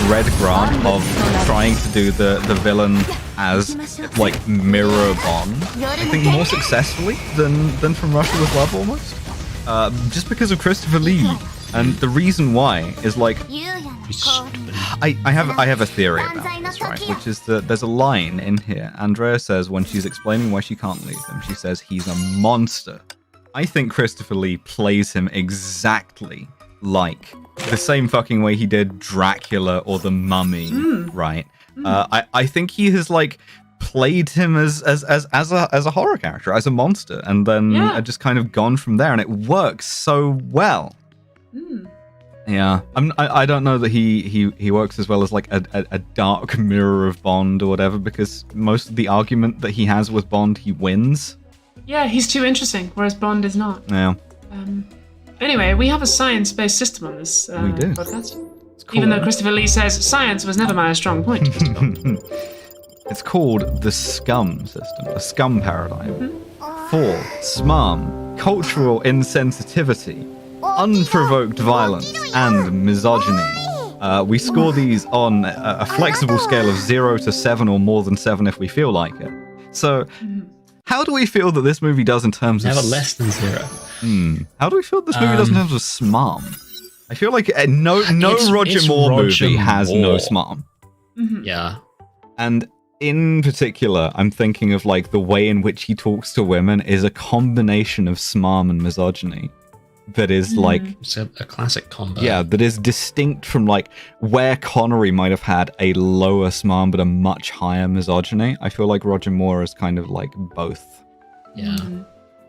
Red Grant of trying to do the villain as like mirror Bond. I think more successfully than From Russia with Love almost. Just because of Christopher Lee. And the reason why is like I have a theory about this, right? Which is that there's a line in here. Andrea says when she's explaining why she can't leave him, she says he's a monster. I think Christopher Lee plays him exactly like the same fucking way he did Dracula or the Mummy, right? I think he has like played him as a horror character, as a monster, and then just kind of gone from there, and it works so well. Yeah, I don't know that he works as well as like a dark mirror of Bond or whatever, because most of the argument that he has with Bond, he wins. Yeah, he's too interesting, whereas Bond is not. Yeah. Anyway, we have a science-based system on this podcast. Cool. Even though Christopher Lee says science was never my strong point. It's called the SCUM system, the SCUM paradigm. For SMARM, cultural insensitivity, unprovoked violence, and misogyny. We score these on a flexible scale of 0 to 7 or more than 7 if we feel like it. So, how do we feel that this movie does in terms of... Never less than 0. How do we feel this movie does in terms of SMARM? I feel like no Roger Moore movie has no SMARM. Yeah. And in particular, I'm thinking of like the way in which he talks to women is a combination of SMARM and misogyny. That is like... It's a classic combo. Yeah, that is distinct from like where Connery might have had a lower SMARM but a much higher misogyny. I feel like Roger Moore is kind of like both. Yeah.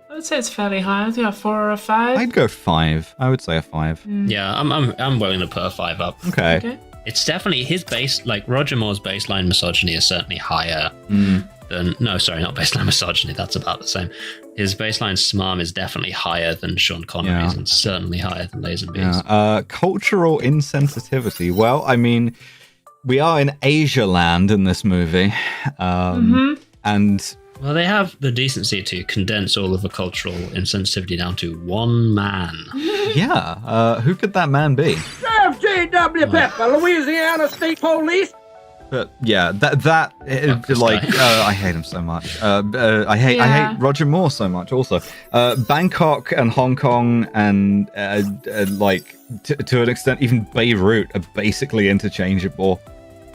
I would say it's fairly high. I think a 4 or a 5. I'd go 5. I would say a 5. Yeah, I'm willing to put a 5 up. Okay. It's definitely his base, like Roger Moore's baseline misogyny is certainly higher than, no, sorry, not baseline misogyny, that's about the same. His baseline SMARM is definitely higher than Sean Connery's and certainly higher than Lazenby's. Yeah. Cultural insensitivity. Well, I mean, we are in Asia land in this movie. And... Well, they have the decency to condense all of the cultural insensitivity down to one man. Yeah, who could that man be? Sheriff J.W. Pepper, Louisiana State Police. But yeah, I hate him so much. I hate Roger Moore so much. Also, Bangkok and Hong Kong and like to an extent even Beirut are basically interchangeable.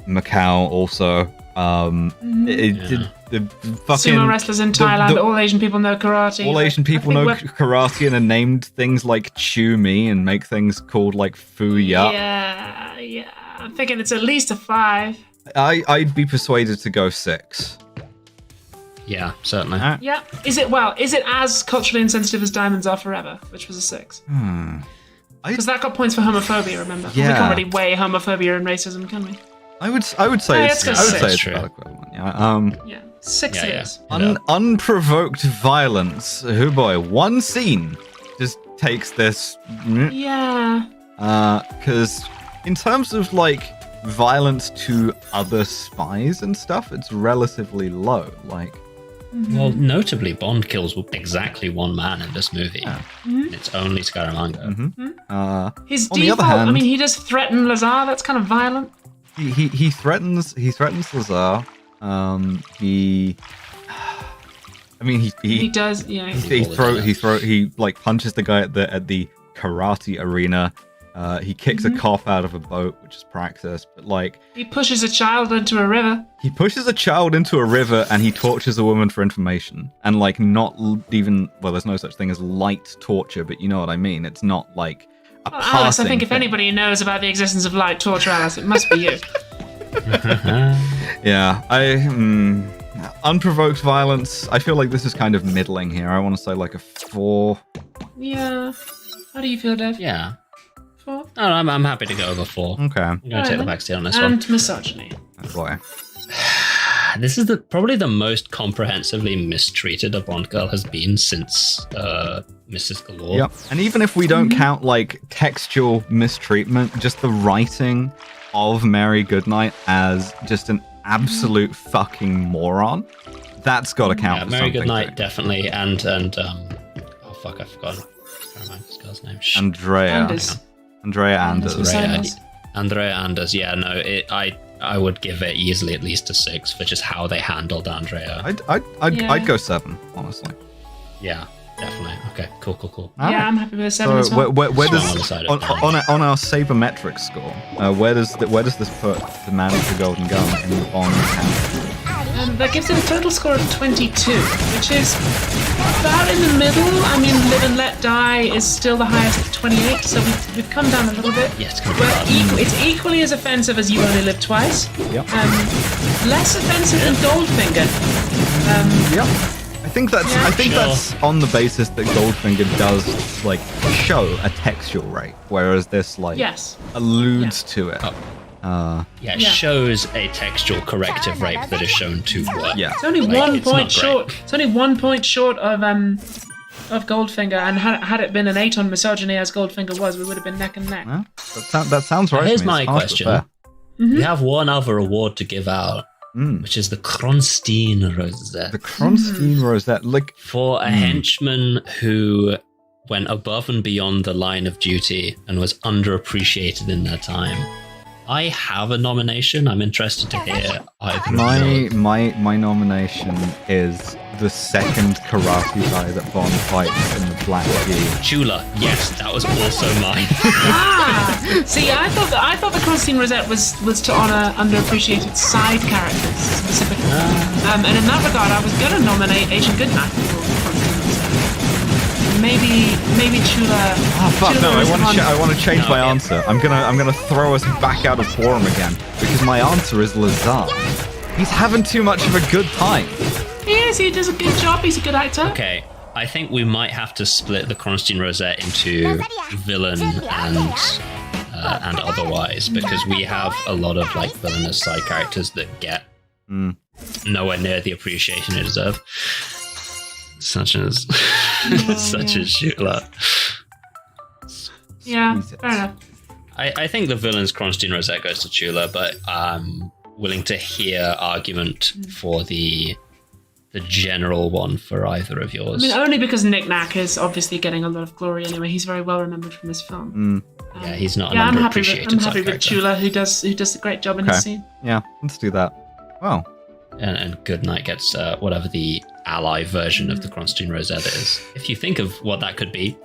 Macau also. the fucking Sumo wrestlers in Thailand. All Asian people know karate. All Asian people know karate and are named things like Chew Me and make things called like Fu Ya. Yeah. I'm thinking it's at least a 5. I'd be persuaded to go 6. Yeah, certainly. Yeah. Is it as culturally insensitive as Diamonds Are Forever, which was a 6? Because that got points for homophobia, remember? Yeah. We can't really weigh homophobia and racism, can we? I would say it's about equivalent. Yeah. 6 it is. Unprovoked violence. Oh boy, one scene just takes this. Yeah. Because in terms of like violence to other spies and stuff, it's relatively low. Like, well, notably, Bond kills exactly one man in this movie. Yeah. It's only Scaramanga. His on default. the other hand, I mean, he does threaten Lazar. That's kind of violent. He threatens Lazar. He does. Yeah. He like punches the guy at the karate arena. He kicks a cop out of a boat, which is practice, but like he pushes a child into a river. He pushes a child into a river and he tortures a woman for information. And like not even, well, there's no such thing as light torture, but you know what I mean. It's not like a passing Alice, I think if thing. anybody knows about the existence of light torture, Alice, it must be you. Yeah, unprovoked violence. I feel like this is kind of middling here. I want to say like a 4. Yeah. How do you feel, Dave? Yeah. 4? Oh, I'm happy to go over 4. Okay. I'm going to take the backseat on this one. And misogyny. Oh boy. This is probably the most comprehensively mistreated a Bond girl has been since Mrs. Galore. Yep. And even if we don't count like textual mistreatment, just the writing of Mary Goodnight as just an absolute fucking moron, that's got to count for Mary something. Goodnight, definitely, and oh fuck, I forgot this girl's name. Andrea Anders. Andrea Anders. Yeah, no, I would give it easily at least a 6 for just how they handled Andrea. I'd go 7, honestly. Yeah, definitely. Okay, cool. Yeah, I'm happy with a 7 as well. Where does on our sabermetric score? Where does this put the Man with the Golden Gun in the Bond count? That gives it a total score of 22, which is about in the middle. I mean, Live and Let Die is still the highest at 28, so we've come down a little bit. Yeah, it's equally as offensive as You Only Live Twice. Yep. Less offensive than Goldfinger. Yep. I think that's on the basis that Goldfinger does like show a textual rape, whereas this like alludes to it. It shows a textual corrective rape that is shown to work. Yeah, it's only 1 point short. It's only 1 point short of Goldfinger, and had it been an 8 on misogyny as Goldfinger was, we would have been neck and neck. That sounds right. Here's my question: we have one other award to give out, which is the Kronstein Rosette. The Kronstein Rosette, like for a henchman who went above and beyond the line of duty and was underappreciated in their time. I have a nomination. I'm interested to hear either. My nomination is the second karate guy that Bond fights in the black gi. Chula. Yes, that was also mine. See, I thought the Kronstein Rosette was to honor underappreciated side characters specifically. And in that regard, I was gonna nominate Agent Goodnight for Kronstein Rosette. Maybe Chula. Oh fuck no! I want to change my answer. I'm gonna throw us back out of forum again because my answer is Lazar. He's having too much of a good time. He is. He does a good job. He's a good actor. Okay, I think we might have to split the Kronstein Rosette into villain and otherwise, because we have a lot of like villainous side characters that get nowhere near the appreciation they deserve. Such as Shula. Yeah, fair enough. I think the villain's Kronstein Rosette goes to Chula, but I'm willing to hear argument for the general one for either of yours. I mean, only because Nick Nack is obviously getting a lot of glory anyway. He's very well remembered from this film. Yeah, he's not. Yeah, an I'm happy underappreciated with Chula, who does a great job in his scene. Yeah, let's do that. Wow. And Goodnight gets whatever the ally version of the Kronstein Rosette is. If you think of what that could be,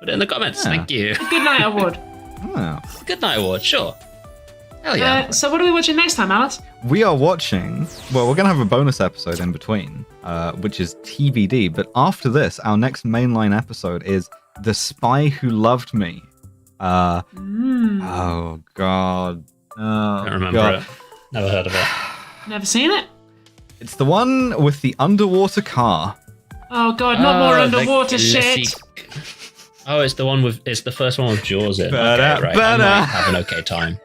put it in the comments. Thank you. The Goodnight Award. Oh. Goodnight Award, sure. Hell yeah. So what are we watching next time, Alice? We are watching. Well, we're gonna have a bonus episode in between, which is TBD. But after this, our next mainline episode is The Spy Who Loved Me. Oh God. I don't remember it. Never heard of it. Never seen it? It's the one with the underwater car. Oh God, not more underwater shit. Oh, it's the one with. It's the first one with Jaws in. Better, okay, right. better. I might have an okay time.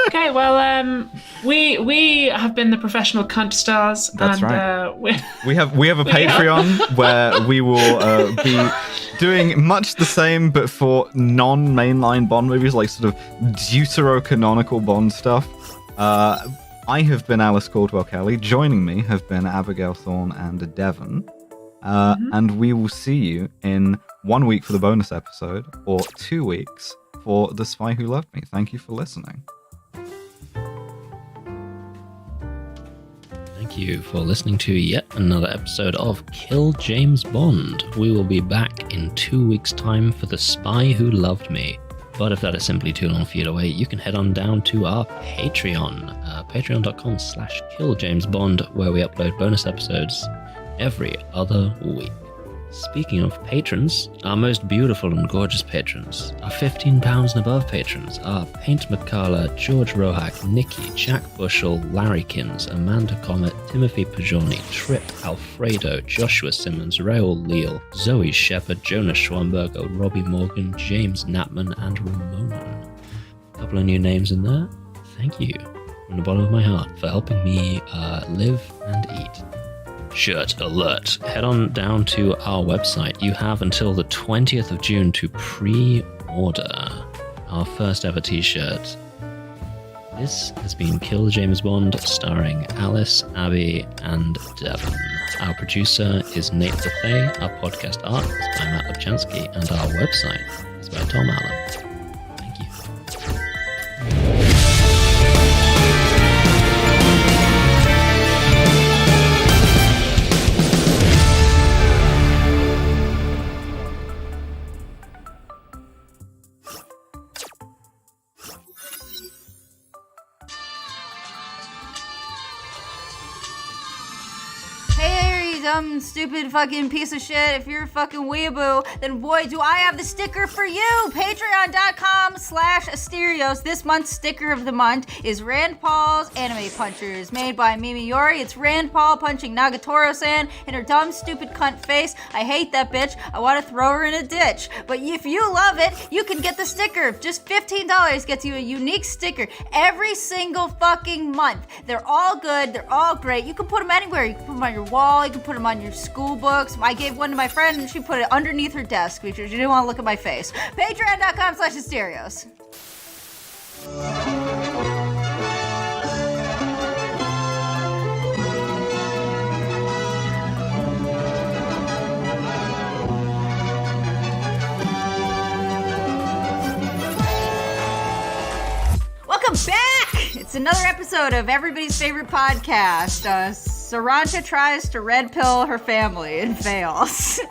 Okay, well, we have been the professional cunt stars. That's and, right. We have a Patreon where we will be doing much the same, but for non-mainline Bond movies, like sort of deuterocanonical Bond stuff. I have been Alice Caldwell Kelly. Joining me have been Abigail Thorne and Devon. And we will see you in 1 week for the bonus episode, or 2 weeks for The Spy Who Loved Me. Thank you for listening. Thank you for listening to yet another episode of Kill James Bond. We will be back in 2 weeks' time for The Spy Who Loved Me. But if that is simply too long for you to wait, you can head on down to our Patreon, patreon.com/killjamesbond, where we upload bonus episodes every other week. Speaking of patrons, our most beautiful and gorgeous patrons, our £15 and above patrons are Paint McCullough, George Rohack, Nikki, Jack Bushell, Larrykins, Amanda Comet, Timothy Pajoni, Trip, Alfredo, Joshua Simmons, Raoul Leal, Zoe Shepherd, Jonas Schwamberger, Robbie Morgan, James Knapman, and Ramonan. A couple of new names in there. Thank you from the bottom of my heart for helping me live and eat. Shirt alert. Head on down to our website. You have until the 20th of June to pre-order our first ever t-shirt. This has been Kill James Bond, starring Alice, Abby, and Devon. Our producer is Nate Bethay, our podcast art is by Matt Lubchansky, and our website is by Tom Allen. Thank you. Dumb, stupid fucking piece of shit. If you're a fucking weeaboo, then boy, do I have the sticker for you. Patreon.com/Asterios. This month's sticker of the month is Rand Paul's Anime Punchers, made by Mimi Yori. It's Rand Paul punching Nagatoro-san in her dumb, stupid cunt face. I hate that bitch. I want to throw her in a ditch. But if you love it, you can get the sticker. Just $15 gets you a unique sticker every single fucking month. They're all good. They're all great. You can put them anywhere. You can put them on your wall. You can put them on your school books. I gave one to my friend and she put it underneath her desk because she didn't want to look at my face. Patreon.com/Asterios. Welcome back! It's another episode of everybody's favorite podcast. Sarancha tries to red pill her family and fails.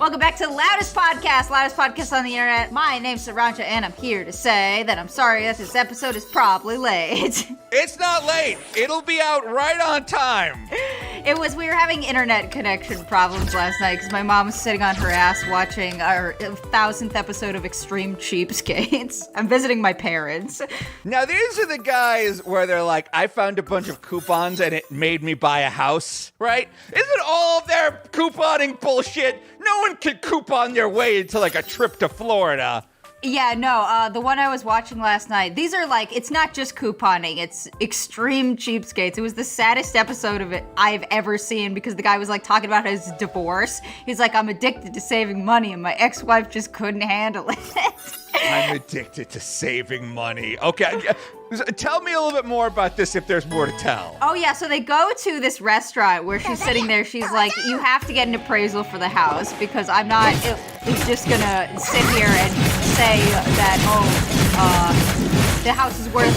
Welcome back to the loudest podcast on the internet. My name's Sarancha, and I'm here to say that I'm sorry that this episode is probably late. It's not late. It'll be out right on time. We were having internet connection problems last night because my mom was sitting on her ass watching our 1000th episode of Extreme Cheapskates. I'm visiting my parents. Now, these are the guys where they're like, I found a bunch of coupons and it made me buy a house, right? Isn't all of their couponing bullshit? No one can coupon their way into like a trip to Florida. Yeah, no, the one I was watching last night, these are like, it's not just couponing, it's Extreme Cheapskates. It was the saddest episode of it I've ever seen because the guy was like talking about his divorce. He's like, I'm addicted to saving money and my ex-wife just couldn't handle it. I'm addicted to saving money. Okay, tell me a little bit more about this if there's more to tell. Oh yeah, so they go to this restaurant where she's sitting there. She's like, you have to get an appraisal for the house because I'm not just gonna sit here and say that, the house is worth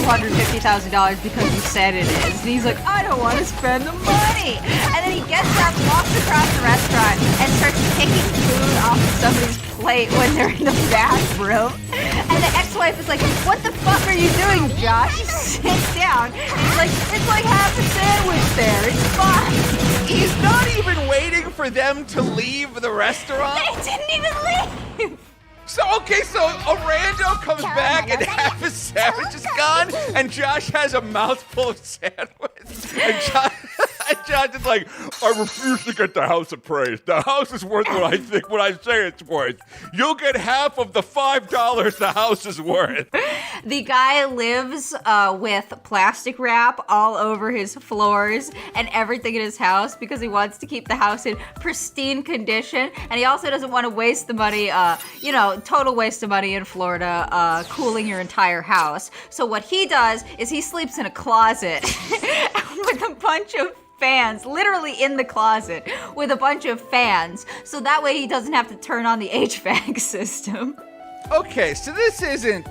$250,000 because you said it is. And he's like, I don't want to spend the money. And then he gets up, walks across the restaurant, and starts taking food off of somebody's plate when they're in the bathroom. And And the ex-wife is like, what the fuck are you doing, Josh? He sits down. And he's like, it's like half a sandwich there. It's fine. He's not even waiting for them to leave the restaurant. They didn't even leave. So a rando comes back and half his sandwich is gone, and Josh has a mouthful of sandwich. And Josh is like, I refuse to get the house appraised. The house is worth what I say it's worth. You'll get half of the $5 the house is worth. The guy lives with plastic wrap all over his floors and everything in his house because he wants to keep the house in pristine condition, and he also doesn't want to waste the money, total waste of money in Florida, cooling your entire house. So what he does is he sleeps in a closet with a bunch of fans, literally in the closet with a bunch of fans, so that way he doesn't have to turn on the HVAC system. Okay, so this isn't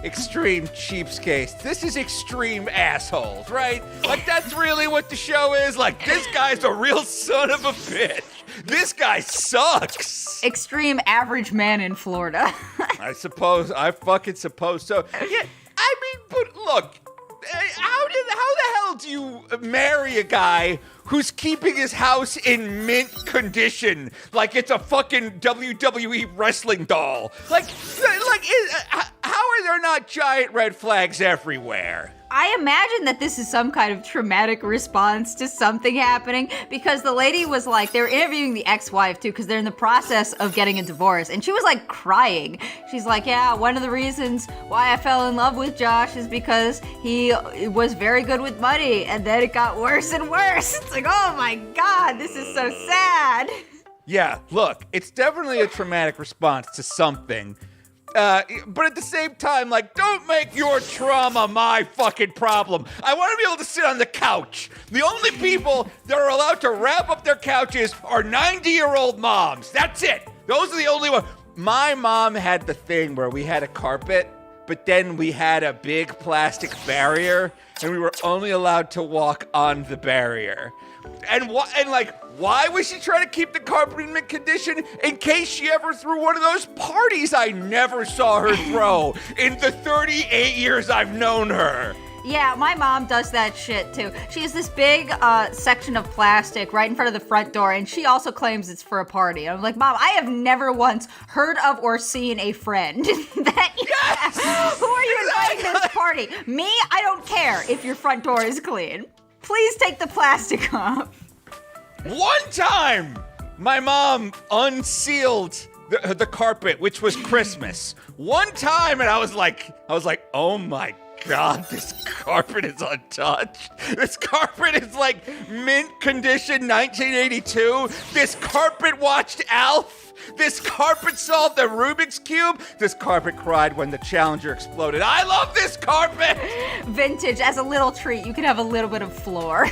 extreme cheapskates. This is extreme assholes, right? Like, that's really what the show is? Like, this guy's a real son of a bitch. This guy sucks. Extreme average man in Florida. I fucking suppose so. Yeah, I mean, but look, how the hell do you marry a guy who's keeping his house in mint condition like it's a fucking WWE wrestling doll? How are there not giant red flags everywhere? I imagine that this is some kind of traumatic response to something happening, because the lady was like, they were interviewing the ex-wife too, because they're in the process of getting a divorce, and she was like crying. She's like, yeah, one of the reasons why I fell in love with Josh is because he was very good with money, and then it got worse and worse. It's like, oh my God, this is so sad. Yeah, look, it's definitely a traumatic response to something. But at the same time, like, don't make your trauma my fucking problem. I want to be able to sit on the couch. The only people that are allowed to wrap up their couches are 90-year-old moms. That's it. Those are the only ones. My mom had the thing where we had a carpet, but then we had a big plastic barrier, and we were only allowed to walk on the barrier. Why was she trying to keep the carpet in mint condition? In case she ever threw one of those parties I never saw her throw in the 38 years I've known her. Yeah, my mom does that shit too. She has this big section of plastic right in front of the front door, and she also claims it's for a party. I'm like, Mom, I have never once heard of or seen a friend that Who are you inviting this party? Me? I don't care if your front door is clean. Please take the plastic off. One time, my mom unsealed the carpet, which was Christmas. One time, and I was like, oh my God, this carpet is untouched. This carpet is like mint condition 1982. This carpet watched Alf. This carpet solved the Rubik's Cube. This carpet cried when the Challenger exploded. I love this carpet. Vintage. As a little treat, you can have a little bit of floor.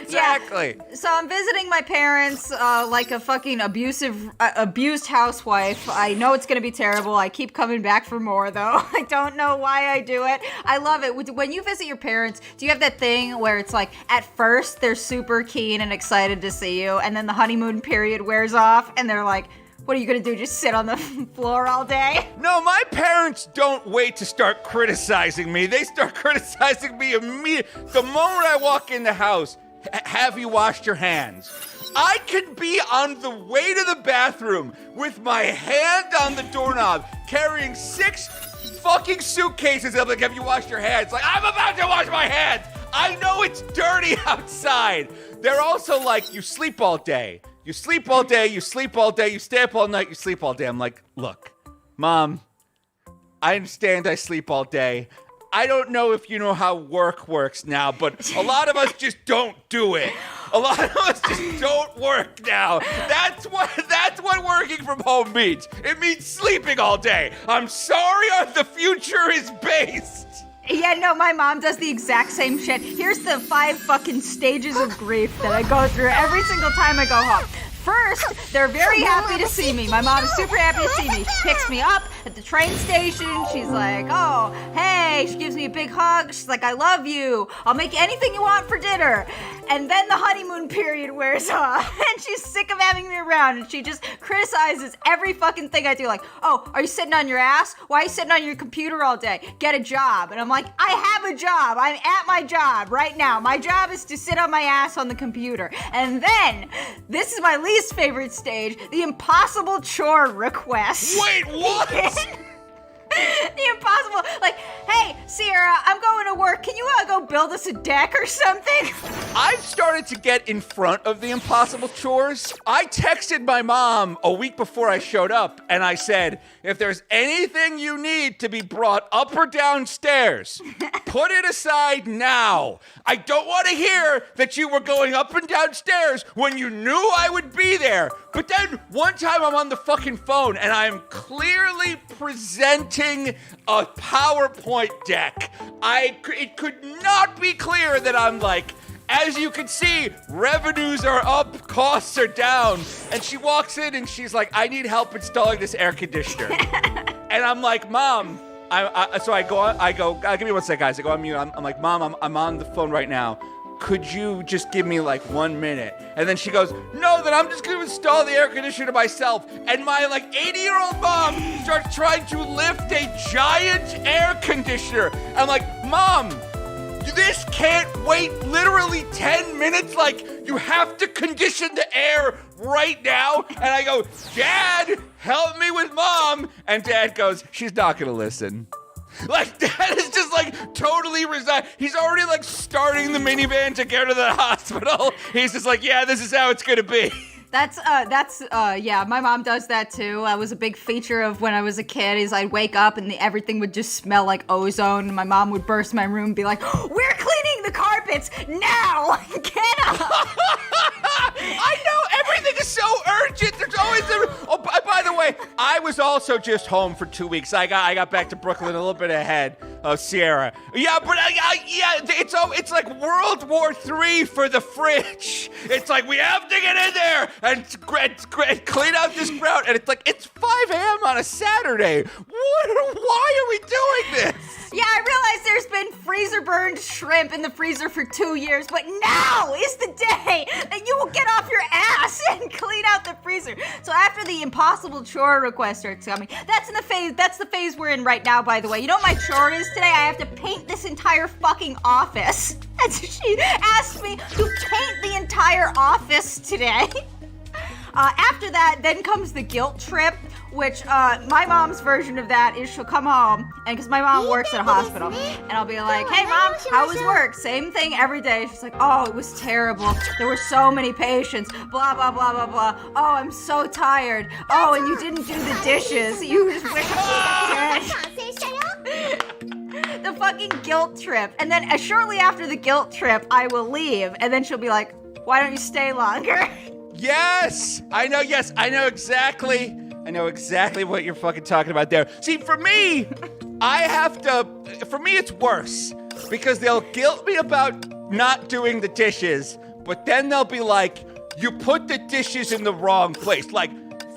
Exactly. Yeah. So I'm visiting my parents like a fucking abused housewife. I know it's gonna be terrible. I keep coming back for more though. I don't know why I do it. I love it. When you visit your parents, do you have that thing where it's like at first they're super keen and excited to see you, and then the honeymoon period wears off and they're like, what are you gonna do, just sit on the floor all day? No, my parents don't wait to start criticizing me. They start criticizing me immediately. The moment I walk in the house, have you washed your hands? I can be on the way to the bathroom with my hand on the doorknob, carrying 6 fucking suitcases. I'm like, have you washed your hands? Like, I'm about to wash my hands. I know it's dirty outside. They're also like, you sleep all day. You sleep all day, you sleep all day, you stay up all night, you sleep all day. I'm like, look, Mom, I understand I sleep all day. I don't know if you know how work works now, but a lot of us just don't do it. A lot of us just don't work now. That's what working from home means. It means sleeping all day. I'm sorry, the future is based. Yeah, no, my mom does the exact same shit. Here's the 5 fucking stages of grief that I go through every single time I go home. First, they're very happy to see me. My mom is super happy to see me. She picks me up at the train station. She's like, oh, hey. She gives me a a big hug. She's like, I love you. I'll make anything you want for dinner. And then the honeymoon period wears off, and she's sick of having me around, and she just criticizes every fucking thing I do. Like, oh, are you sitting on your ass? Why are you sitting on your computer all day? Get a job. And I'm like, I have a job. I'm at my job right now. My job is to sit on my ass on the computer. And then, this is my least favorite stage, the impossible chore request. Wait, what? The impossible, like, hey, Sierra, I'm going to work. Can you go build us a deck or something? I've started to get in front of the impossible chores. I texted my mom a week before I showed up, and I said, if there's anything you need to be brought up or downstairs, put it aside now. I don't want to hear that you were going up and downstairs when you knew I would be there. But then one time I'm on the fucking phone, and I'm clearly presenting a PowerPoint deck. It could not be clearer that I'm like, as you can see, revenues are up, costs are down. And she walks in and she's like, I need help installing this air conditioner. And I'm like, Mom, so I go, give me one sec, guys. I go on mute. I'm like, Mom, I'm on the phone right now. Could you just give me like 1 minute? And then she goes, no, then I'm just gonna install the air conditioner myself. And my like 80-year-old mom starts trying to lift a giant air conditioner. I'm like, Mom, this can't wait literally 10 minutes. Like, you have to condition the air right now. And I go, Dad, help me with Mom. And Dad goes, she's not gonna listen. Like, Dad is just like totally resigned. He's already like starting the minivan to get her to the hospital. He's just like, yeah, this is how it's gonna be. Yeah, my mom does that too. That was a big feature of when I was a kid, is I'd wake up and everything would just smell like ozone, and my mom would burst my room and be like, we're cleaning the carpets now! Get up! I know, everything is so urgent. There's always by the way, I was also just home for 2 weeks. I got back to Brooklyn a little bit ahead of Sierra. Yeah, but it's like World War III for the fridge. It's like, we have to get in there and clean out this grout. And it's like, it's 5 a.m. on a Saturday. Why are we doing this? Yeah, I realize there's been freezer-burned shrimp in the freezer for 2 years, but now is the day that you will get off your ass and clean out the freezer. So after the impossible chore request starts coming, that's the phase we're in right now, by the way. You know what my chore is today? I have to paint this entire fucking office. She asked me to paint the entire office today. After that, then comes the guilt trip, which my mom's version of that is she'll come home, and because my mom works at a hospital, and I'll be like, hey Mom, how was work? Same thing every day. She's like, oh, it was terrible. There were so many patients, blah, blah, blah, blah, blah. Oh, I'm so tired. Oh, and you didn't do the dishes. You just wish the fucking guilt trip. And then shortly after the guilt trip, I will leave, and then she'll be like, why don't you stay longer? Yes, I know exactly what you're fucking talking about there. See, for me, it's worse because they'll guilt me about not doing the dishes, but then they'll be like, you put the dishes in the wrong place. Like,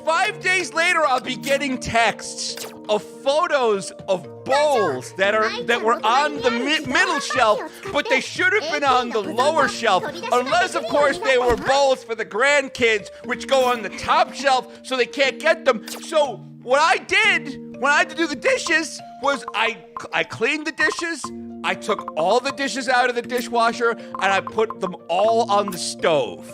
5 days later, I'll be getting texts of photos of bowls that were on the middle shelf, but they should have been on the lower shelf, unless, of course, they were bowls for the grandkids, which go on the top shelf, so they can't get them. So what I did when I had to do the dishes was I cleaned the dishes, I took all the dishes out of the dishwasher, and I put them all on the stove.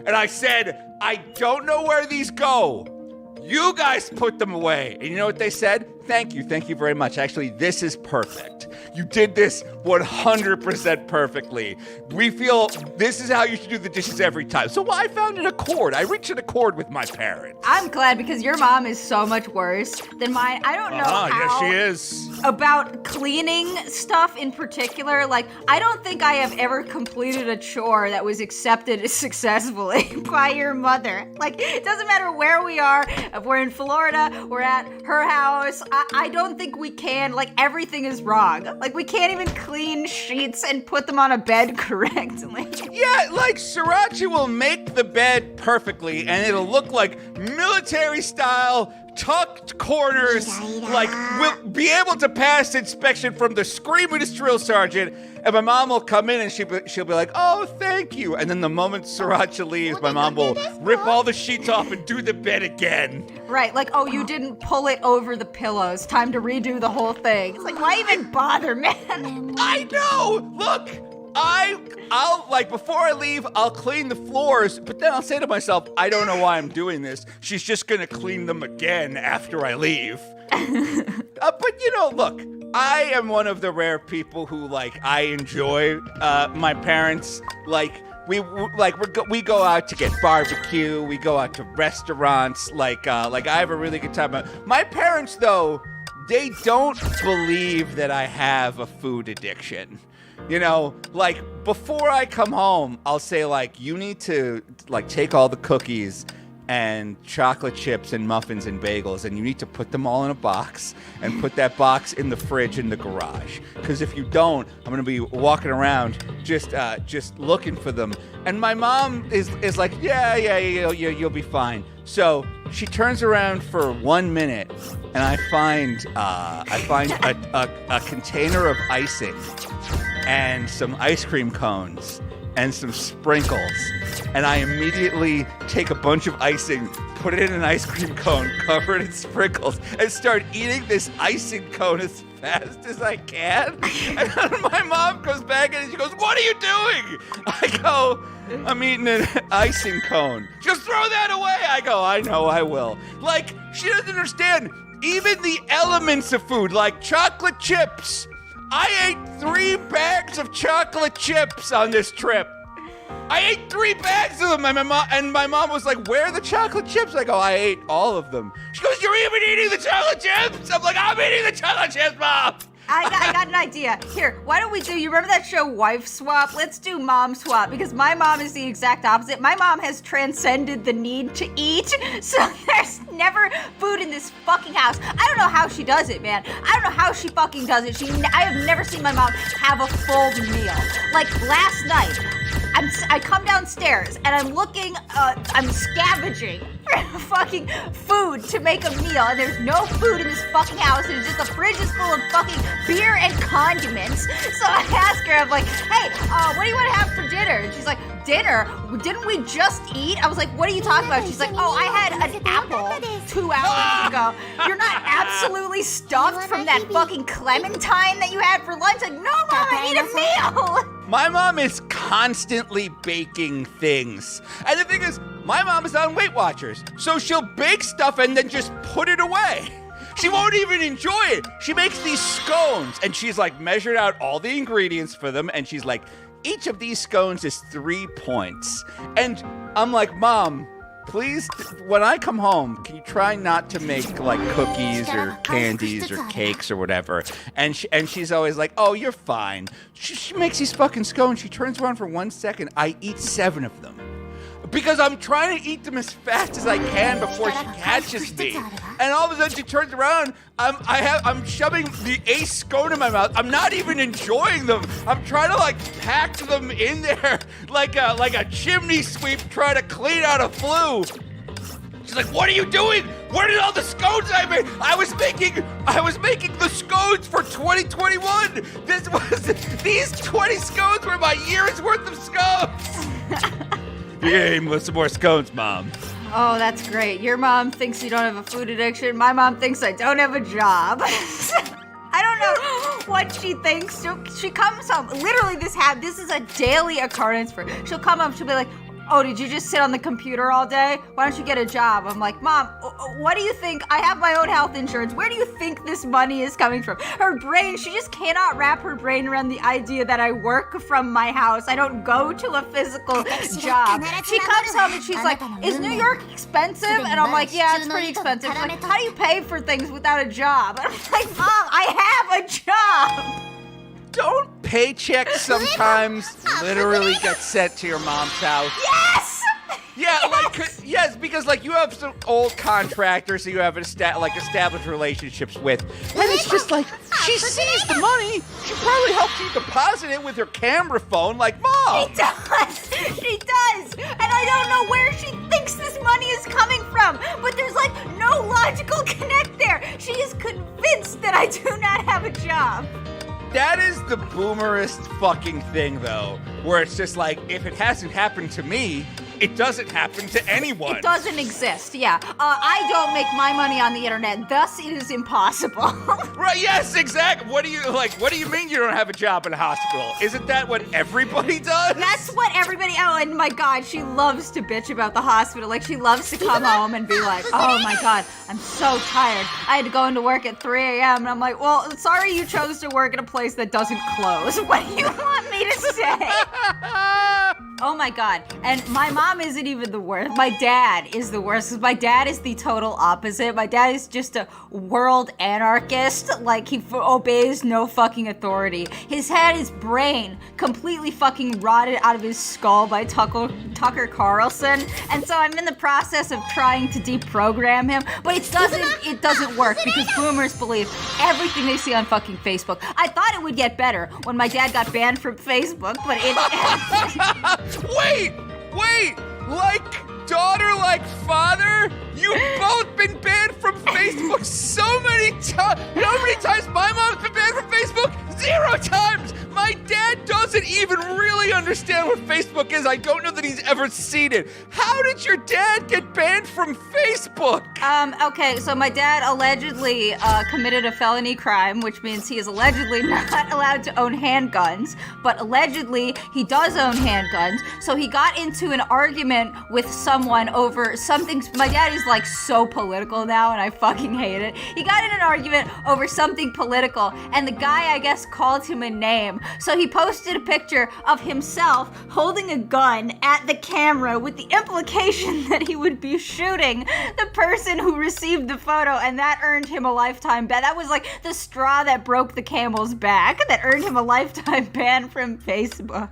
And I said, I don't know where these go. You guys put them away. And you know what they said? Thank you very much. Actually, this is perfect. You did this 100% perfectly. We feel this is how you should do the dishes every time. So I found an accord. I reached an accord with my parents. I'm glad, because your mom is so much worse than mine. I don't know how. Yeah, she is. About cleaning stuff in particular, like, I don't think I have ever completed a chore that was accepted successfully by your mother. Like, it doesn't matter where we are. If we're in Florida, we're at her house. I don't think we can. Like, everything is wrong. Like, we can't even clean sheets and put them on a bed correctly. Yeah, like, Sriracha will make the bed perfectly, and it'll look like military style, tucked corners, like, will be able to pass inspection from the screamingest drill sergeant. And my mom will come in and she'll be like, oh, thank you. And then the moment Sriracha leaves, my mom will rip all the sheets off and do the bed again. Right, like, oh, you didn't pull it over the pillows. Time to redo the whole thing. It's like, why even bother, man? I know! Look! I'll like, before I leave, I'll clean the floors, but then I'll say to myself, I don't know why I'm doing this. She's just gonna clean them again after I leave. But you know, look, I am one of the rare people who, like, I enjoy my parents. Like, we go out to get barbecue. We go out to restaurants. Like I have a really good time. My parents, though, they don't believe that I have a food addiction. You know, like, before I come home, I'll say, like, you need to, like, take all the cookies and chocolate chips and muffins and bagels, and you need to put them all in a box and put that box in the fridge in the garage. Because if you don't, I'm gonna be walking around just looking for them. And my mom is like, yeah, you'll be fine. So she turns around for 1 minute, and I find a container of icing and some ice cream cones and some sprinkles, and I immediately take a bunch of icing, put it in an ice cream cone, cover it in sprinkles, and start eating this icing cone as fast as I can. And then my mom comes back and she goes, what are you doing? I go, I'm eating an icing cone. She goes, throw that away. I go, I know, I will. Like, she doesn't understand even the elements of food, like chocolate chips. I ate 3 bags of chocolate chips on this trip. I ate 3 bags of them, and my mom was like, where are the chocolate chips? I go, I ate all of them. She goes, you're even eating the chocolate chips? I'm like, I'm eating the chocolate chips, Mom. I got an idea. Here, why don't we do, you remember that show Wife Swap? Let's do Mom Swap, because my mom is the exact opposite. My mom has transcended the need to eat, so there's never food in this fucking house. I don't know how she does it, man. I don't know how she fucking does it. I have never seen my mom have a full meal. Like, last night, I come downstairs and I'm looking, I'm scavenging for fucking food to make a meal, and there's no food in this fucking house. It's just the fridge is full of fucking beer and condiments. So I ask her, I'm like, hey, what do you want to have for dinner? And she's like, dinner? Didn't we just eat? I was like, what are you talking about? She's like, oh, I had an apple 2 hours ago. You're not absolutely stuffed from that fucking clementine that you had for lunch? Like, no, Mom, I need a meal. My mom is constantly baking things. And the thing is, my mom is on Weight Watchers, so she'll bake stuff and then just put it away. She won't even enjoy it. She makes these scones, and she's like measured out all the ingredients for them, and she's like, each of these scones is 3 points. And I'm like, Mom, please, when I come home, can you try not to make like cookies or candies or cakes or whatever? And she's always like, oh, you're fine. She makes these fucking scones. She turns around for 1 second. I eat 7 of them. Because I'm trying to eat them as fast as I can before she catches me. And all of a sudden she turns around, I'm shoving the ace scone in my mouth. I'm not even enjoying them. I'm trying to like pack them in there like a chimney sweep trying to clean out a flue. She's like, what are you doing? Where did all the scones I made? I was making the scones for 2021. These 20 scones were my year's worth of scones. Game with some more scones, Mom. Oh, that's great. Your mom thinks you don't have a food addiction. My mom thinks I don't have a job. I don't know what she thinks. She comes home. Literally, this is a daily occurrence for her. She'll come home. She'll be like, oh, did you just sit on the computer all day? Why don't you get a job? I'm like, Mom, what do you think? I have my own health insurance. Where do you think this money is coming from? Her brain, she just cannot wrap her brain around the idea that I work from my house. I don't go to a physical job. She comes home and she's like, is New York expensive? And I'm like, yeah, it's pretty expensive. She's like, how do you pay for things without a job? And I'm like, Mom, I have a job. Don't paychecks sometimes literally get sent to your mom's house? Yes! Yeah, yes, because like you have some old contractors that you have established relationships with, and it's just like she sees the money. She probably helps you deposit it with her camera phone, like, Mom. She does, and I don't know where she thinks this money is is coming from, but there's like no logical connect there. She is convinced that I do not have a job. That is the boomerist fucking thing, though, where it's just like, if it hasn't happened to me, it doesn't happen to anyone. It doesn't exist, yeah. I don't make my money on the internet, thus it is impossible. Right, yes, exactly. What do you mean you don't have a job in a hospital? Isn't that what everybody does? That's what everybody, oh, and my God, she loves to bitch about the hospital. Like, she loves to come home and be like, oh my God, I'm so tired. I had to go into work at 3 a.m. And I'm like, well, sorry you chose to work at a place that doesn't close. What do you want me to say? Oh my God. And my mom isn't even the worst. My dad is the worst, because my dad is the total opposite. My dad is just a world anarchist. Like, he obeys no fucking authority. His brain completely fucking rotted out of his skull by Tucker Carlson. And so I'm in the process of trying to deprogram him, but it doesn't work, because boomers believe everything they see on fucking Facebook. I thought it would get better when my dad got banned from Facebook, but it... Wait! Like daughter, like father? You've both been banned from Facebook so many times. You know how many times my mom's been banned from Facebook? 0 times! My dad doesn't even really understand what Facebook is. I don't know that he's ever seen it. How did your dad get banned from Facebook? Okay, so my dad allegedly committed a felony crime, which means he is allegedly not allowed to own handguns, but allegedly he does own handguns. So he got into an argument with someone over something. My dad is like so political now, and I fucking hate it. He got in an argument over something political, and the guy, I guess, called him a name. So he posted a picture of himself holding a gun at the camera with the implication that he would be shooting the person who received the photo, and that earned him a lifetime ban. That was like the straw that broke the camel's back, that earned him a lifetime ban from Facebook.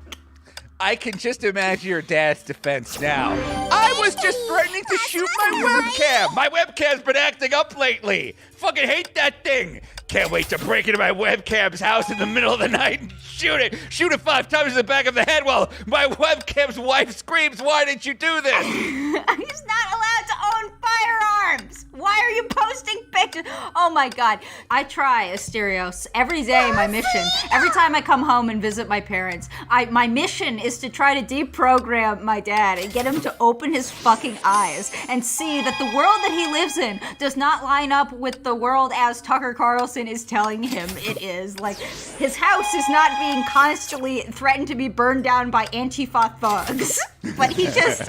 I can just imagine your dad's defense now. I was just threatening to shoot my webcam. My webcam's been acting up lately. Fucking hate that thing. Can't wait to break into my webcam's house in the middle of the night and shoot it. Shoot it 5 times in the back of the head while my webcam's wife screams, "Why didn't you do this?" He's not allowed to own firearms. Why are you posting pictures? Oh my God. I try, Asterios, every day. My mission, every time I come home and visit my parents, my mission is to try to deprogram my dad and get him to open his fucking eyes and see that the world that he lives in does not line up with the world as Tucker Carlson is telling him it is. Like, his house is not being constantly threatened to be burned down by Antifa thugs, but he just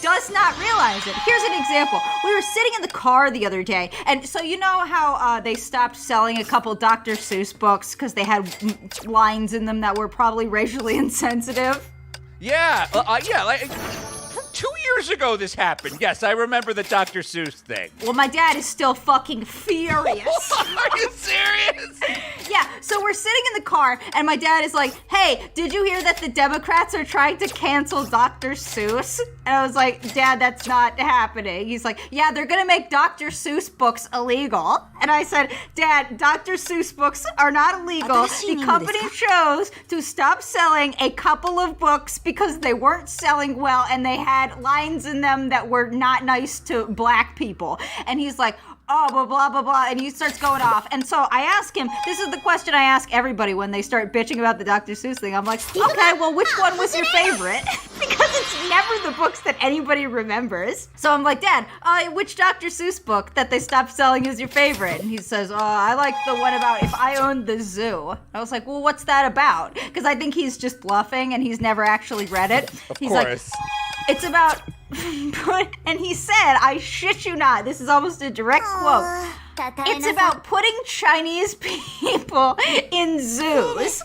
does not realize it. Here's an example. We were sitting in the car the other day, and so you know how they stopped selling a couple Dr. Seuss books because they had lines in them that were probably racially insensitive? Yeah, like 2 years ago this happened. Yes, I remember the Dr. Seuss thing. Well, my dad is still fucking furious. Are you serious? Yeah, so we're sitting in the car, and my dad is like, "Hey, did you hear that the Democrats are trying to cancel Dr. Seuss?" And I was like, "Dad, that's not happening." He's like, "Yeah, they're gonna make Dr. Seuss books illegal." And I said, "Dad, Dr. Seuss books are not illegal. The company chose to stop selling a couple of books because they weren't selling well, and they had lines in them that were not nice to black people." And he's like, "Oh, blah, blah, blah, blah," and he starts going off. And so I ask him, this is the question I ask everybody when they start bitching about the Dr. Seuss thing. I'm like, "Okay, well, which one was your favorite?" Because it's never the books that anybody remembers. So I'm like, "Dad, which Dr. Seuss book that they stopped selling is your favorite?" And he says, "Oh, I like the one about if I owned the zoo." I was like, "Well, what's that about?" Because I think he's just bluffing and he's never actually read it. He's course. Like, "It's about," and he said, I shit you not, this is almost a direct quote, "It's about putting Chinese people in zoos."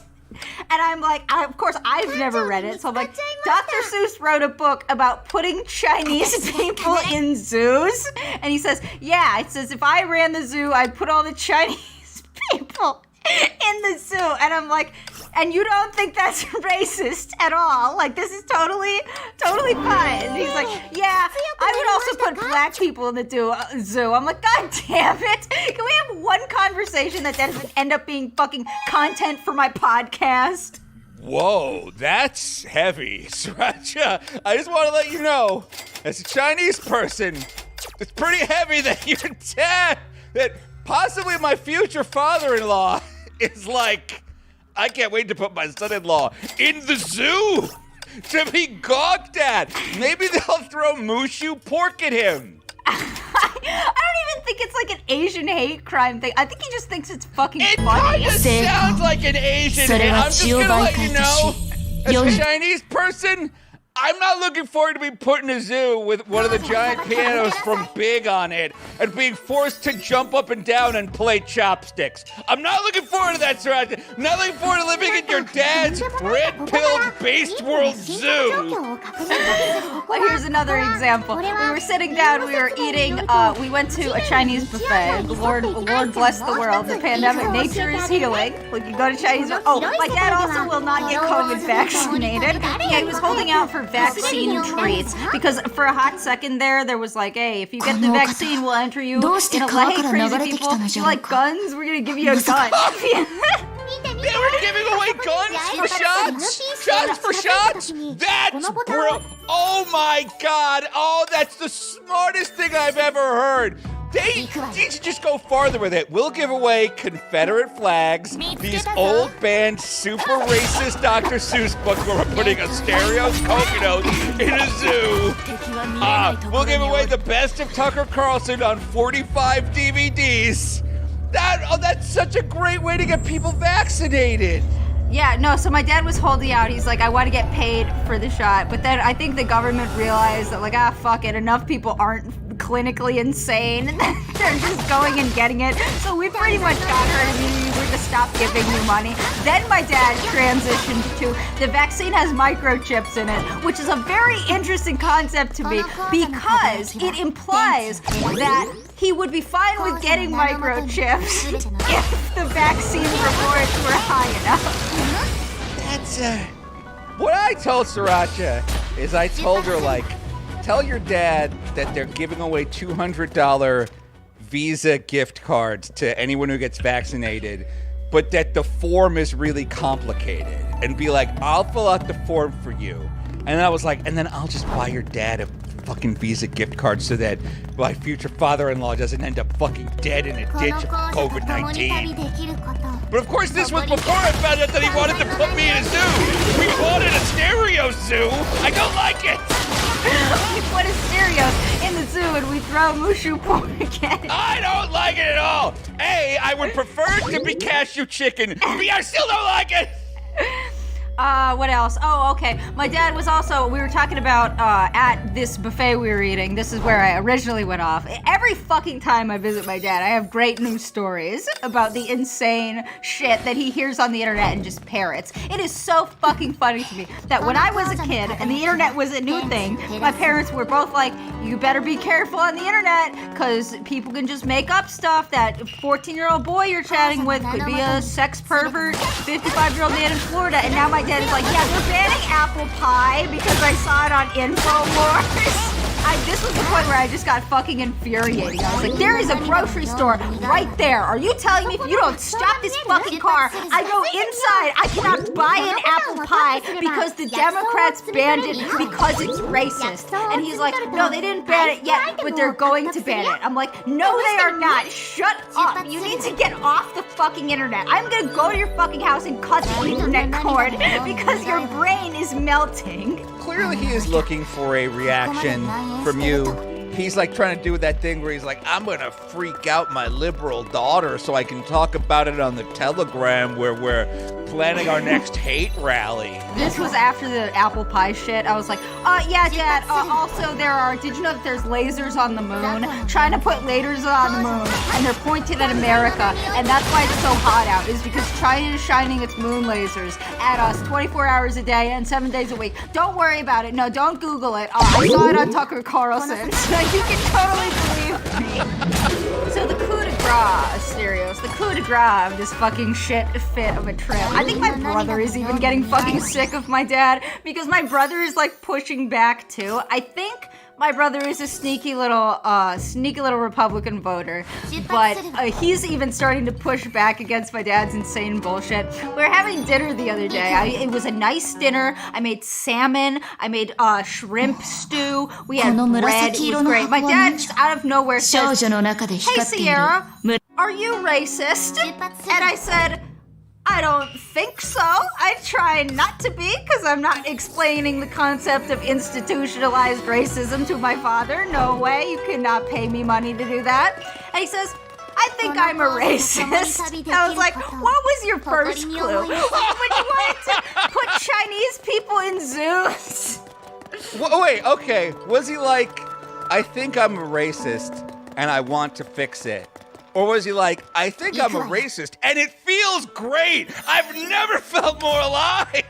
And I'm like, of course, I've never read it. So I'm like, Dr. Seuss wrote a book about putting Chinese people in zoos? And he says, "Yeah," it says, "if I ran the zoo, I'd put all the Chinese people in the zoo." And I'm like, "And you don't think that's racist at all? Like, this is totally fine." And he's like, "Yeah, I would also put black people in the zoo." I'm like, "God damn it. Can we have one conversation that doesn't end up being fucking content for my podcast?" Whoa, that's heavy, Sriracha. I just want to let you know, as a Chinese person, it's pretty heavy that your dad, that possibly my future father-in-law, is like, I can't wait to put my son-in-law in the zoo to be gawked at. Maybe they'll throw Mushu pork at him. I don't even think it's like an Asian hate crime thing. I think he just thinks it's fucking It funny. kinda sounds like an Asian hate. I'm just gonna let you know, as a Chinese person, I'm not looking forward to be put in a zoo with one of the giant pianos from Big on it and being forced to jump up and down and play chopsticks. I'm not looking forward to that, Sriracha. I'm not looking forward to living in your dad's red-pilled based world zoo. Well, here's another example. We were sitting down, we were eating, we went to a Chinese buffet. Lord bless the world. The pandemic, nature is healing. Like, you go to Chinese, oh, my dad also will not get COVID vaccinated. Yeah, he was holding out for vaccine treats because for a hot second there was like, hey, if you get the vaccine, we'll enter you in a hey, crazy people, you like guns? We're gonna give you a gun. They were giving away guns for shots? Shots for shots? That's bro. Oh my god. Oh, that's the smartest thing I've ever heard. They should just go farther with it. We'll give away Confederate flags, these old banned super racist Dr. Seuss books where we're putting a stereoscope in a zoo. We'll give away the best of Tucker Carlson on 45 DVDs. That's such a great way to get people vaccinated. Yeah, no, so my dad was holding out. He's like, I want to get paid for the shot. But then I think the government realized that, like, fuck it. Enough people aren't clinically insane. They're just going and getting it. So we pretty much got her and we were to stop giving you money. Then my dad transitioned to the vaccine has microchips in it, which is a very interesting concept to me because it implies that he would be fine with getting microchips if the vaccine rewards were high enough. That's what I told Sriracha is I told her, like, tell your dad that they're giving away $200 Visa gift cards to anyone who gets vaccinated, but that the form is really complicated. And be like, I'll fill out the form for you. And I was like, and then I'll just buy your dad a fucking Visa gift card so that my future father-in-law doesn't end up fucking dead in a ditch of COVID-19. But of course, this was before I found out that he wanted to put me in a zoo. We wanted a stereo zoo. I don't like it. We put his stereos in the zoo and we throw Mushu pork again. I don't like it at all. A, I would prefer it to be cashew chicken. B, I still don't like it. What else? Oh, okay. My dad was also, we were talking about, at this buffet we were eating. This is where I originally went off. Every fucking time I visit my dad, I have great news stories about the insane shit that he hears on the internet and just parrots. It is so fucking funny to me that when I was a kid and the internet was a new thing, my parents were both like, you better be careful on the internet because people can just make up stuff. That 14-year-old boy you're chatting with could be a sex pervert, 55-year-old man in Florida. And now my dad is like, yeah, they're banning apple pie because I saw it on InfoWars. This was the point where I just got fucking infuriating. I was like, there is a grocery store right there. Are you telling me if you don't stop this fucking car, I go inside, I cannot buy an apple pie because the Democrats banned it because it's racist? And he's like, no, they didn't ban it yet, but they're going to ban it. I'm like, no, they are not. Shut up. You need to get off the fucking internet. I'm gonna go to your fucking house and cut the Ethernet cord because your brain is melting. Clearly he is looking for a reaction from you. He's like trying to do that thing where he's like, I'm gonna freak out my liberal daughter so I can talk about it on the Telegram where we're planning our next hate rally. This was after the apple pie shit. I was like, yeah, Dad, also did you know that there's lasers on the moon? Trying to put lasers on the moon, and they're pointed at America, and that's why it's so hot out, is because China is shining its moon lasers at us 24 hours a day and 7 days a week. Don't worry about it. No, don't Google it. I saw it on Tucker Carlson, so you can totally believe me. So the coup de grace, Asterios, the coup de grace of this fucking shit fit of a trip. I think my brother is even getting fucking sick of my dad because my brother is like pushing back too. I think my brother is a sneaky little Republican voter, but he's even starting to push back against my dad's insane bullshit. We were having dinner the other day. It was a nice dinner. I made salmon. I made shrimp stew. We had bread. It was great. My dad just out of nowhere says, "Hey Sierra, are you racist?" And I said, "I don't think so. I try not to be because I'm not explaining the concept of institutionalized racism to my father. No way, you cannot pay me money to do that." And he says, "I think I'm a racist." I was like, what was your first clue? When you wanted to put Chinese people in zoos? Wait, okay. Was he like, "I think I'm a racist and I want to fix it"? Or was he like, "I think I'm a racist and it feels great. I've never felt more alive"?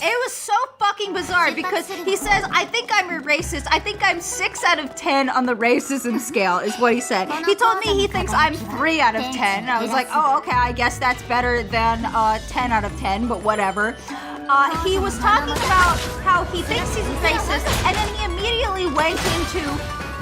It was so fucking bizarre because he says, "I think I'm a racist. I think I'm 6 out of 10 on the racism scale," is what he said. He told me he thinks I'm 3 out of 10. And I was like, oh, okay, I guess that's better than 10 out of 10, but whatever. He was talking about how he thinks he's racist, and then he immediately went into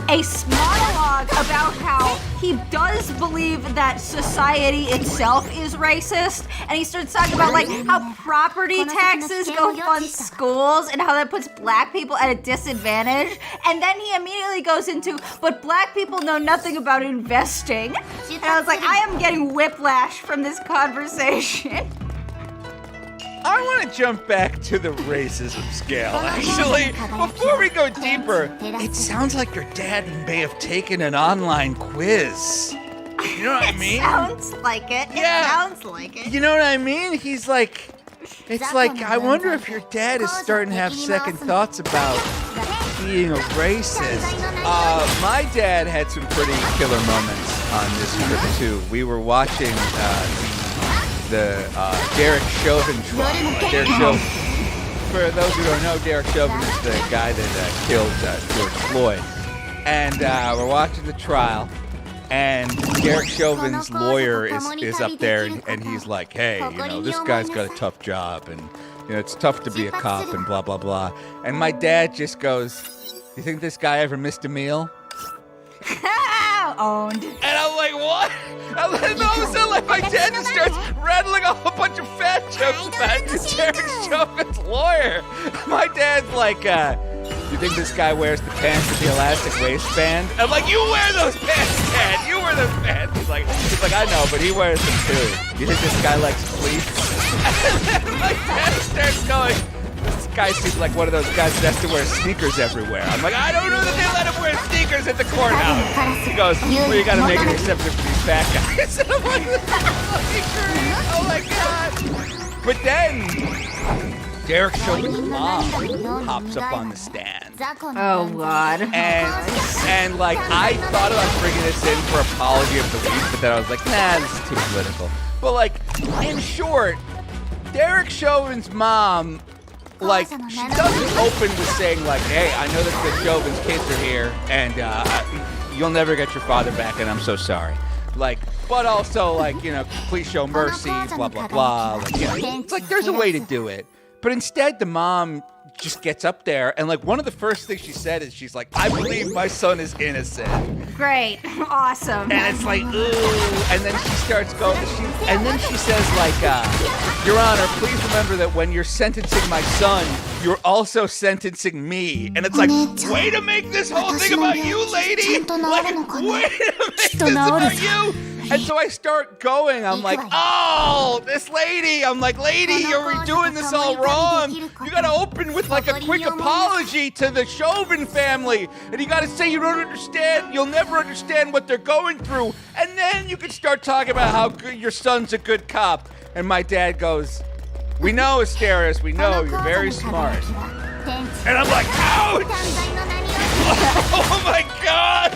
a monologue about how he does believe that society itself is racist, and he starts talking about like how property taxes go fund schools and how that puts black people at a disadvantage, and then he immediately goes into, "But black people know nothing about investing," and I was like, I am getting whiplash from this conversation. I want to jump back to the racism scale, actually. Before we go deeper, it sounds like your dad may have taken an online quiz. You know what I mean? Sounds like it. Yeah. It sounds like it. You know what I mean? He's like, it's like, I wonder if your dad is starting to have second thoughts about being a racist. My dad had some pretty killer moments on this trip, too. We were watching the Derek Chauvin trial. Derek Chauvin, for those who don't know, Derek Chauvin is the guy that killed George Floyd. And we're watching the trial, and Derek Chauvin's lawyer is up there, and he's like, "Hey, you know, this guy's got a tough job, and you know, it's tough to be a cop, and blah, blah, blah." And my dad just goes, "You think this guy ever missed a meal?" Owned. And I'm like, what? And then all of a sudden, like, my dad just starts rattling off a bunch of fat jokes about Derek Chauvin's lawyer. My dad's like, "You think this guy wears the pants with the elastic waistband?" I'm like, "You wear those pants, Dad. You wear those pants." He's like, "I know, but he wears them too. You think this guy likes pleats?" And then my dad starts going, "This guy seems like one of those guys that has to wear sneakers everywhere." I'm like, "I don't know that they let him wear sneakers at the courthouse." He goes, "Well, you gotta make an exception for these fat guys." And I'm like, "This is fucking great. Oh my God." But then Derek Chauvin's mom pops up on the stand. Oh God. And like, I thought about bringing this in for apology of the week, but then I was like, nah, this is too political. But like, in short, Derek Chauvin's mom, like, she doesn't open with saying like, "Hey, I know that the Chauvin's kids are here, and you'll never get your father back, and I'm so sorry." Like, but also like, you know, please show mercy, blah blah blah. Like, you know, it's like there's a way to do it. But instead, the mom just gets up there, and like one of the first things she said is, she's like, "I believe my son is innocent." Great. Awesome. And it's like, ooh. And then she starts going, and then she says like, "Your Honor, please remember that when you're sentencing my son, you're also sentencing me." And it's like, way to make this whole thing about you, lady. Like, way to make this about you. And so I start going, I'm like, "Oh, this lady." I'm like, "Lady, you're doing this all wrong. You gotta open with like a quick apology to the Chauvin family. And you gotta say you don't understand, you'll never understand what they're going through. And then you can start talking about how good your son's a good cop." And my dad goes, "We know, Asteris, we know, you're very smart." And I'm like, ouch! Oh my God!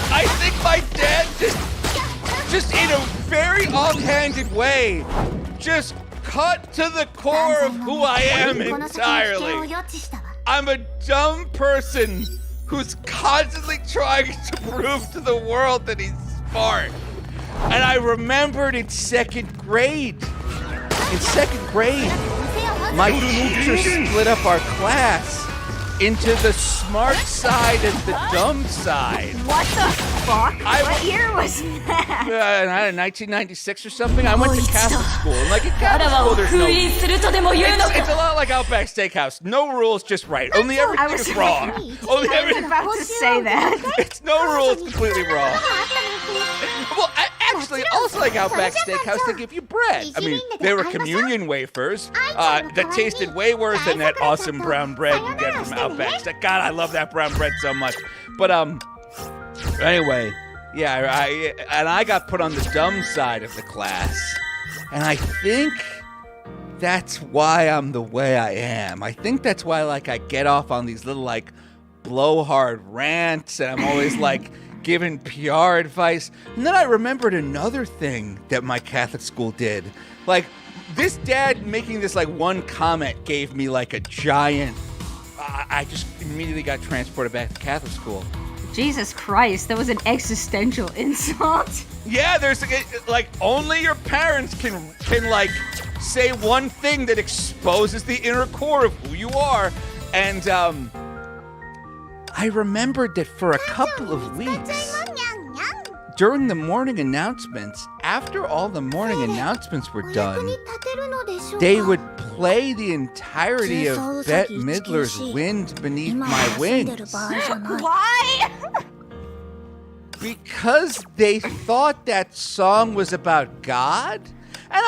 I think my dad just in a very offhanded way, just cut to the core of who I am entirely. I'm a dumb person who's constantly trying to prove to the world that he's smart. And I remembered in second grade, my teacher split up our class into the smart side and the dumb side. What the fuck? What year was that? 1996 or something. I went to Catholic school. And like in Catholic school, there's no... It's a lot like Outback Steakhouse. No rules, just right. Only everything is wrong. Only everything... I was about to say that. It's no rules, completely wrong. Well, actually, also like Outback Steakhouse, they give you bread. I mean, they were communion wafers that tasted way worse than that awesome brown bread you get from Outback Steakhouse. God, I love that brown bread so much. But anyway, yeah, I got put on the dumb side of the class, and I think that's why I'm the way I am. I think that's why like I get off on these little like blowhard rants, and I'm always like giving PR advice. And then I remembered another thing that my Catholic school did. Like, this dad making this like one comment gave me like a giant... I just immediately got transported back to Catholic school. Jesus Christ, that was an existential insult. Yeah, there's like only your parents can like say one thing that exposes the inner core of who you are. And I remembered that for a couple of weeks, during the morning announcements, after all the morning announcements were done, they would play the entirety of Bette Midler's Wind Beneath My Wings. Why? Because they thought that song was about God. And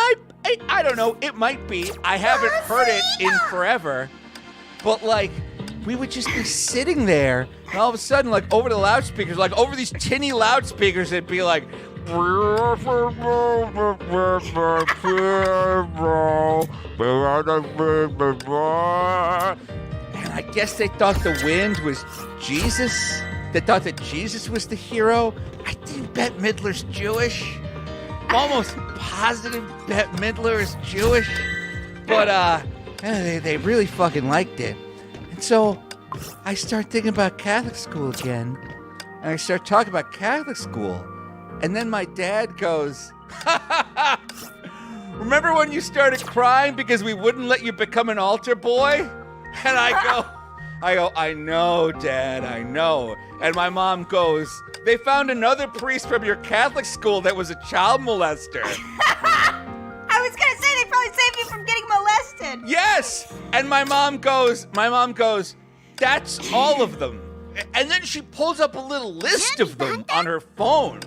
I don't know, it might be. I haven't heard it in forever. But like, we would just be sitting there, and all of a sudden, like, over the loudspeakers, like, over these tinny loudspeakers, it'd be like... And I guess they thought the wind was Jesus. They thought that Jesus was the hero. I think Bette Midler's Jewish. I'm almost positive Bette Midler is Jewish. But, they really fucking liked it. So I start thinking about Catholic school again, and I start talking about Catholic school, and then my dad goes, remember when you started crying because we wouldn't let you become an altar boy? And I go, I know, Dad, I know. And my mom goes, they found another priest from your Catholic school that was a child molester. I was gonna say they probably saved you from getting molested. Yes! And my mom goes, that's all of them. And then she pulls up a little list of them on her phone.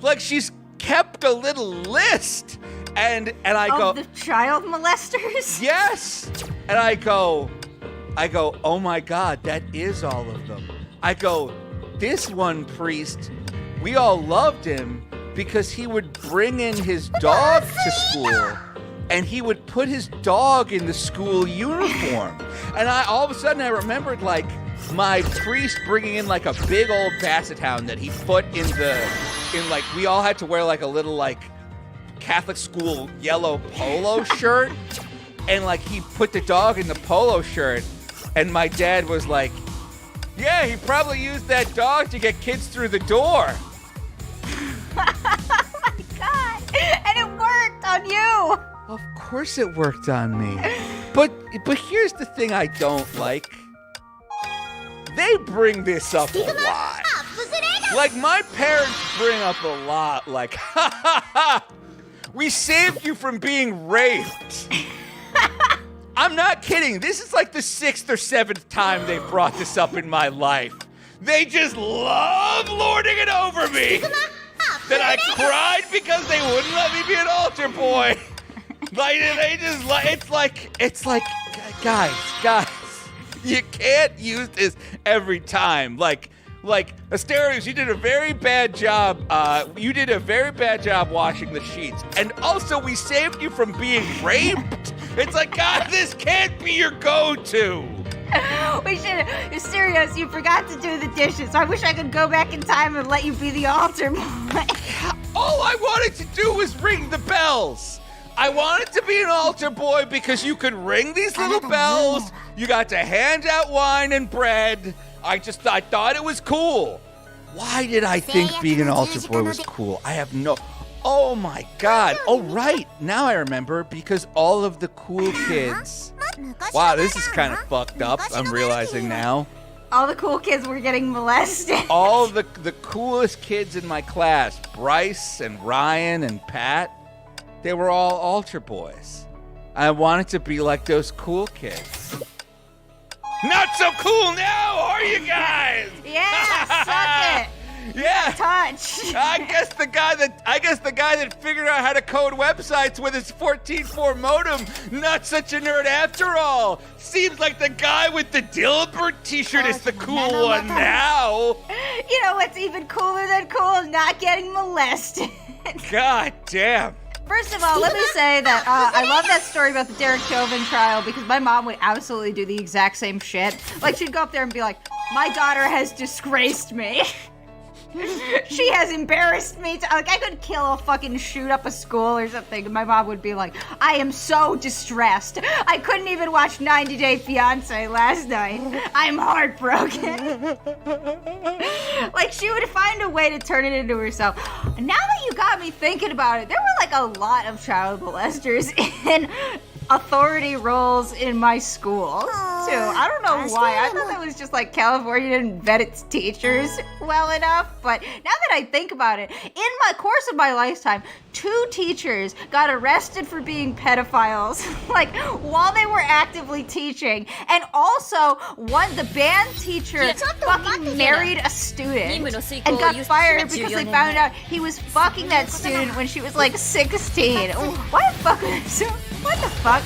Like she's kept a little list. And I go... Of the child molesters? Yes! And I go, oh my God, that is all of them. I go, this one priest, we all loved him because he would bring in his dog to school, and he would put his dog in the school uniform. And all of a sudden I remembered like my priest bringing in like a big old basset hound that he put in like, we all had to wear like a little like Catholic school yellow polo shirt. And like he put the dog in the polo shirt, and my dad was like, yeah, he probably used that dog to get kids through the door. Oh my God! And it worked on you! Of course it worked on me. But here's the thing I don't like. They bring this up a lot. Like my parents bring up a lot like, ha ha ha! We saved you from being raped. I'm not kidding. This is like the 6th or 7th time they've brought this up in my life. They just love lording it over me. That I cried because they wouldn't let me be an altar boy. Like they just like it's like guys, you can't use this every time. Like Asterios, you did a very bad job. You did a very bad job washing the sheets, and also we saved you from being raped. It's like, God, this can't be your go-to. We should. Asterios, you forgot to do the dishes. I wish I could go back in time and let you be the altar boy. All I wanted to do was ring the bells. I wanted to be an altar boy because you could ring these little bells. You got to hand out wine and bread. I thought it was cool. Why did I think being an altar boy was cool? I have no... Oh my god. Oh, right. Now I remember, because all of the cool kids... Wow, this is kind of fucked up, I'm realizing now. All the cool kids were getting molested. All the coolest kids in my class, Bryce and Ryan and Pat, they were all altar boys. I wanted to be like those cool kids. Not so cool now, are you guys? Yeah, suck it. Yeah. Touch. I guess the guy that figured out how to code websites with his 14.4 modem, not such a nerd after all. Seems like the guy with the Dilbert t-shirt is the cool one now. You know what's even cooler than cool? Not getting molested. God damn. First of all, let me say that I love that story about the Derek Chauvin trial, because my mom would absolutely do the exact same shit. Like, she'd go up there and be like, my daughter has disgraced me. She has embarrassed me. Like, I could kill a fucking shoot up a school or something, and my mom would be like, I am so distressed. I couldn't even watch 90 Day Fiancé last night. I'm heartbroken. Like, she would find a way to turn it into herself. Now that you got me thinking about it, there were like a lot of child molesters in authority roles in my school, too. I don't know why. I thought that was just like California didn't vet its teachers well enough. But now that I think about it, in my course of my lifetime, 2 teachers got arrested for being pedophiles, like, while they were actively teaching. And also, the band teacher fucking married a student and got fired because they found out he was fucking that student when she was like 16. What the fuck?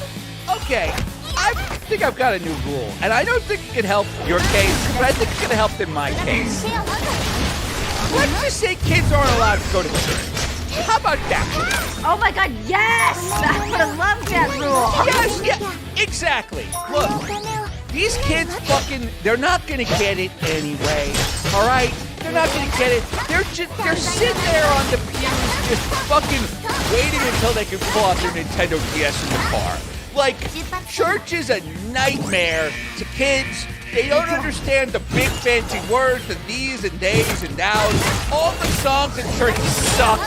Okay, I think I've got a new rule, and I don't think it can help your case, but I think it's gonna help in my case. Let's just say kids aren't allowed to go to church. How about that? Oh my god, yes! I would have loved that rule. Yes, yeah, exactly. Look, these kids they're not gonna get it anyway, all right? They're not gonna get it. They're sitting there on the pews just fucking waiting until they can pull out their Nintendo DS in the car. Like, church is a nightmare to kids. They don't understand the big fancy words, the these and days and nows. All the songs in church suck.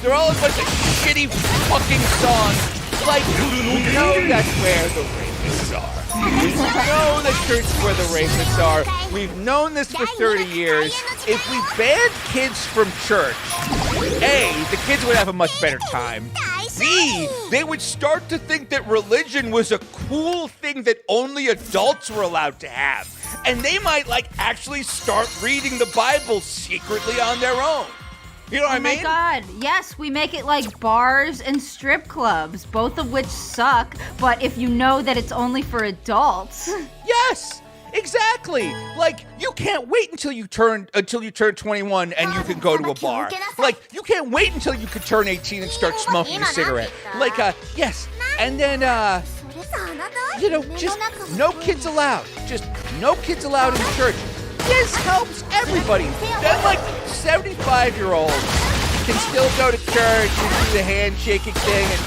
They're all a bunch of shitty fucking songs. Like, we know that's where the rapists are. We know the church is where the rapists are. We've known this for 30 years. If we banned kids from church, A, the kids would have a much better time. B, they would start to think that religion was a cool thing that only adults were allowed to have. And they might, like, actually start reading the Bible secretly on their own. You know what I mean? Oh my god, yes, we make it like bars and strip clubs, both of which suck, but if you know that it's only for adults. Yes! Exactly. Like, you can't wait until you turn 21 and you can go to a bar. Like, you can't wait until you can turn 18 and start smoking a cigarette. Like, yes. And then, just no kids allowed. Just no kids allowed in church. This helps everybody. Then, like, 75-year-olds can still go to church and do the handshaking thing and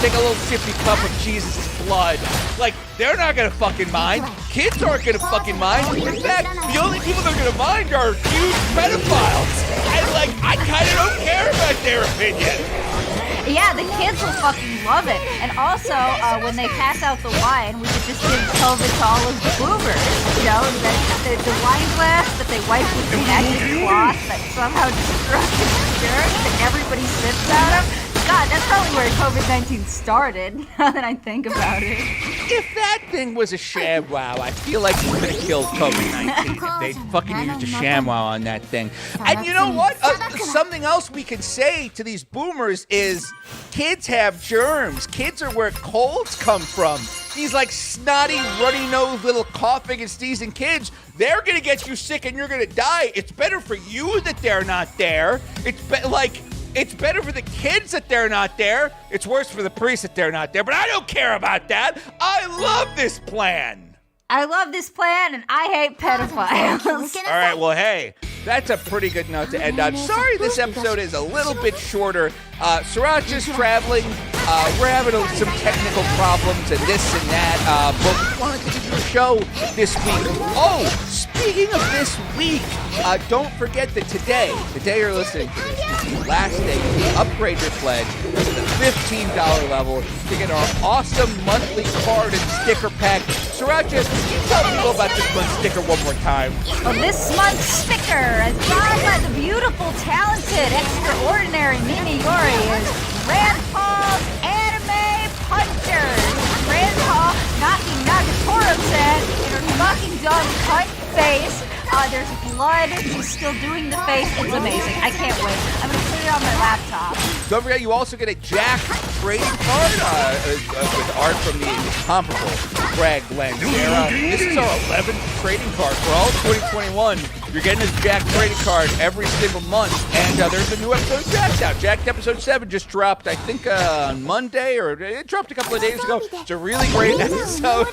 take a little sippy cup of Jesus' blood. Like, they're not gonna fucking mind. Kids aren't gonna fucking mind. In fact, the only people that are gonna mind are huge pedophiles. And, like, I kinda don't care about their opinion. Yeah, the kids will fucking love it. And also, when they pass out the wine, we could just give COVID to all of the boomers. You know, the wine glass that they wipe with the magic cloth that somehow destroys the germs that everybody sips out of. God, that's probably where COVID-19 started, now that I think about it. If that thing was a ShamWow, I feel like we could have killed COVID-19 if they fucking used a ShamWow on that thing. And you know what? Something else we can say to these boomers is kids have germs. Kids are where colds come from. These, like, snotty, runny-nosed little coughing and sneezing kids, they're gonna get you sick and you're gonna die. It's better for you that they're not there. It's better for the kids that they're not there. It's worse for the priests that they're not there, but I don't care about that. I love this plan. I love this plan, and I hate pedophiles. All right, well, hey, that's a pretty good note to end on. Sorry this episode is a little bit shorter. Sriracha's traveling. We're having some technical problems and this and that, but we wanted to do a show this week. Oh, speaking of this week, don't forget that today you're listening to this, last day, you can upgrade your pledge to the $15 level to get our awesome monthly card and sticker pack. Sriracha, can you tell people about this month's sticker one more time? Well, this month's sticker, as drawn by the beautiful, talented, extraordinary Mimi Yori, is Rand Paul's Anime Punchers. Rand Paul knocking Nagatoro-san in her fucking dumb cunt face. There's blood. She's still doing the face. It's amazing. I can't wait. I'm going to put it on my laptop. Don't forget, you also get a Jack trading card with art from the incomparable Greg Lancera. This is our 11th trading card for all of 2021. You're getting this Jack trading card every single month. And there's a new episode of Jack's out. Jack episode 7 just dropped, I think, on Monday, or it dropped a couple of days ago. It's a really great episode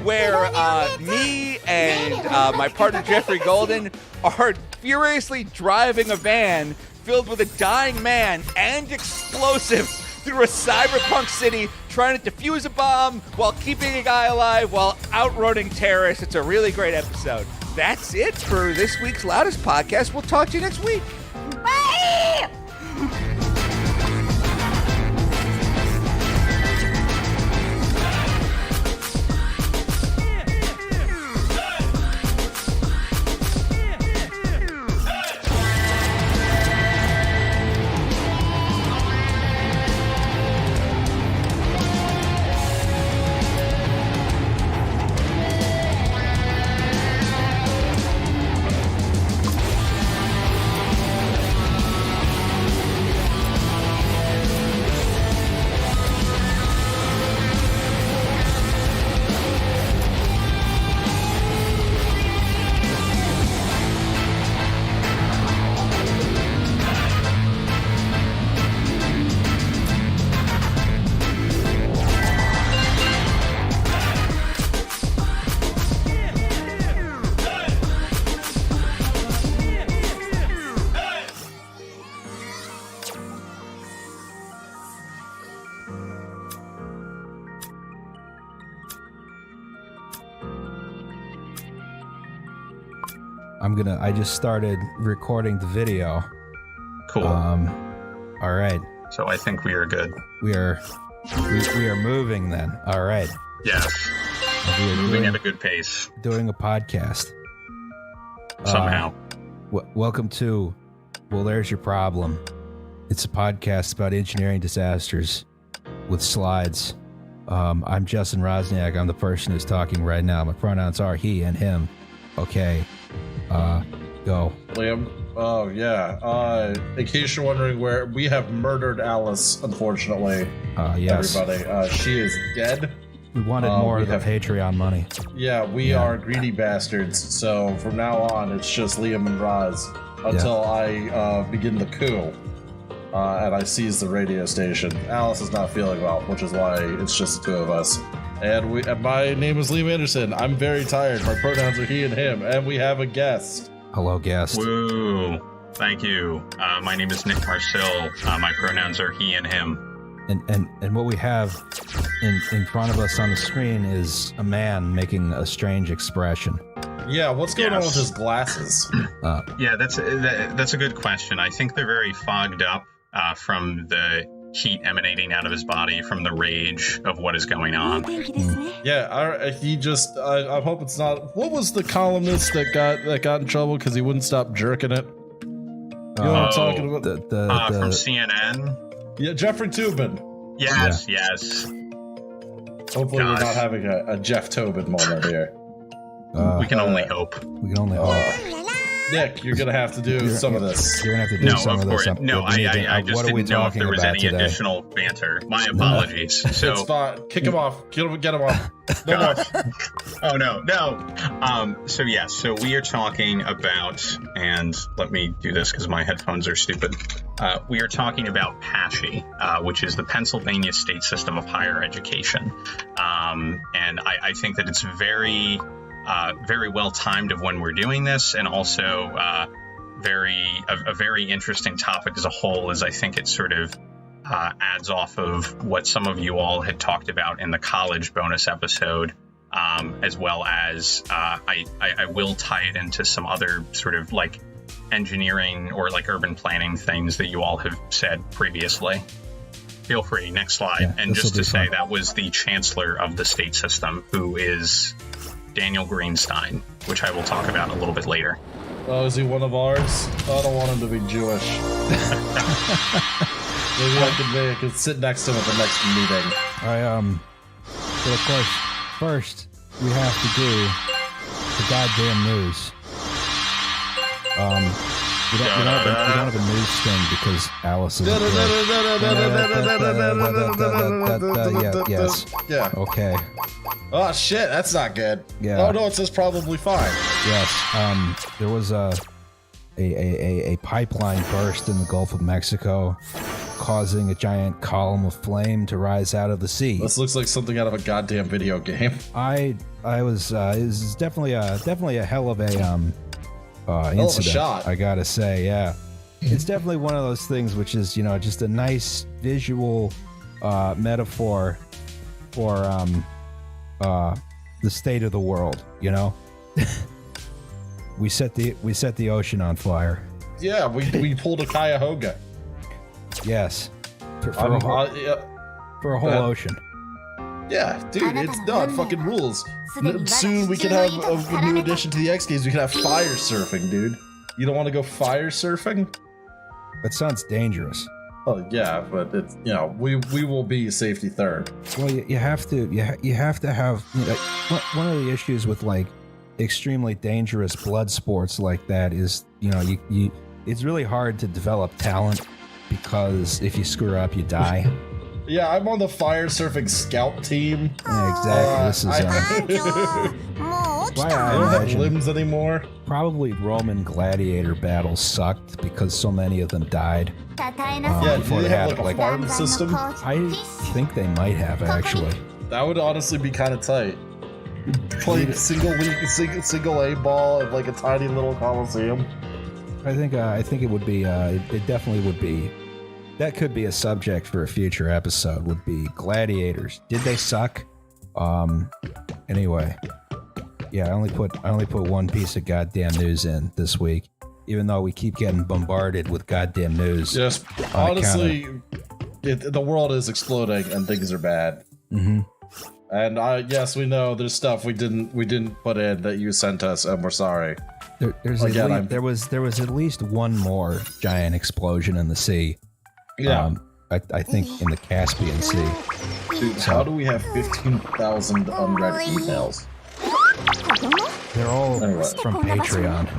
where me and my partner Jeffrey Golden are furiously driving a van filled with a dying man and explosives through a cyberpunk city, trying to defuse a bomb while keeping a guy alive while outrunning terrorists. It's a really great episode. That's it for this week's Loudest Podcast. We'll talk to you next week. Bye! I just started recording the video. Cool. All right. So I think we are good. We are moving then. All right. Yes. We are moving at a good pace. Doing a podcast. Somehow. Welcome to Well, There's Your Problem. It's a podcast about engineering disasters with slides. I'm Justin Rosniak. I'm the person who's talking right now. My pronouns are he and him. Okay. Go. Liam. Oh, yeah. In case you're wondering where we have murdered Alice, unfortunately. Yes. Everybody. She is dead. We wanted more of the Patreon money. Yeah, we are greedy bastards. So from now on, it's just Liam and Roz until I begin the coup. And I seize the radio station. Alice is not feeling well, which is why it's just the two of us. And my name is Liam Anderson. I'm very tired. My pronouns are he and him. And we have a guest. Hello, guest. Woo. Thank you. My name is Nick Marcel. My pronouns are he and him. And what we have in front of us on the screen is a man making a strange expression. Yeah, what's going on with his glasses? Yeah, that's a good question. I think they're very fogged up from the heat emanating out of his body from the rage of what is going on. Yeah, he just. I hope it's not. What was the columnist that got in trouble because he wouldn't stop jerking it? You know what I'm talking about? From CNN. Yeah, Jeffrey Toobin. Yes. Hopefully, we're not having a Jeff Tobin moment here. We can only hope. We can only hope. Nick, you're gonna have to do some of this. You're gonna have to do some of this. No, I just didn't know if there was any additional banter. My apologies. So it's fine. Kick him off. Get him off. No more. Oh no. So we are talking about, and let me do this because my headphones are stupid. We are talking about PASHE, which is the Pennsylvania State System of Higher Education, and I think that it's very well timed of when we're doing this, and also a very interesting topic as a whole, as I think it sort of adds off of what some of you all had talked about in the college bonus episode, as well as I will tie it into some other sort of like engineering or like urban planning things that you all have said previously. Feel free. Next slide. Yeah, and just to say, fun. that was the chancellor of the state system, who is Daniel Greenstein, which I will talk about a little bit later. Oh, is he one of ours? I don't want him to be Jewish. Maybe I could sit next to him at the next meeting. So of course, first we have to do the goddamn news. We don't have a news thing because Alice is yes. Yeah. Okay. Oh shit, that's not good. Yeah. Oh no, it says probably fine. Yes. There was a pipeline burst in the Gulf of Mexico, causing a giant column of flame to rise out of the sea. This looks like something out of a goddamn video game. It was definitely a hell of a incident. Shot. I gotta say, yeah. It's definitely one of those things which is, just a nice visual metaphor for the state of the world, We set the ocean on fire. Yeah, we pulled a Cuyahoga. Yes. For a whole ocean. Yeah, dude, it fucking rules. Soon we can have a new addition to the X Games. We can have fire surfing, dude. You don't want to go fire surfing? That sounds dangerous. Oh yeah, but it's we will be safety third. Well, you have to have one of the issues with like extremely dangerous blood sports like that is you it's really hard to develop talent because if you screw up you die. Yeah, I'm on the fire surfing scout team. Yeah, exactly. This is why I don't have limbs anymore. Probably Roman gladiator battles sucked because so many of them died. Before they have had like a farm system. I think they might have actually. That would honestly be kind of tight. Play single A ball at like a tiny little coliseum. I think it would be. It definitely would be. That could be a subject for a future episode. Would be gladiators. Did they suck? Anyway, yeah. I only put one piece of goddamn news in this week, even though we keep getting bombarded with goddamn news. Yes, honestly, the world is exploding and things are bad. Mm-hmm. And yes, we know there's stuff we didn't put in that you sent us, and we're sorry. There was at least one more giant explosion in the sea. Yeah. I think in the Caspian Sea. Dude, how do we have 15,000 unread emails? They're all from Patreon.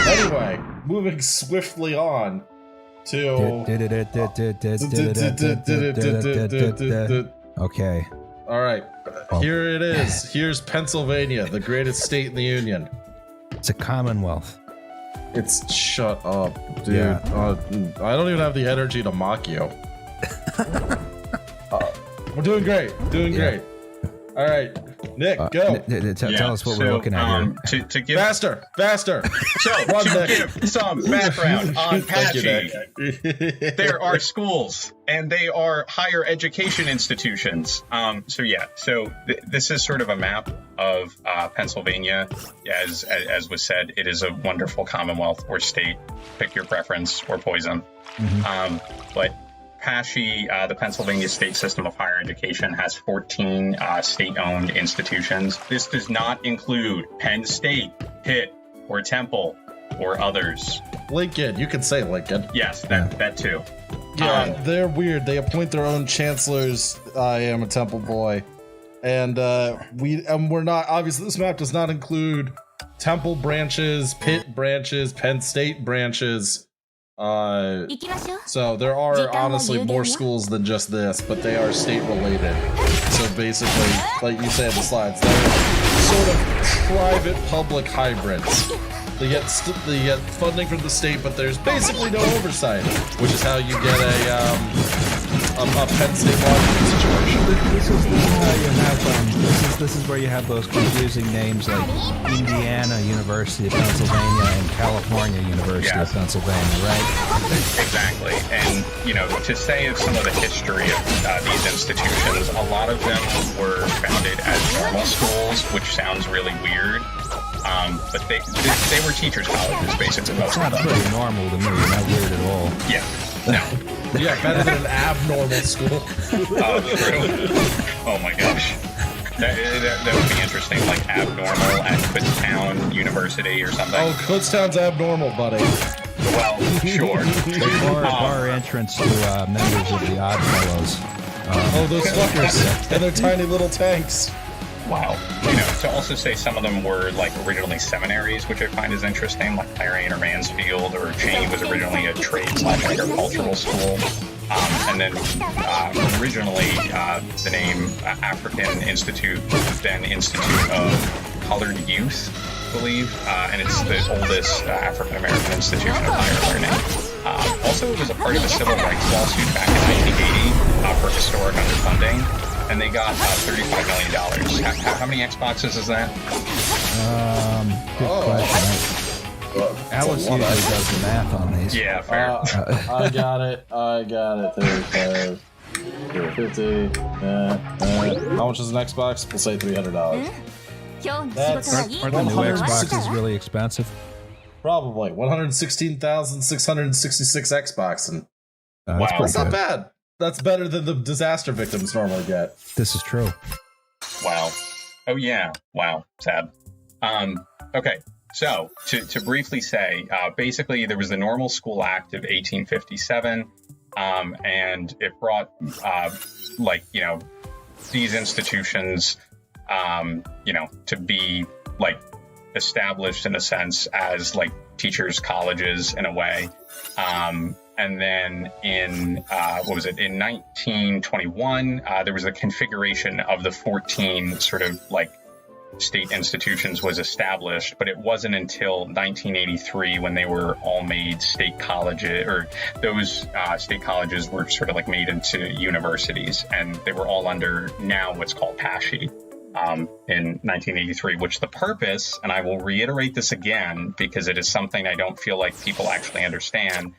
Anyway, moving swiftly on to. Okay. All right. Here it is. Here's Pennsylvania, the greatest state in the union. It's a commonwealth. It's shut up, dude. Yeah. I don't even have the energy to mock you. We're doing great. Great. All right, Nick, go. Tell us what we're looking at here. To give faster. So to give some background on Patchy, there are schools and they are higher education institutions. This is sort of a map of Pennsylvania. As was said, it is a wonderful commonwealth or state. Pick your preference or poison. Mm-hmm. But PASHE, the Pennsylvania State System of Higher Education, has 14 state-owned institutions. This does not include Penn State, Pitt, or Temple, or others. Lincoln, you can say Lincoln. Yes, that too. Yeah, they're weird. They appoint their own chancellors. I am a Temple boy, and we're not. Obviously, this map does not include Temple branches, Pitt branches, Penn State branches. So there are honestly more schools than just this, but they are state related. So basically, like you said in the slides, they're sort of private public hybrids. They get funding from the state, but there's basically no oversight, which is how you get a Penn State Washington situation. This is how you have this is where you have those confusing names like Indiana University of Pennsylvania and California University of Pennsylvania, right? Exactly. And, you know, to say of some of the history of these institutions, a lot of them were founded as normal schools, which sounds really weird. But they were teachers' colleges, basically. It's not pretty normal to me, not weird at all. Yeah. No. Yeah, better than an abnormal school. Oh, true. Oh my gosh. That would be interesting, like abnormal at Kutztown University or something. Oh, Kutztown's abnormal, buddy. Well, sure. Bar entrance to members of the Odd Fellows. Oh, those fuckers. And their tiny little tanks. Wow. You know, to also say some of them were like originally seminaries, which I find is interesting, like Clarion or Mansfield or Cheney was originally a trade/agricultural school. And then originally the name African Institute was then Institute of Colored Youth, I believe, and it's the oldest African American institution of higher learning. Also, it was a part of a civil rights lawsuit back in 1980 for historic underfunding. And they got $35 million. How many Xboxes is that? Good question. Alice usually does the math on these. Yeah, fair. I got it. 35, 50. How much is an Xbox? We'll say $300. Aren't the new Xboxes really expensive? Probably 116,666 Xbox, and wow, that's not bad. That's better than the disaster victims normally get. This is true. Wow. Oh yeah. Wow. Sad. Okay. So to briefly say, basically there was the Normal School Act of 1857, and it brought like, you know, these institutions, you know, to be like established in a sense as like teachers' colleges in a way. And then in, what was it, in 1921, there was a configuration of the 14 sort of like state institutions was established, but it wasn't until 1983 when they were all made state colleges, or those state colleges were sort of like made into universities, and they were all under now what's called PASHE. In 1983, which the purpose, and I will reiterate this again because it is something I don't feel like people actually understand,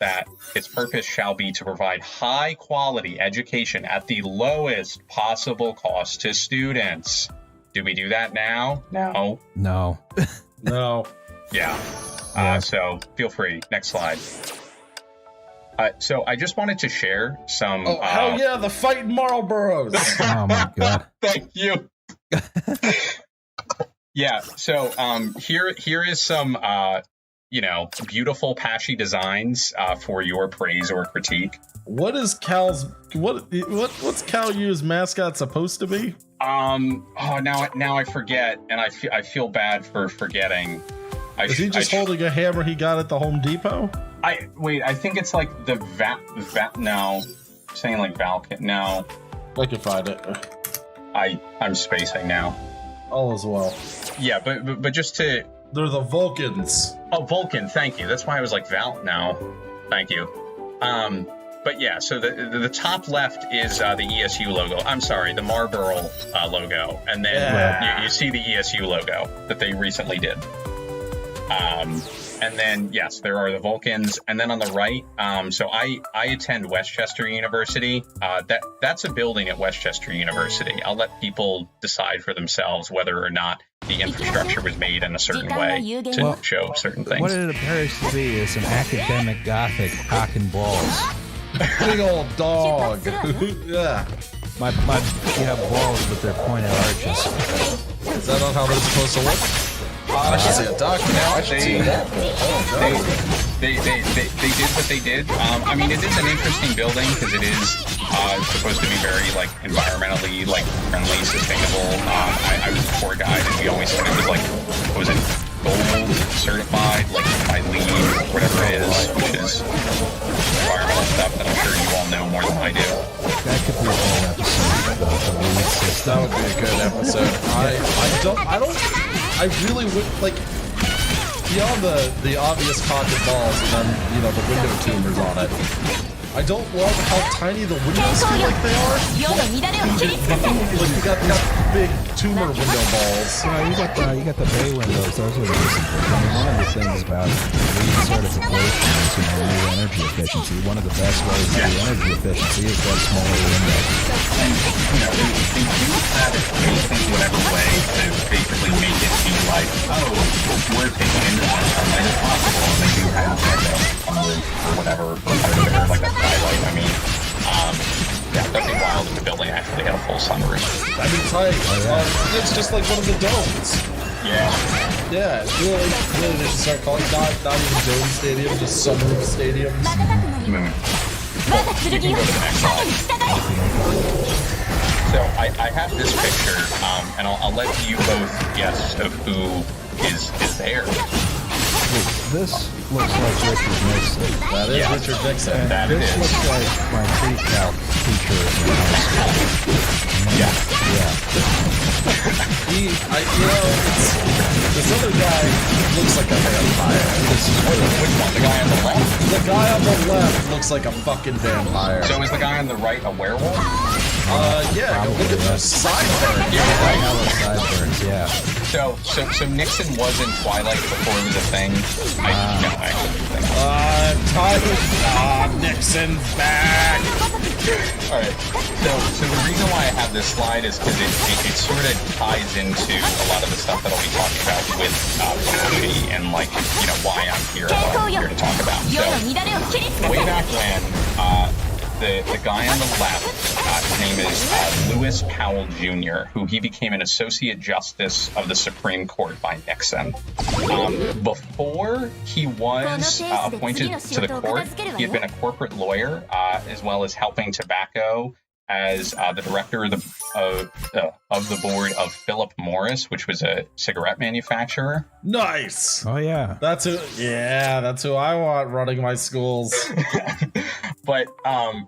that its purpose shall be to provide high quality education at the lowest possible cost to students. Do we do that now? No. No. No. Yeah. So feel free. Next slide. So I just wanted to share some. Oh, hell yeah, the fighting Marlboros. Oh my god. Thank you. Yeah. So here is some you know, beautiful PASHE designs for your praise or critique. What is what's Cal U's mascot supposed to be? Oh, now I forget, and I feel bad for forgetting. Is he just holding a hammer he got at the Home Depot? I think it's like the no, saying like Valken. No, I can find it. I'm spacing now. All is well. Yeah, but just to. They're the Vulcans. Oh, Vulcan, thank you. That's why I was like Val now. Thank you. But yeah, so the top left is the ESU logo. I'm sorry, the Marlboro logo. And then you see the ESU logo that they recently did. And then, yes, there are the Vulcans. And then on the right, so I attend Westchester University. That's a building at Westchester University. I'll let people decide for themselves whether or not the infrastructure was made in a certain way to show certain things. What it appears to be is an academic Gothic cock and balls. Big old dog. Yeah. You have balls, but they're pointed arches. Is that not how they're supposed to look? I should see a doctor now. I should see a doctor. They did what they did. I mean, it is an interesting building because it is supposed to be very like environmentally like friendly, sustainable. I was a tour guide, and we always said it was like, what was it, gold certified, like by LEED, whatever it is, which is environmental stuff that I'm sure you all know more than I do. That could be a whole episode about the LEED system. That would be a good episode. I really would like, beyond the obvious cock and balls and then, you know, the window tumors on it, I don't love how tiny the windows feel like they are. Like you got big tumor window balls. You got the bay windows. Those are decent. I mean, one of the things about lead certification is lead energy efficiency. One of the best ways to do energy efficiency is that smaller window. And they do have it made in whatever way to basically make it be like, oh, we're taking into account as light as possible, and they do have like a sunroof or whatever, or like a skylight. I mean, that'd be wild if the building actually had a full sunroof. That'd be tight. It's just like one of the domes. Yeah. Yeah, really, they should start calling not even dome stadium, just sunroof stadiums. Well, you can go to the next slide. So I have this picture, and I'll let you both guess of who is there. This looks like Richard Nixon. That is Richard Nixon. And that this is. looks like my pre-calc teacher in high school. Yeah. This other guy looks like a vampire. Which one? The guy on the left? The guy on the left looks like a fucking vampire. So is the guy on the right a werewolf? Yeah, go look at those sideburns. Sideburns, yeah. So Nixon was in Twilight before it was a thing. Nixon's back. All right. So the reason why I have this slide is because it sort of ties into a lot of the stuff that I'll be talking about with Tashi and why I'm here, what I'm here to talk about. So way back when, the guy on the left, his name is Lewis Powell Jr., who he became an Associate Justice of the Supreme Court by Nixon. Before he was appointed to the court, he had been a corporate lawyer, as well as helping tobacco as the director of the board of Philip Morris, which was a cigarette manufacturer. Nice. Oh yeah, that's who I want running my schools. But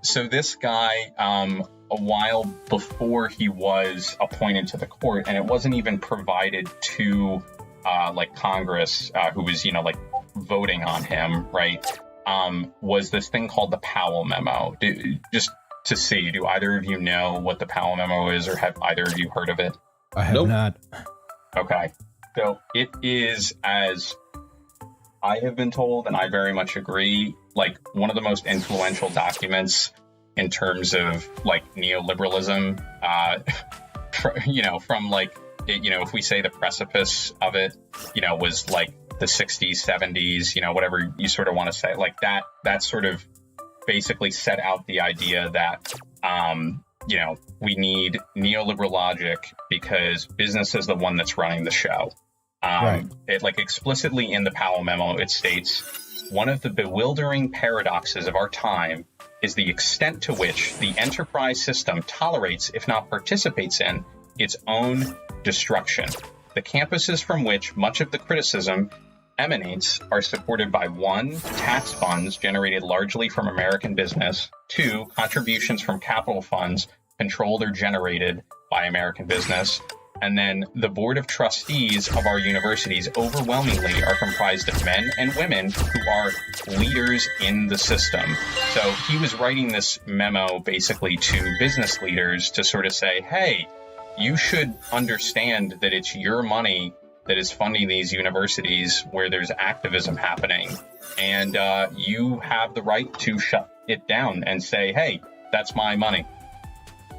so this guy, a while before he was appointed to the court, and it wasn't even provided to Congress, who was voting on him, right? Was this thing called the Powell Memo? Just to see, do either of you know what the Powell Memo is, or have either of you heard of it? I have not. Okay, so it is, as I have been told, and I very much agree, one of the most influential documents in terms of neoliberalism, from if we say the precipice of it, was the 60s, 70s, whatever you sort of want to say, that sort of basically set out the idea that, we need neoliberal logic because business is the one that's running the show. Right. It explicitly in the Powell Memo, it states, one of the bewildering paradoxes of our time is the extent to which the enterprise system tolerates, if not participates in, its own destruction. The campuses from which much of the criticism emanates are supported by 1, tax funds generated largely from American business, 2, contributions from capital funds controlled or generated by American business, and then the board of trustees of our universities overwhelmingly are comprised of men and women who are leaders in the system. So he was writing this memo basically to business leaders to sort of say, hey, you should understand that it's your money that is funding these universities where there's activism happening. And you have the right to shut it down and say, hey, that's my money.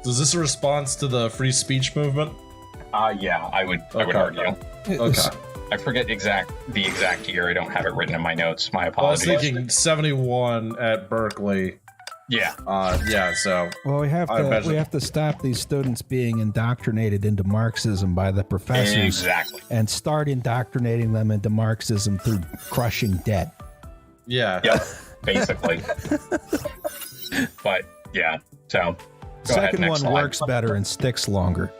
Is this a response to the free speech movement? Yeah, I would argue. Okay. I forget the exact year. I don't have it written in my notes. My apologies. I was thinking 71 at Berkeley. Yeah. So. Well, we have to stop these students being indoctrinated into Marxism by the professors. Exactly. And start indoctrinating them into Marxism through crushing debt. Yeah. Yep. Basically. But yeah. So. Second one works better and sticks longer.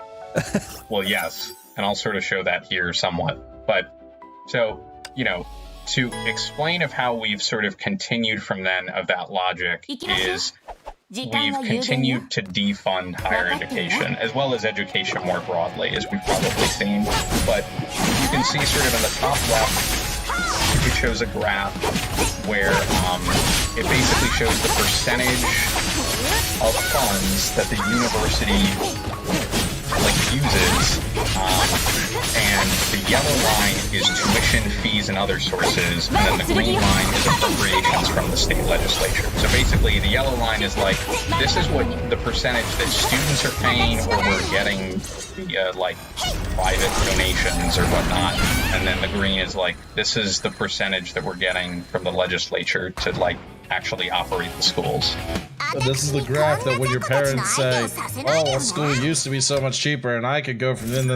Well, yes, and I'll sort of show that here somewhat. But so, to explain of how we've sort of continued from then of that logic is we've continued to defund higher education, as well as education more broadly, as we've probably seen. But you can see sort of in the top left, it shows a graph where it basically shows the percentage of funds that the university uses, and the yellow line is tuition, fees, and other sources, and then the green line is appropriations from the state legislature. So basically, the yellow line is like, this is what the percentage that students are paying or we're getting via private donations or whatnot, and then the green is like, this is the percentage that we're getting from the legislature to actually operate the schools. This is the graph that when your parents say, oh, well, school used to be so much cheaper and I could go from then.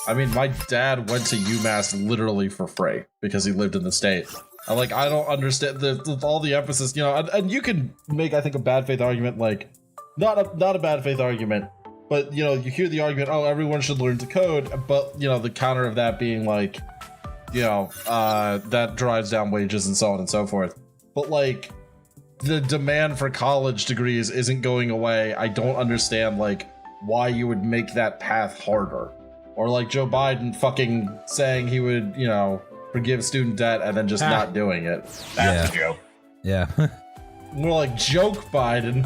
I mean, my dad went to UMass literally for free because he lived in the state. I don't understand all the emphasis, and you can make, I think, a bad faith argument, not a bad faith argument, but, you hear the argument, oh, everyone should learn to code, but, the counter of that being that drives down wages and so on and so forth. But, the demand for college degrees isn't going away. I don't understand, why you would make that path harder. Or, Joe Biden fucking saying he would, forgive student debt and then just not doing it. That's a joke. Yeah. More like joke Biden.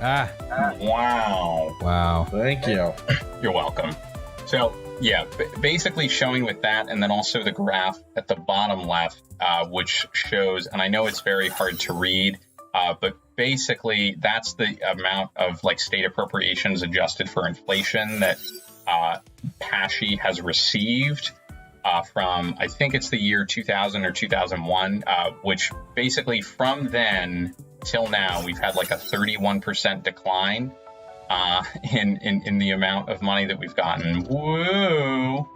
Wow. Wow. Thank you. You're welcome. So, yeah, basically showing with that, and then also the graph at the bottom left, which shows, and I know it's very hard to read, but basically that's the amount of state appropriations adjusted for inflation that PASHE has received from, I think it's the year 2000 or 2001, which basically from then till now we've had a 31% decline in the amount of money that we've gotten. Woo!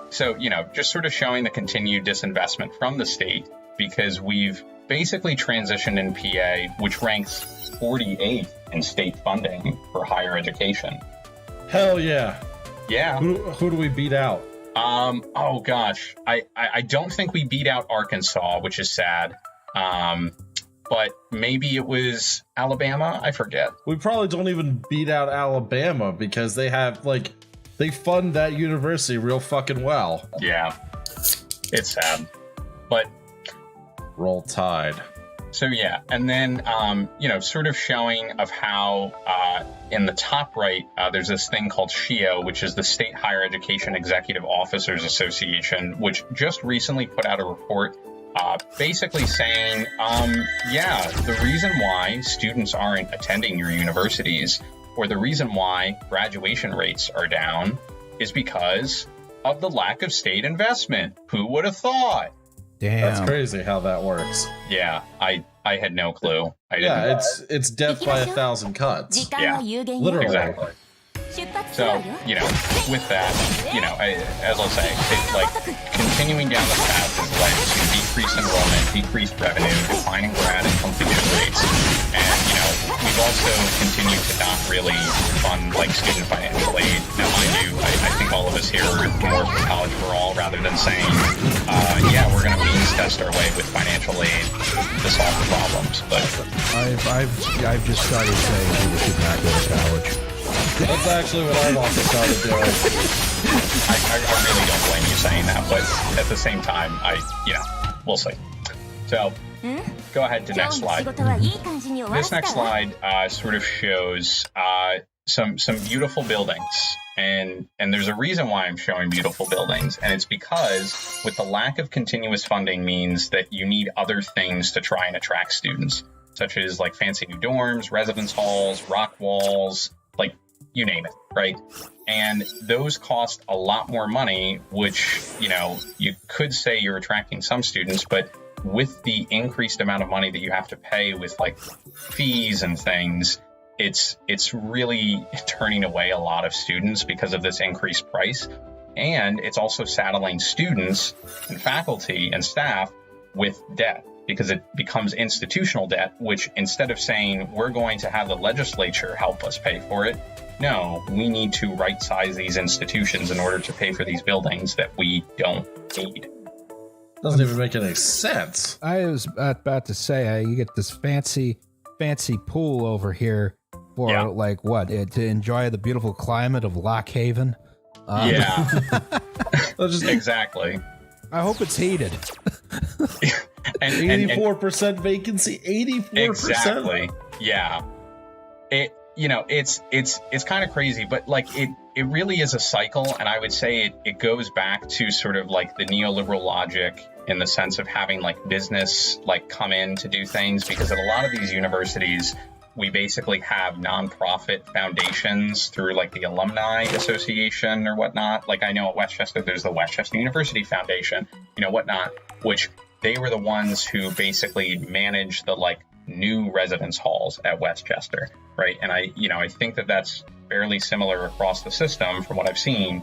So, just sort of showing the continued disinvestment from the state, because we've basically transitioned in PA, which ranks 48th in state funding for higher education. Hell yeah. Yeah. Who do we beat out? Oh gosh. I don't think we beat out Arkansas, which is sad. But maybe it was Alabama? I forget. We probably don't even beat out Alabama because they have, they fund that university real fucking well. Yeah. It's sad. But Roll Tide. So yeah, and then sort of showing of how in the top right there's this thing called SHIO, which is the State Higher Education Executive Officers Association, which just recently put out a report basically saying, the reason why students aren't attending your universities, or the reason why graduation rates are down, is because of the lack of state investment. Who would have thought? Damn. That's crazy how that works. Yeah, I had no clue. It's death by 1,000 cuts. Yeah, literally. Exactly. So, with that, as I'll say, continuing down this path has led to decreased enrollment, decreased revenue, declining grad and completion rates, and, we've also continued to not really fund, student financial aid. Now, mind you, I think all of us here are more for college for all rather than saying, we're going to means test our way with financial aid to solve the problems. But I've just started saying people should not go to college. That's actually what I've also started doing. I really don't blame you saying that, but at the same time, we'll see. So, go ahead to next slide. This next slide sort of shows some beautiful buildings, and there's a reason why I'm showing beautiful buildings, and it's because with the lack of continuous funding means that you need other things to try and attract students, such as fancy new dorms, residence halls, rock walls, you name it, right? And those cost a lot more money, which, you could say you're attracting some students, but with the increased amount of money that you have to pay with fees and things, it's really turning away a lot of students because of this increased price. And it's also saddling students and faculty and staff with debt, because it becomes institutional debt, which instead of saying we're going to have the legislature help us pay for it, no, we need to right-size these institutions in order to pay for these buildings that we don't need. Doesn't even make any sense. I was about to say, you get this fancy pool over here for to enjoy the beautiful climate of Lock Haven. Exactly. I hope it's heated. and 84% vacancy. 84%. Exactly. Yeah. It's kind of crazy, but like it really is a cycle, and I would say it goes back to sort of like the neoliberal logic in the sense of having like business like come in to do things, because at a lot of these universities we basically have nonprofit foundations through like the alumni association or whatnot. Like I know at Westchester there's the Westchester University Foundation, whatnot, which they were the ones who basically manage the like new residence halls at Westchester, right? And I think that that's fairly similar across the system from what I've seen,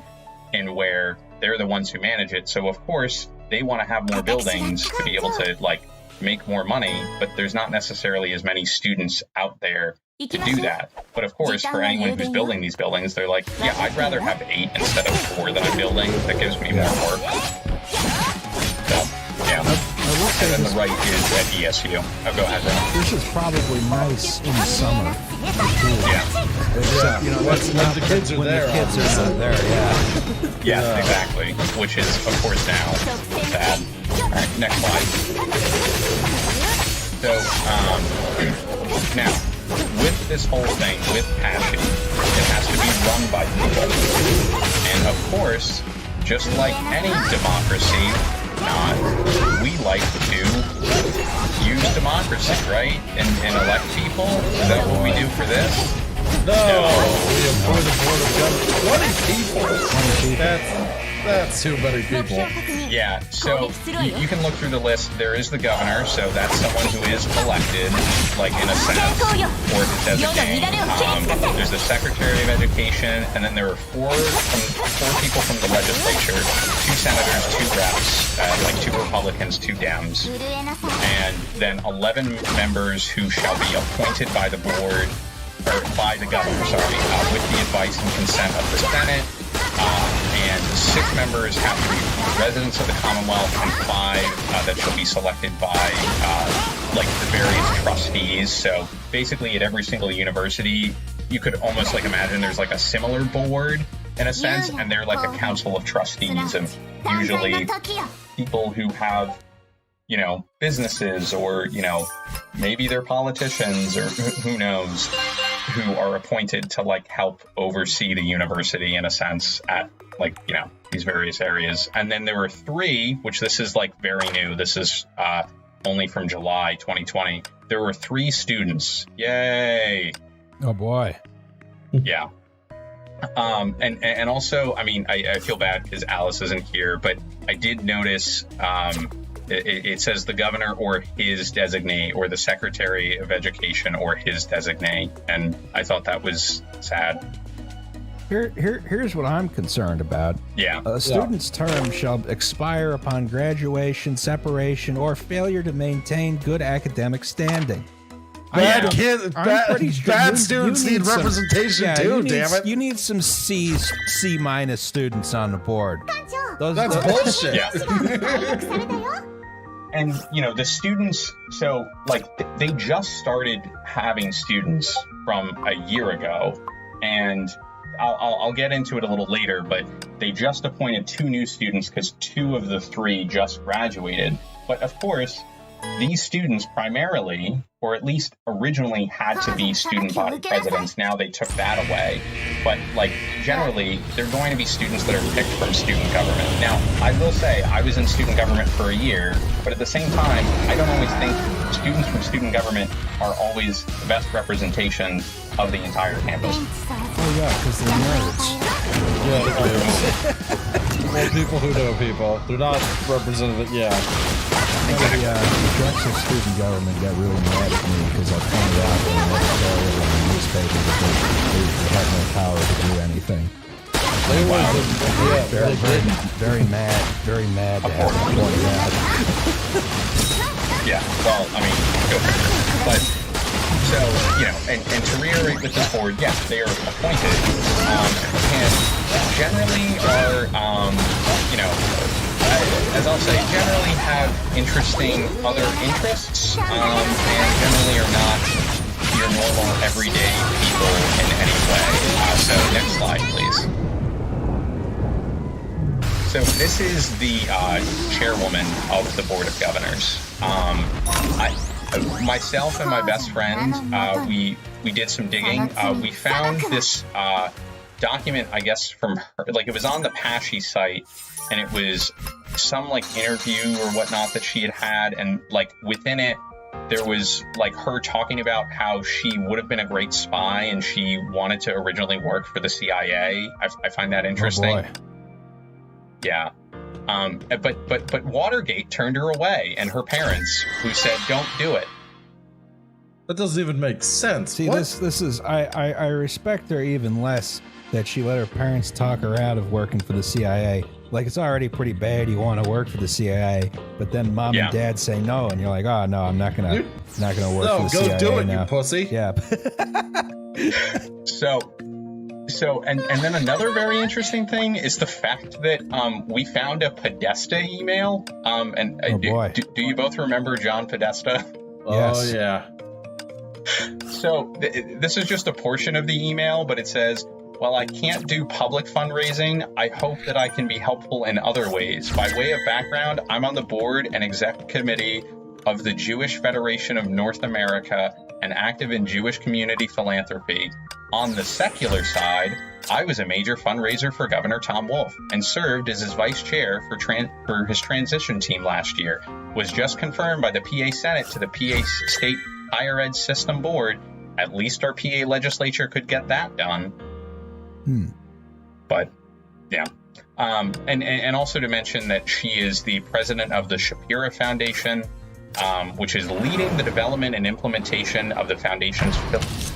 in where they're the ones who manage it. So of course they want to have more buildings to be able to like make more money, but there's not necessarily as many students out there to do that. But of course, for anyone who's building these buildings, they're like, yeah, I'd rather have 8 instead of 4 that I'm building. That gives me more work. So, yeah. And then the right is at ESU. Oh, go ahead, Ron. This is probably nice in the summer. Yeah. Except, that's not the kids are when there. The kids are not there, Yeah, exactly. Which is, of course, now sad. All right, next slide. So, now, with this whole thing, with passion, it has to be run by people. And of course, just like any democracy, we like to use democracy, right? And elect people? Is that what we do for this? No. We appoint the board of governors. 20 people. That's too many people. Yeah, so you can look through the list. There is the governor, so that's someone who is elected, like in a sense, or his designate. There's the Secretary of Education, and then there are four people from the legislature, 2 senators, 2 reps, like 2 Republicans, 2 Dems, and then 11 members who shall be appointed by the board, or by the governor, with the advice and consent of the Senate. And 6 members have to be residents of the Commonwealth, and 5 that shall be selected by like the various trustees. So basically at every single university, you could almost like imagine there's like a similar board in a sense, and they're like a council of trustees of usually people who have, businesses, or, maybe they're politicians, or who knows, who are appointed to like help oversee the university in a sense at like, these various areas. And then there were 3, which this is like very new. This is only from July 2020. There were 3 students. Yay. Oh boy. Yeah. And also, I mean, I feel bad because Alice isn't here, but I did notice it says the governor or his designate, or the Secretary of Education or his designate, and I thought that was sad. Here's what I'm concerned about. Yeah. A student's term shall expire upon graduation, separation, or failure to maintain good academic standing. Bad students need representation too, damn it. You need some C- students on the board. That's bullshit. Yeah. And, the students, so, like, they just started having students from a year ago, and I'll get into it a little later, but they just appointed 2 new students because 2 of the 3 just graduated. But, of course, these students primarily, or at least originally, had to be student body presidents. Now they took that away. But, like, generally, they're going to be students that are picked from student government. Now, I will say, I was in student government for a year, but at the same time, I don't always think students from student government are always the best representation of the entire campus. Oh yeah, because they're nerds. Yeah, well, people who know people. They're not representative, yeah. Exactly. The Drexel student government got really mad at me because I pointed out in the editorial in the newspaper that they had no power to do anything. They were very mad to have it pointed out. Yeah, well, I mean, go figure. But, so, and to reiterate with this board, yes, they are appointed, and generally are, as I'll say, generally have interesting other interests, and generally are not your normal everyday people in any way. So next slide, please. So this is the chairwoman of the Board of Governors. Myself and my best friend, we did some digging. We found this document, I guess, from her. Like, it was on the Pashy site, and it was some like interview or whatnot that she had, and like within it, there was like her talking about how she would have been a great spy and she wanted to originally work for the CIA. I find that interesting. Oh boy. Yeah. But Watergate turned her away, and her parents, who said, "Don't do it." That doesn't even make sense. See, What? this is I respect her even less that she let her parents talk her out of working for the CIA. Like, it's already pretty bad you want to work for the CIA, but then mom and dad say no, and you're like, oh no, I'm not gonna work for the CIA. No, go do it, now. you pussy. Yeah. So, and then another very interesting thing is the fact that we found a Podesta email. Do you both remember John Podesta? Oh yeah. So this is just a portion of the email, but it says, "While I can't do public fundraising, I hope that I can be helpful in other ways. By way of background, I'm on the board and exec committee of the Jewish Federation of North America and active in Jewish community philanthropy. On the secular side, I was a major fundraiser for Governor Tom Wolf and served as his vice chair for his transition team last year. Was just confirmed by the PA Senate to the PA State Higher Ed System Board. At least our PA legislature could get that done." But yeah. And also to mention that she is the president of the Shapira Foundation, which is leading the development and implementation of the foundation's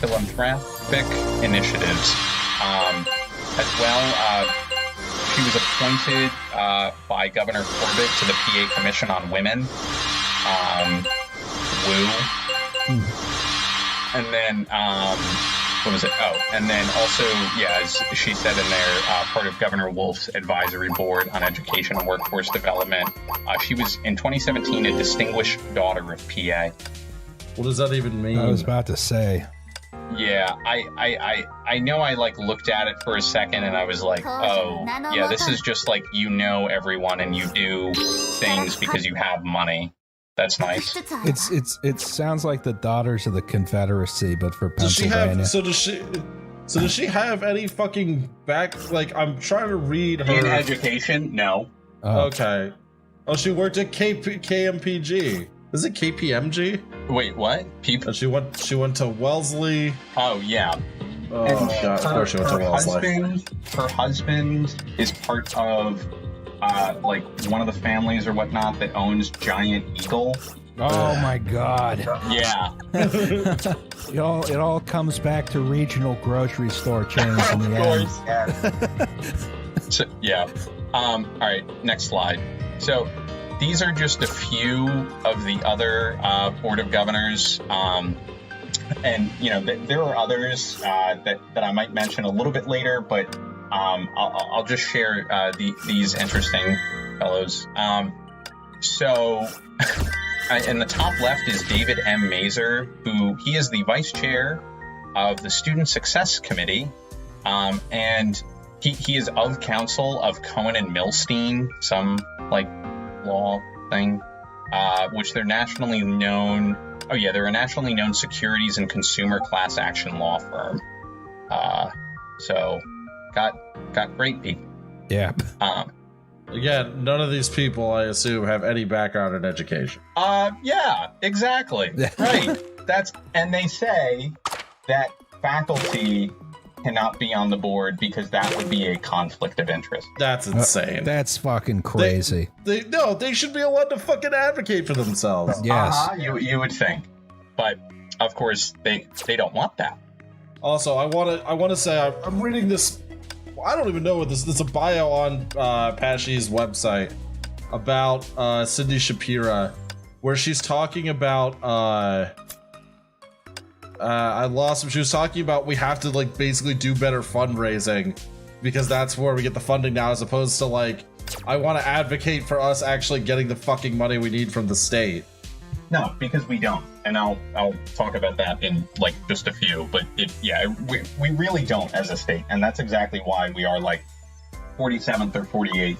philanthropic initiatives. As well, she was appointed by Governor Corbett to the PA Commission on Women. And then, what was it? Oh, and then also, yeah, as she said in there, part of Governor Wolf's advisory board on education and workforce development. She was, in 2017, a distinguished daughter of PA. What does that even mean? I was about to say. Yeah, I know I like looked at it for a second and I was like, oh, yeah, this is just like, you know everyone and you do things because you have money. That's nice. It sounds like the Daughters of the Confederacy, but for Pennsylvania. Does she have any fucking back? Like, I'm trying to read her in education. No. Okay. Oh, she worked at KMPG. Is it KPMG? Wait, what? She went to Wellesley. Oh yeah. Oh god, of course she went to Wellesley. Her husband is part of like one of the families or whatnot that owns Giant Eagle. Oh my god. Yeah. It all comes back to regional grocery store chains in the end. So, yeah. All right, next slide. So these are just a few of the other Board of Governors. And, you know, there are others that I might mention a little bit later, but I'll just share these interesting fellows. So in the top left is David M. Mazer, he is the vice chair of the Student Success Committee. And he is of counsel of Cohen and Milstein, some like law thing, which they're nationally known. Oh yeah, they're a nationally known securities and consumer class action law firm. So got great people. Yeah. Again, none of these people, I assume, have any background in education. Yeah, exactly. Right. And they say that faculty cannot be on the board because that would be a conflict of interest. That's insane. That's fucking crazy. They should be allowed to fucking advocate for themselves. Yes. You would think. But of course they don't want that. Also, I want to say I'm reading this. I don't even know what this. There's a bio on Pashy's website about Cindy Shapira, where she's talking about. I lost him. She was talking about we have to like basically do better fundraising because that's where we get the funding now, as opposed to like I want to advocate for us actually getting the fucking money we need from the state. No, because we don't, and I'll talk about that in like just a few. But we really don't as a state, and that's exactly why we are like 47th or 48th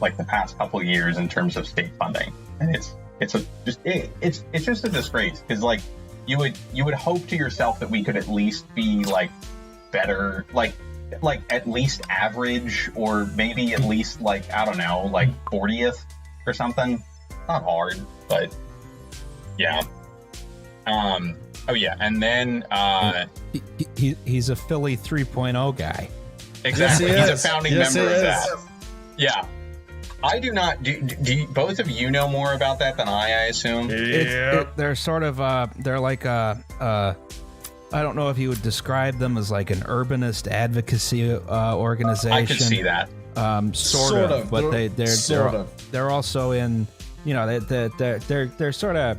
like the past couple of years in terms of state funding, and it's just a disgrace because like you would hope to yourself that we could at least be like better, like at least average, or maybe at least like, I don't know, like 40th or something. Not hard, but yeah. Oh yeah, and then he's a Philly 3.0 guy. Exactly, Yes, he he's is. a founding Yes, member he of is. that. Yeah, I do not. Do both of you know more about that than I assume? They're sort of they're like I don't know if you would describe them as like an urbanist advocacy organization. I could see that. Sort of, but they're also in, you know, they're sort of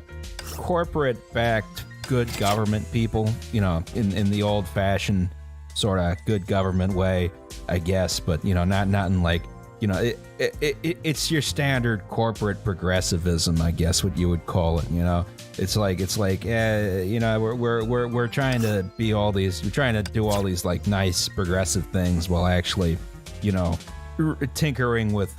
corporate backed good government people, you know, in the old fashioned sort of good government way, I guess, but you know, not in like, you know, it's your standard corporate progressivism, I guess, what you would call it. You know, it's like you know, we're trying to be all these, we're trying to do all these like nice progressive things while actually, you know, tinkering with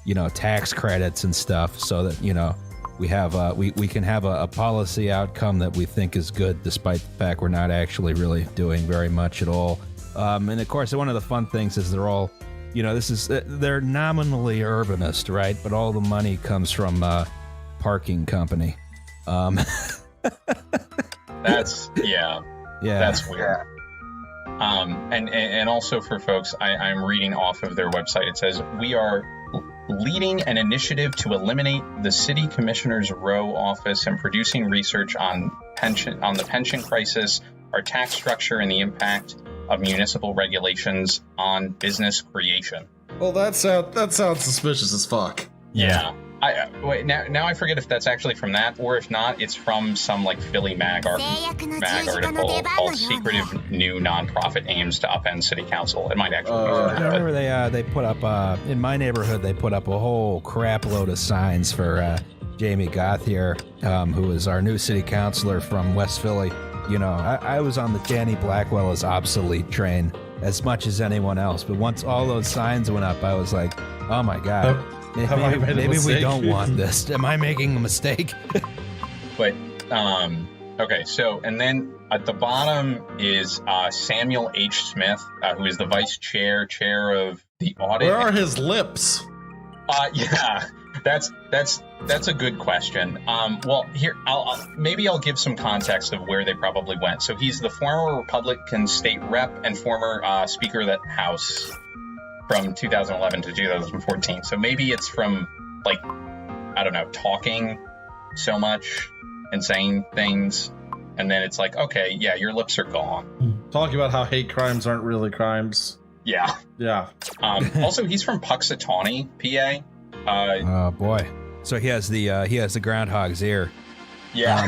you know, tax credits and stuff, so that, you know, we have we can have a policy outcome that we think is good, despite the fact we're not actually really doing very much at all. And of course, one of the fun things is they're all, you know, they're nominally urbanist, right? But all the money comes from parking company. That's Yeah. That's weird. And also for folks, I'm reading off of their website. It says, we are leading an initiative to eliminate the city commissioner's row office and producing research on the pension crisis, our tax structure, and the impact of municipal regulations on business creation. Well, that sounds suspicious as fuck. Yeah. Wait, now I forget if that's actually from that, or if not, it's from some like Philly mag article called "Secretive New Nonprofit Aims to Upend City Council." It might actually be I remember they put up in my neighborhood, they put up a whole crap load of signs for Jamie Gothier, who is our new city councilor from West Philly. You know, I was on the Danny Blackwell is obsolete train as much as anyone else, but once all those signs went up, I was like, oh my god. Maybe we don't want this. Am I making a mistake? But okay, so and then at the bottom is Samuel H. Smith, who is the vice chair of the audit. Where are his lips? Yeah, that's a good question. Well, here I'll give some context of where they probably went. So he's the former Republican state rep and former Speaker of the House from 2011 to 2014. So maybe it's from, like, I don't know, talking so much and saying things, and then it's like, okay, yeah, your lips are gone. Talking about how hate crimes aren't really crimes. Yeah. Yeah. Also, he's from Puxatawney, PA. Oh boy. So he has the groundhog's ear. Yeah.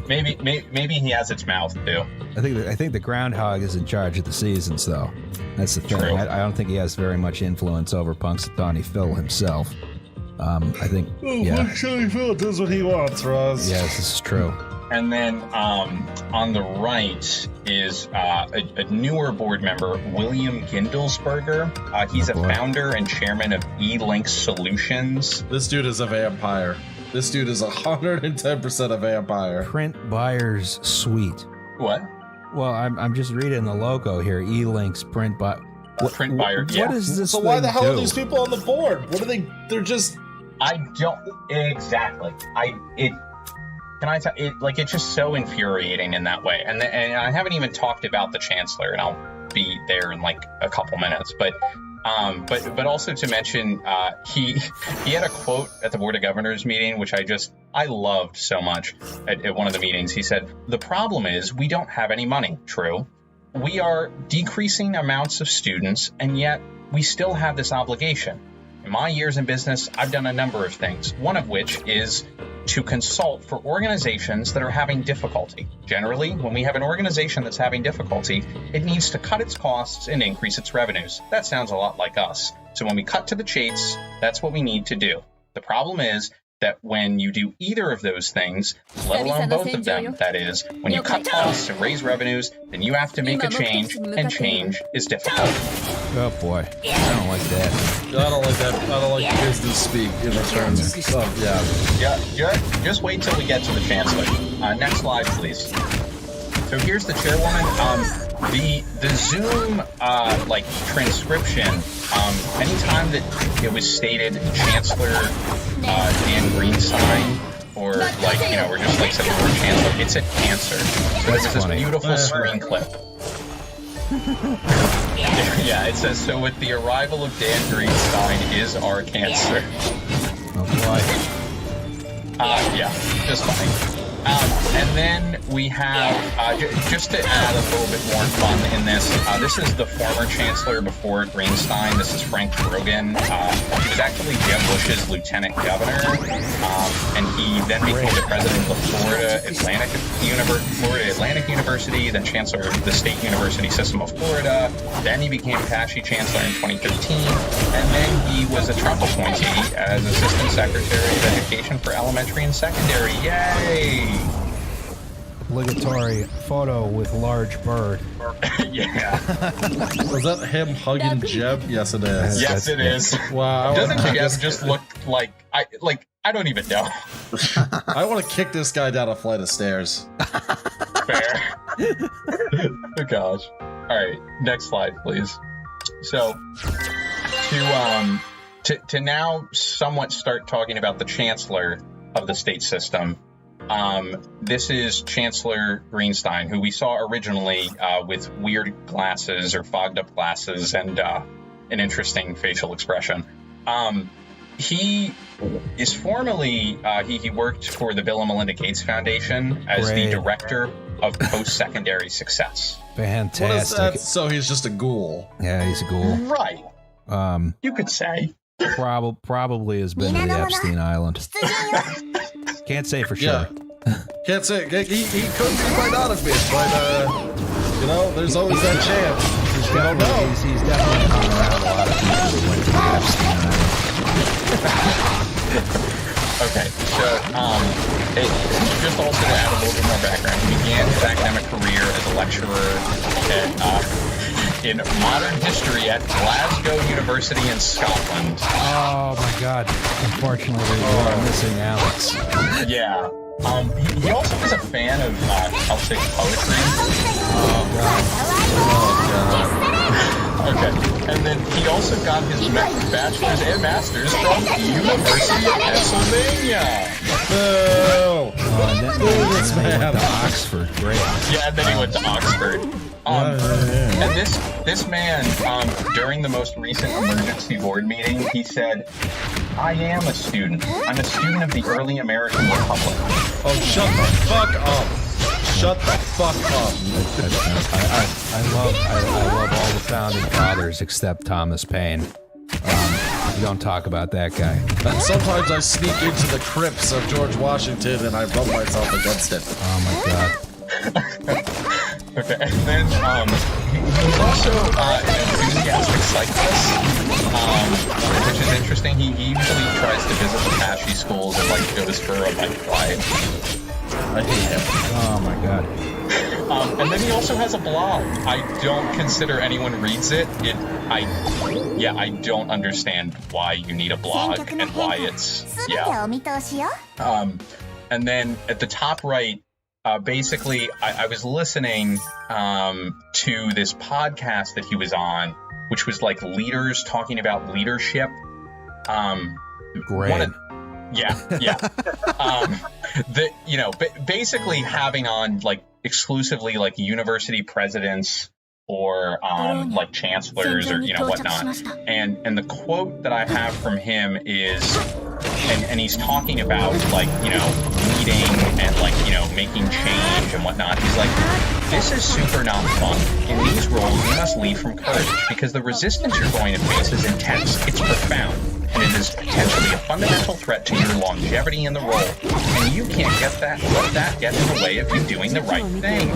Maybe he has its mouth too. I think the groundhog is in charge of the seasons, though. That's the thing. True. I don't think he has very much influence over Punxsutawney Phil himself. I think. Yeah. Punxsutawney Phil does what he wants, Roz. Yes, this is true. And then on the right is a newer board member, William Gindelsberger. He's a founder and chairman of E-Link Solutions. This dude is a vampire. This dude is 110% a vampire. Print Buyers Suite. What? Well, I'm just reading the logo here. E-Link's Print Buyer. Print Buyer. Yeah. What is this? So why thing the hell do? are these people on the board? What are they? They're just. I don't exactly. Can I tell it? Like, it's just so infuriating in that way. And I haven't even talked about the chancellor, and I'll be there in like a couple minutes. But also to mention, he had a quote at the Board of Governors meeting, which I loved so much at one of the meetings. He said, "The problem is we don't have any money. True. We are decreasing amounts of students, and yet we still have this obligation. In my years in business, I've done a number of things, one of which is to consult for organizations that are having difficulty. Generally, when we have an organization that's having difficulty, it needs to cut its costs and increase its revenues. That sounds a lot like us. So when we cut to the chase, that's what we need to do. The problem is that when you do either of those things, let alone both of them, that is, when you cut costs and raise revenues, then you have to make a change, and change is difficult. Oh boy, I don't like that. I don't like that. I don't like business speak in terms of, Yeah, just wait till we get to the Chancellor. Next slide, please. So here's the chairwoman. The Zoom like transcription. Anytime that it was stated Chancellor Dan Greenstein, or like or just like said the word Chancellor, it said cancer. So there's this beautiful screen clip. Yeah, it says, so with the arrival of Dan Greenstein is our cancer. Oh boy. Yeah, just funny. And then we have, just to add a little bit more fun in this, this is the former Chancellor before Greenstein. This is Frank Grogan. He was actually Jeb Bush's lieutenant governor, and he then became the president of Florida Atlantic University, then Chancellor of the State University System of Florida. Then he became Apache Chancellor in 2013, and then he was a Trump appointee as Assistant Secretary of Education for Elementary and Secondary. Yay! Obligatory photo with large bird. Yeah. Was that him hugging Jeb? Yes, it is. Yes, it is. Wow. Doesn't Jeb just look like I don't even know. I want to kick this guy down a flight of stairs. Fair. Oh gosh. All right, next slide, please. So, to now somewhat start talking about the Chancellor of the state system. This is Chancellor Greenstein, who we saw originally with weird glasses or fogged up glasses and an interesting facial expression. He is formerly, he worked for the Bill and Melinda Gates Foundation as the Director of Post-Secondary Success. Fantastic. What is that? So he's just a ghoul. Yeah, he's a ghoul. Right. You could say. Probably has been to the Epstein Island. Can't say for sure. Can't say. He could be quite out of it, but there's always that chance. I don't know. He's definitely hung around a lot of people who went to the Epstein Island. Okay, so just also to add a little bit more background, he began his academic career as a lecturer in modern history at Glasgow University in Scotland. Oh my God! Unfortunately, we're missing Alex. Yeah. He also was a fan of Celtic poetry. Okay, and then he also got his bachelor's and master's from the University of Pennsylvania. This man went to Oxford. Great. Yeah, and then he went to Oxford. And this man, during the most recent emergency board meeting, he said, I am a student. I'm a student of the early American Republic. Oh, shut the fuck up. Shut the fuck up. I love all the founding fathers except Thomas Paine. You don't talk about that guy. And sometimes I sneak into the crypts of George Washington and I rub myself against it. Oh my God. Okay, and then he's also an enthusiastic cyclist, which is interesting. He usually tries to visit the Apache schools and goes for a bike ride. I hate him. Oh my God. And then he also has a blog. I don't consider anyone reads it. I don't understand why you need a blog and why it's and then at the top right. Basically, I was listening to this podcast that he was on, which was like leaders talking about leadership. Great. Basically having on exclusively university presidents or chancellors or whatnot. And the quote that I have from him is. And he's talking about leading and making change and whatnot. He's like, this is super not fun. In these roles, you must lead from courage because the resistance you're going to face is intense. It's profound, and it is potentially a fundamental threat to your longevity in the role. And you can't let that get in the way of you doing the right thing.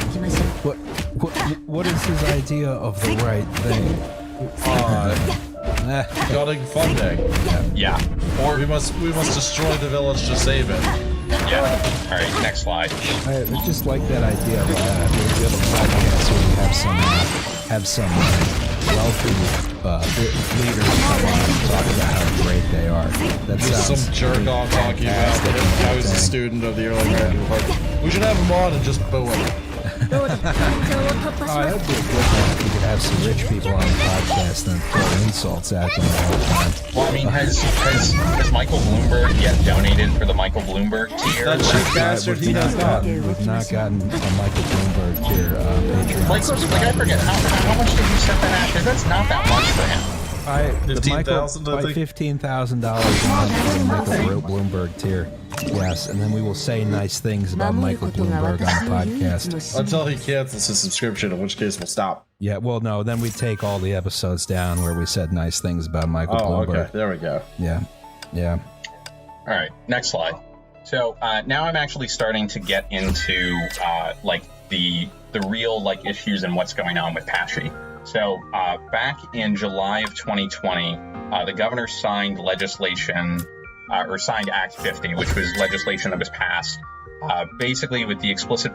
What is his idea of the right thing? Gutting funding. Yeah. Or we must destroy the village to save it. Yeah. All right. Next slide. I just like that idea of we have a podcast where we have some wealthy leaders come on and talk about how great they are. That Just sounds some jerk on talking about how he's a student of the early American Republic. We should have him on and just boo him. Oh, that would be a good one if we could have some rich people on the podcast and throw insults at them all the time. Well, I mean, has Michael Bloomberg yet donated for the Michael Bloomberg tier? That cheap bastard, he has not. We've not gotten a Michael Bloomberg tier Patreon. Like I forget, how much did you set that at? Because that's not that much for him. $15,000, I think. $15,000 a month for the Michael Bloomberg tier. Yes, and then we will say nice things about Michael Bloomberg on the podcast. Until he cancels his subscription, in which case we'll stop. Yeah, well, no, then we take all the episodes down where we said nice things about Michael Bloomberg. Okay, there we go. Yeah. All right, next slide. So now I'm actually starting to get into like the real like issues and what's going on with Patchy. So back in July of 2020, the governor signed legislation. Or signed Act 50, which was legislation that was passed basically with the explicit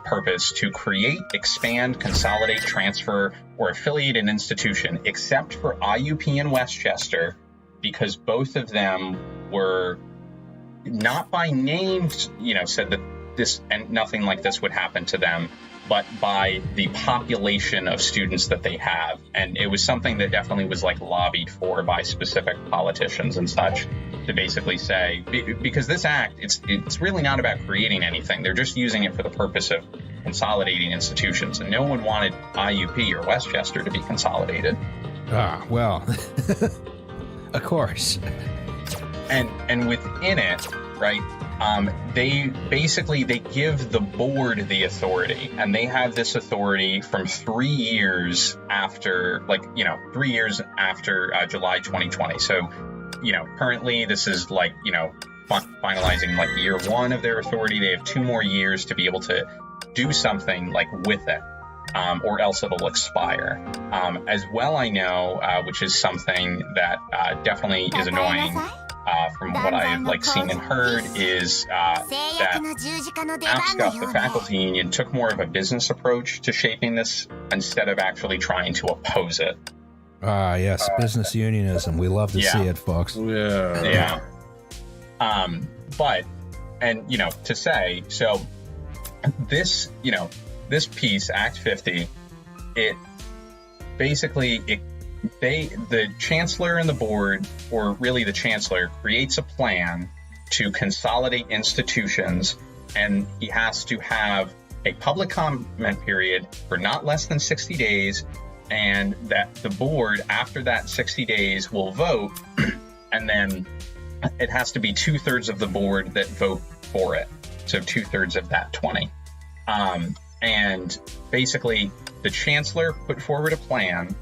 purpose to create, expand, consolidate, transfer, or affiliate an institution, except for IUP and Westchester, because both of them were not by name, said that this and nothing like this would happen to them, but by the population of students that they have. And it was something that definitely was like lobbied for by specific politicians and such to basically say, because this act, it's really not about creating anything. They're just using it for the purpose of consolidating institutions. And no one wanted IUP or Westchester to be consolidated. Well, of course. And within it, right, they give the board the authority, and they have this authority from 3 years after, July 2020. So, currently this is finalizing year one of their authority. They have 2 more years to be able to do something with it, or else it'll expire. As well, I know, which is something that definitely is annoying. From what I've seen and heard is that AFSCA, the faculty union, took more of a business approach to shaping this instead of actually trying to oppose it. Yes, business unionism. We love to see it, folks. Yeah. But to say, so this, this piece, Act 50, the chancellor and the board, or really the chancellor, creates a plan to consolidate institutions, and he has to have a public comment period for not less than 60 days, and that the board, after that 60 days, will vote, and then it has to be 2/3 of the board that vote for it. So 2/3 of that 20. And basically, the chancellor put forward a plan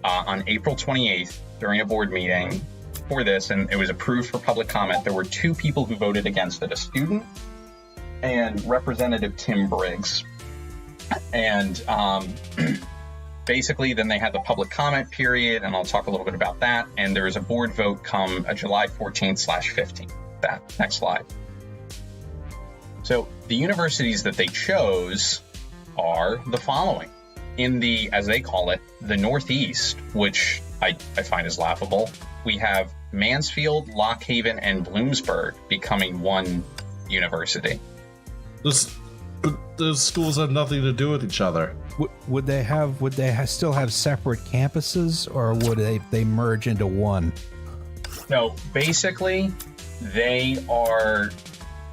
on April 28th during a board meeting for this, and it was approved for public comment. There were 2 people who voted against it, a student and Representative Tim Briggs. And basically, then they had the public comment period, and I'll talk a little bit about that. And there was a board vote come July 14th/15th. That next slide. So the universities that they chose are the following. In the, as they call it, the Northeast, which I find is laughable, we have Mansfield, Lock Haven, and Bloomsburg becoming one university. Those schools have nothing to do with each other. Would they still have separate campuses, or would they merge into one? No, basically, they are...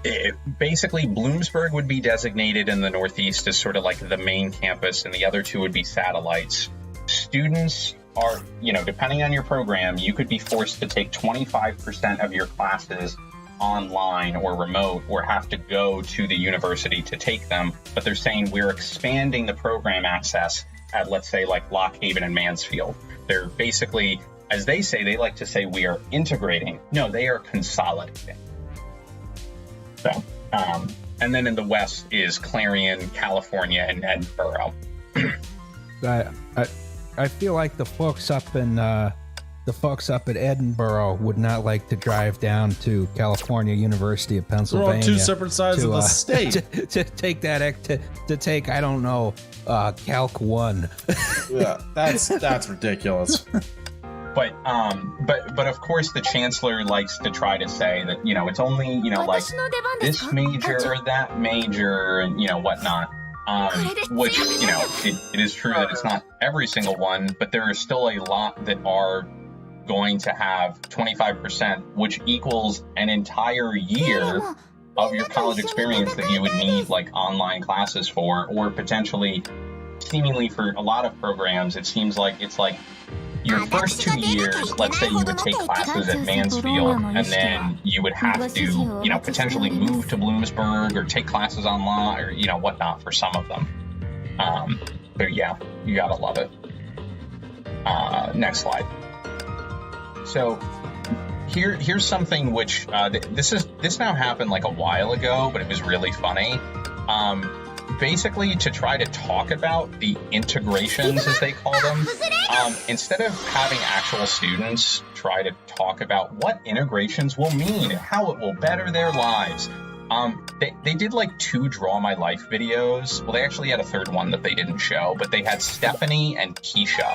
Bloomsburg would be designated in the Northeast as sort of the main campus, and the other 2 would be satellites. Students are, depending on your program, you could be forced to take 25% of your classes online or remote, or have to go to the university to take them. But they're saying we're expanding the program access at, let's say, Lock Haven and Mansfield. They're basically, as they say, they like to say we are integrating. No, they are consolidating. So, and then in the West is Clarion, California, and Edinburgh. I feel like the folks up in Edinburgh would not like to drive down to California University of Pennsylvania. They're on two separate sides of the state. To take that to take, I don't know, Calc 1. Yeah, that's ridiculous. But of course the chancellor likes to try to say that, you know, it's only, you know, like this major or that major and, you know, whatnot. Which, you know, it is true that it's not every single one, but there are still a lot that are going to have 25%, which equals an entire year of your college experience that you would need like online classes for, or potentially, seemingly for a lot of programs, it seems like it's like your first 2 years, let's say you would take classes at Mansfield, and then you would have to, you know, potentially move to Bloomsburg or take classes online or, you know, whatnot for some of them. But yeah, you gotta love it. Next slide. So here's something which this now happened like a while ago, but it was really funny. Basically, to try to talk about the integrations, as they call them, instead of having actual students try to talk about what integrations will mean and how it will better their lives, they did like 2 Draw My Life videos. Well, they actually had a third one that they didn't show, but they had Stephanie and Keisha.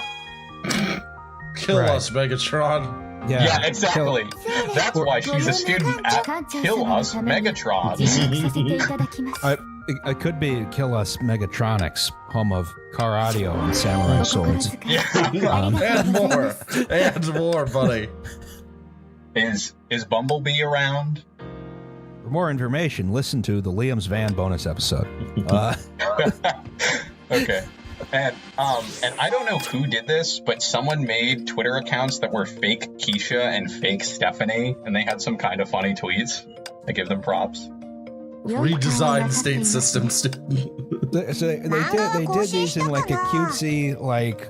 Kill us, Megatron. Yeah, exactly. That's why she's a student at Kill Us Megatron. It could be Kill Us Megatronics, home of car audio and samurai swords. Yeah. And more, buddy. Is Bumblebee around? For more information, listen to the Liam's Van bonus episode. Okay. And I don't know who did this, but someone made Twitter accounts that were fake Keisha and fake Stephanie, and they had some kind of funny tweets. I give them props. Redesigned state systems. So they did these in like a cutesy, like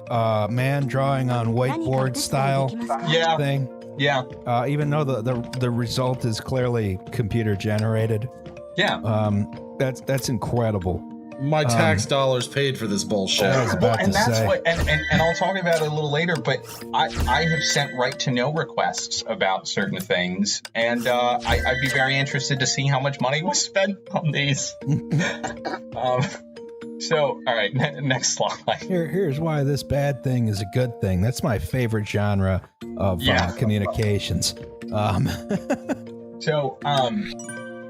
man drawing on whiteboard style thing. Yeah. Even though the result is clearly computer generated. Yeah. That's incredible. My tax dollars paid for this bullshit. And I'll talk about it a little later, but I have sent right to know requests about certain things, and I'd be very interested to see how much money was spent on these. So, all right, next slide. Here's why this bad thing is a good thing. That's my favorite genre of communications.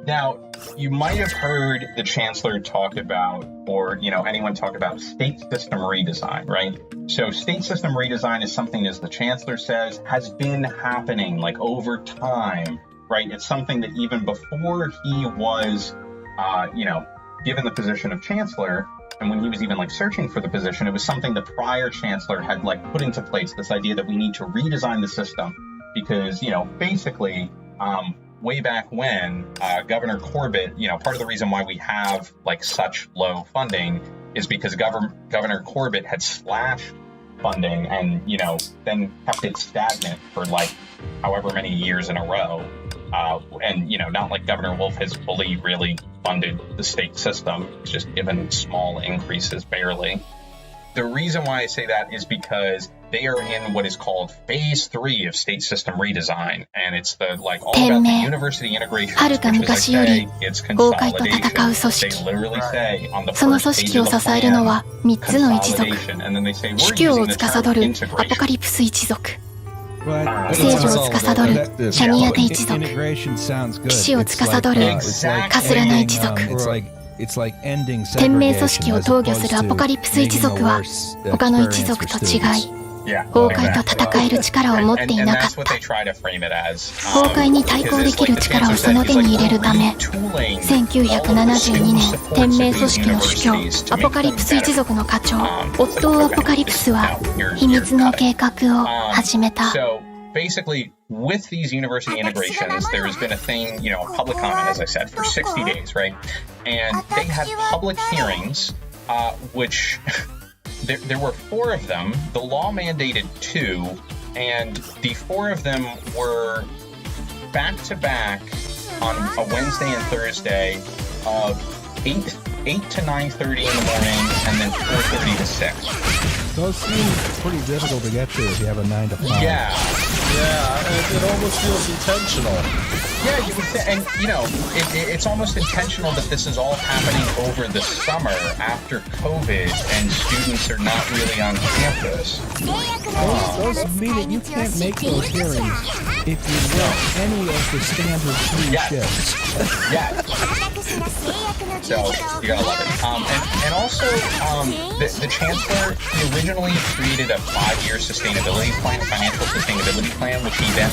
Now, you might have heard the Chancellor talk about, or, you know, anyone talk about state system redesign, right? So state system redesign is something, as the Chancellor says, has been happening, like, over time, right? It's something that even before he was, you know, given the position of Chancellor, and when he was even, like, searching for the position, it was something the prior Chancellor had, like, put into place, this idea that we need to redesign the system because, you know, basically, way back when, Governor Corbett, you know, part of the reason why we have like such low funding is because Governor Corbett had slashed funding and, you know, then kept it stagnant for like however many years in a row. And, you know, not like Governor Wolf has fully really funded the state system. It's just given small increases, barely. The reason why I say that is because they are in what is called Phase 3 of state system redesign, and it's the like all about the university integration, which is I say, it's consolidation. They literally say on the first page of the plan, consolidation, and then they say we're using the term integration. 政治を司るシャニアテ一族、騎士を司るカスラナ一族、天命組織を統御するアポカリプス一族は他の一族と違い、崩壊と戦える力を持っていなかった。崩壊に対抗できる力をその手に入れるため、1972年天命組織の主教アポカリプス一族の課長オットー・アポカリプスは秘密の計画を始めた。Basically, with these university integrations, there has been a thing, you know, a public comment, as I said, for 60 days, right? And they had public hearings, which there were 4 of them. The law mandated 2, and the 4 of them were back to back on a Wednesday and Thursday of 8 to 9:30 in the morning, and then 4:30 to 6. Those seem pretty difficult to get to if you have a 9 to 5. Yeah, it almost feels intentional. Yeah, you would say, and you know, it's almost intentional that this is all happening over the summer after COVID, and students are not really on campus. Those mean that you can't make those hearings if you work any of the standard 3 shifts. Yeah. So you gotta love it. And also, the chancellor, he originally created a 5-year sustainability plan, financial sustainability plan, which he then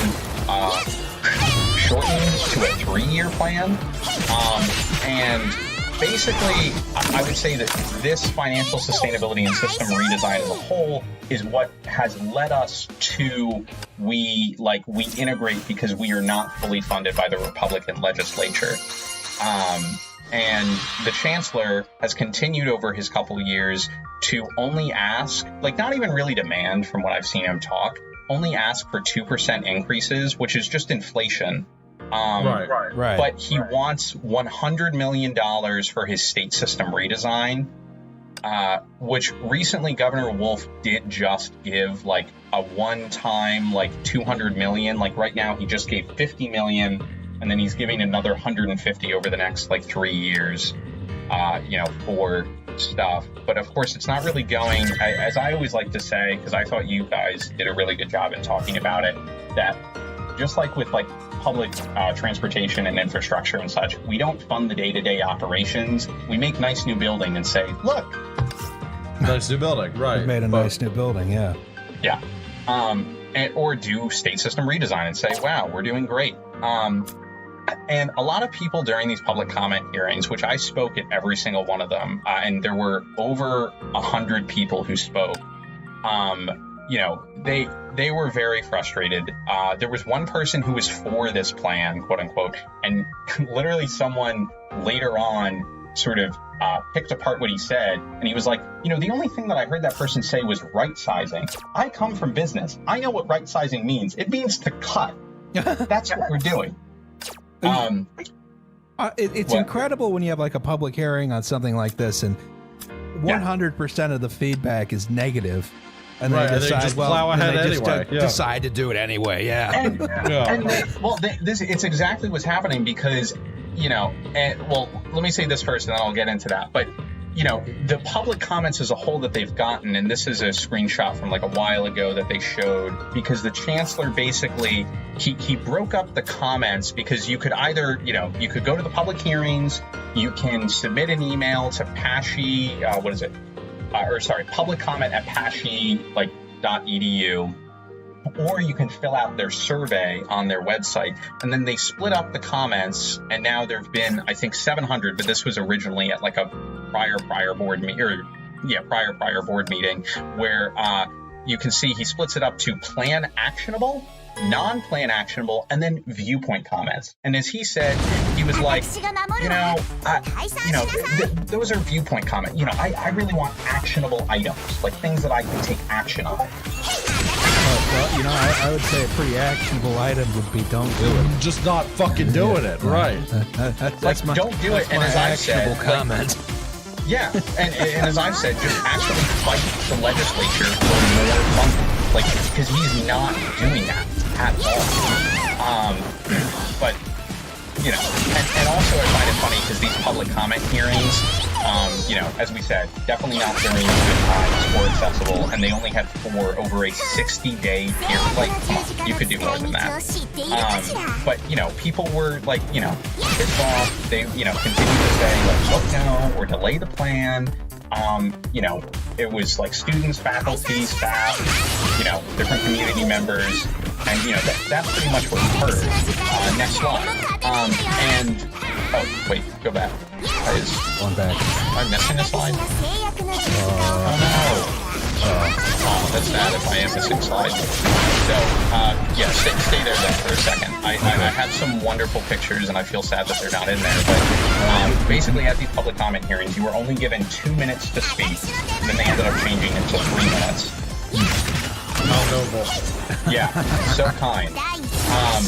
shortened to a 3-year plan. And basically, I would say that this financial sustainability and system redesign as a whole is what has led us to we integrate because we are not fully funded by the Republican legislature. And the chancellor has continued over his couple of years to only ask, like not even really demand from what I've seen him talk, only ask for 2% increases, which is just inflation. Right. But he wants $100 million for his state system redesign, which recently Governor Wolf did just give like a one-time like $200 million. Like right now he just gave $50 million, and then he's giving another 150 over the next like 3 years, for stuff. But of course, it's not really going, as I always like to say, because I thought you guys did a really good job in talking about it, that just like with like public transportation and infrastructure and such, we don't fund the day-to-day operations. We make nice new building and say, look. Nice new building, right. We made a nice new building, yeah. Yeah. Or do state system redesign and say, wow, we're doing great. And a lot of people during these public comment hearings, which I spoke at every single one of them, and there were over 100 people who spoke, they were very frustrated. There was one person who was for this plan, quote unquote, and literally someone later on sort of picked apart what he said, and he was like, the only thing that I heard that person say was right sizing. I come from business. I know what right sizing means. It means to cut. That's what we're doing. It's incredible when you have like a public hearing on something like this, and 100% of the feedback is negative, and they decide to do it anyway. It's exactly what's happening because, let me say this first, and then I'll get into that. But the public comments as a whole that they've gotten, and this is a screenshot from like a while ago that they showed, because the chancellor basically, he broke up the comments because you could either, you could go to the public hearings, you can submit an email to Pashy, public comment at pashy.edu, or you can fill out their survey on their website. And then they split up the comments, and now there have been, I think, 700, but this was originally at like a prior board meeting, board meeting, where you can see he splits it up to plan actionable, non-plan actionable, and then viewpoint comments. And as he said, he was like, those are viewpoint comments. I really want actionable items, like things that I can take action on. I would say a pretty actionable item would be don't do it. Just not fucking doing it, right? That's my don't do it. And as I've said, comment. And as I've said, just actually fight the legislature for more funding, because he's not doing that at all. But and also I find it funny because these public comment hearings, as we said, definitely not during good times or accessible, and they only had 4 over a 60-day period. Like, come on, you could do more than that. But people were like, pissed off. They, continued to say, like, vote no or delay the plan. It was like students, faculty, staff, different community members, and that's pretty much what we heard. Next slide. Go back. One back. Am I missing a slide? Oh no. That's bad if I am missing slides. So, stay there then for a second. I have some wonderful pictures, and I feel sad that they're not in there. But basically, at these public comment hearings, you were only given 2 minutes to speak, and then they ended up changing it to 3 minutes. How noble. Yeah, so kind. And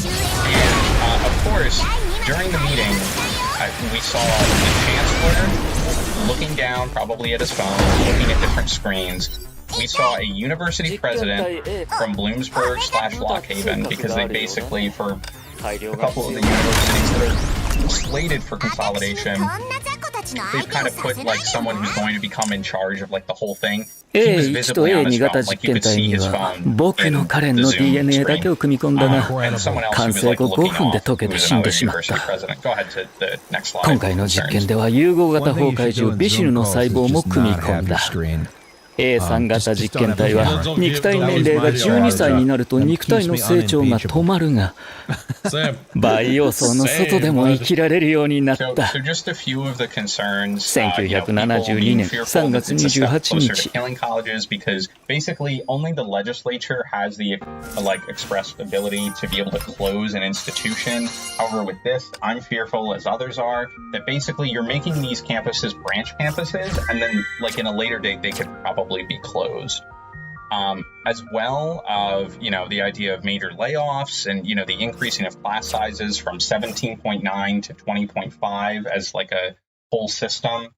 of course, during the meeting, we saw the chancellor looking down, probably at his phone, looking at different screens, we saw a university president from Bloomsburg/Lockhaven, because they basically, for a couple of the universities that are slated for consolidation, they've kind of put like someone who's going to become in charge of like the whole thing. A1 と A2 型実験体には僕のカレンの DNA だけを組み込んだが完成後5分で溶けて死んでしまった。今回の実験では融合型崩壊中ビシルの細胞も組み込んだ。A3 型実験体は肉体年齢が12歳になると肉体の成長が止まるが培養層の外でも生きられるようになった。1972年3月28日。Basically, only the legislature has the expressed ability to be able to close an institution. However, with this, I'm fearful, as others are, that basically you're making these campuses branch campuses, and then like in a later date they could probably be closed. As well of, the idea of major layoffs and, the increasing of class sizes from 17.9 to 20.5 as like a whole system.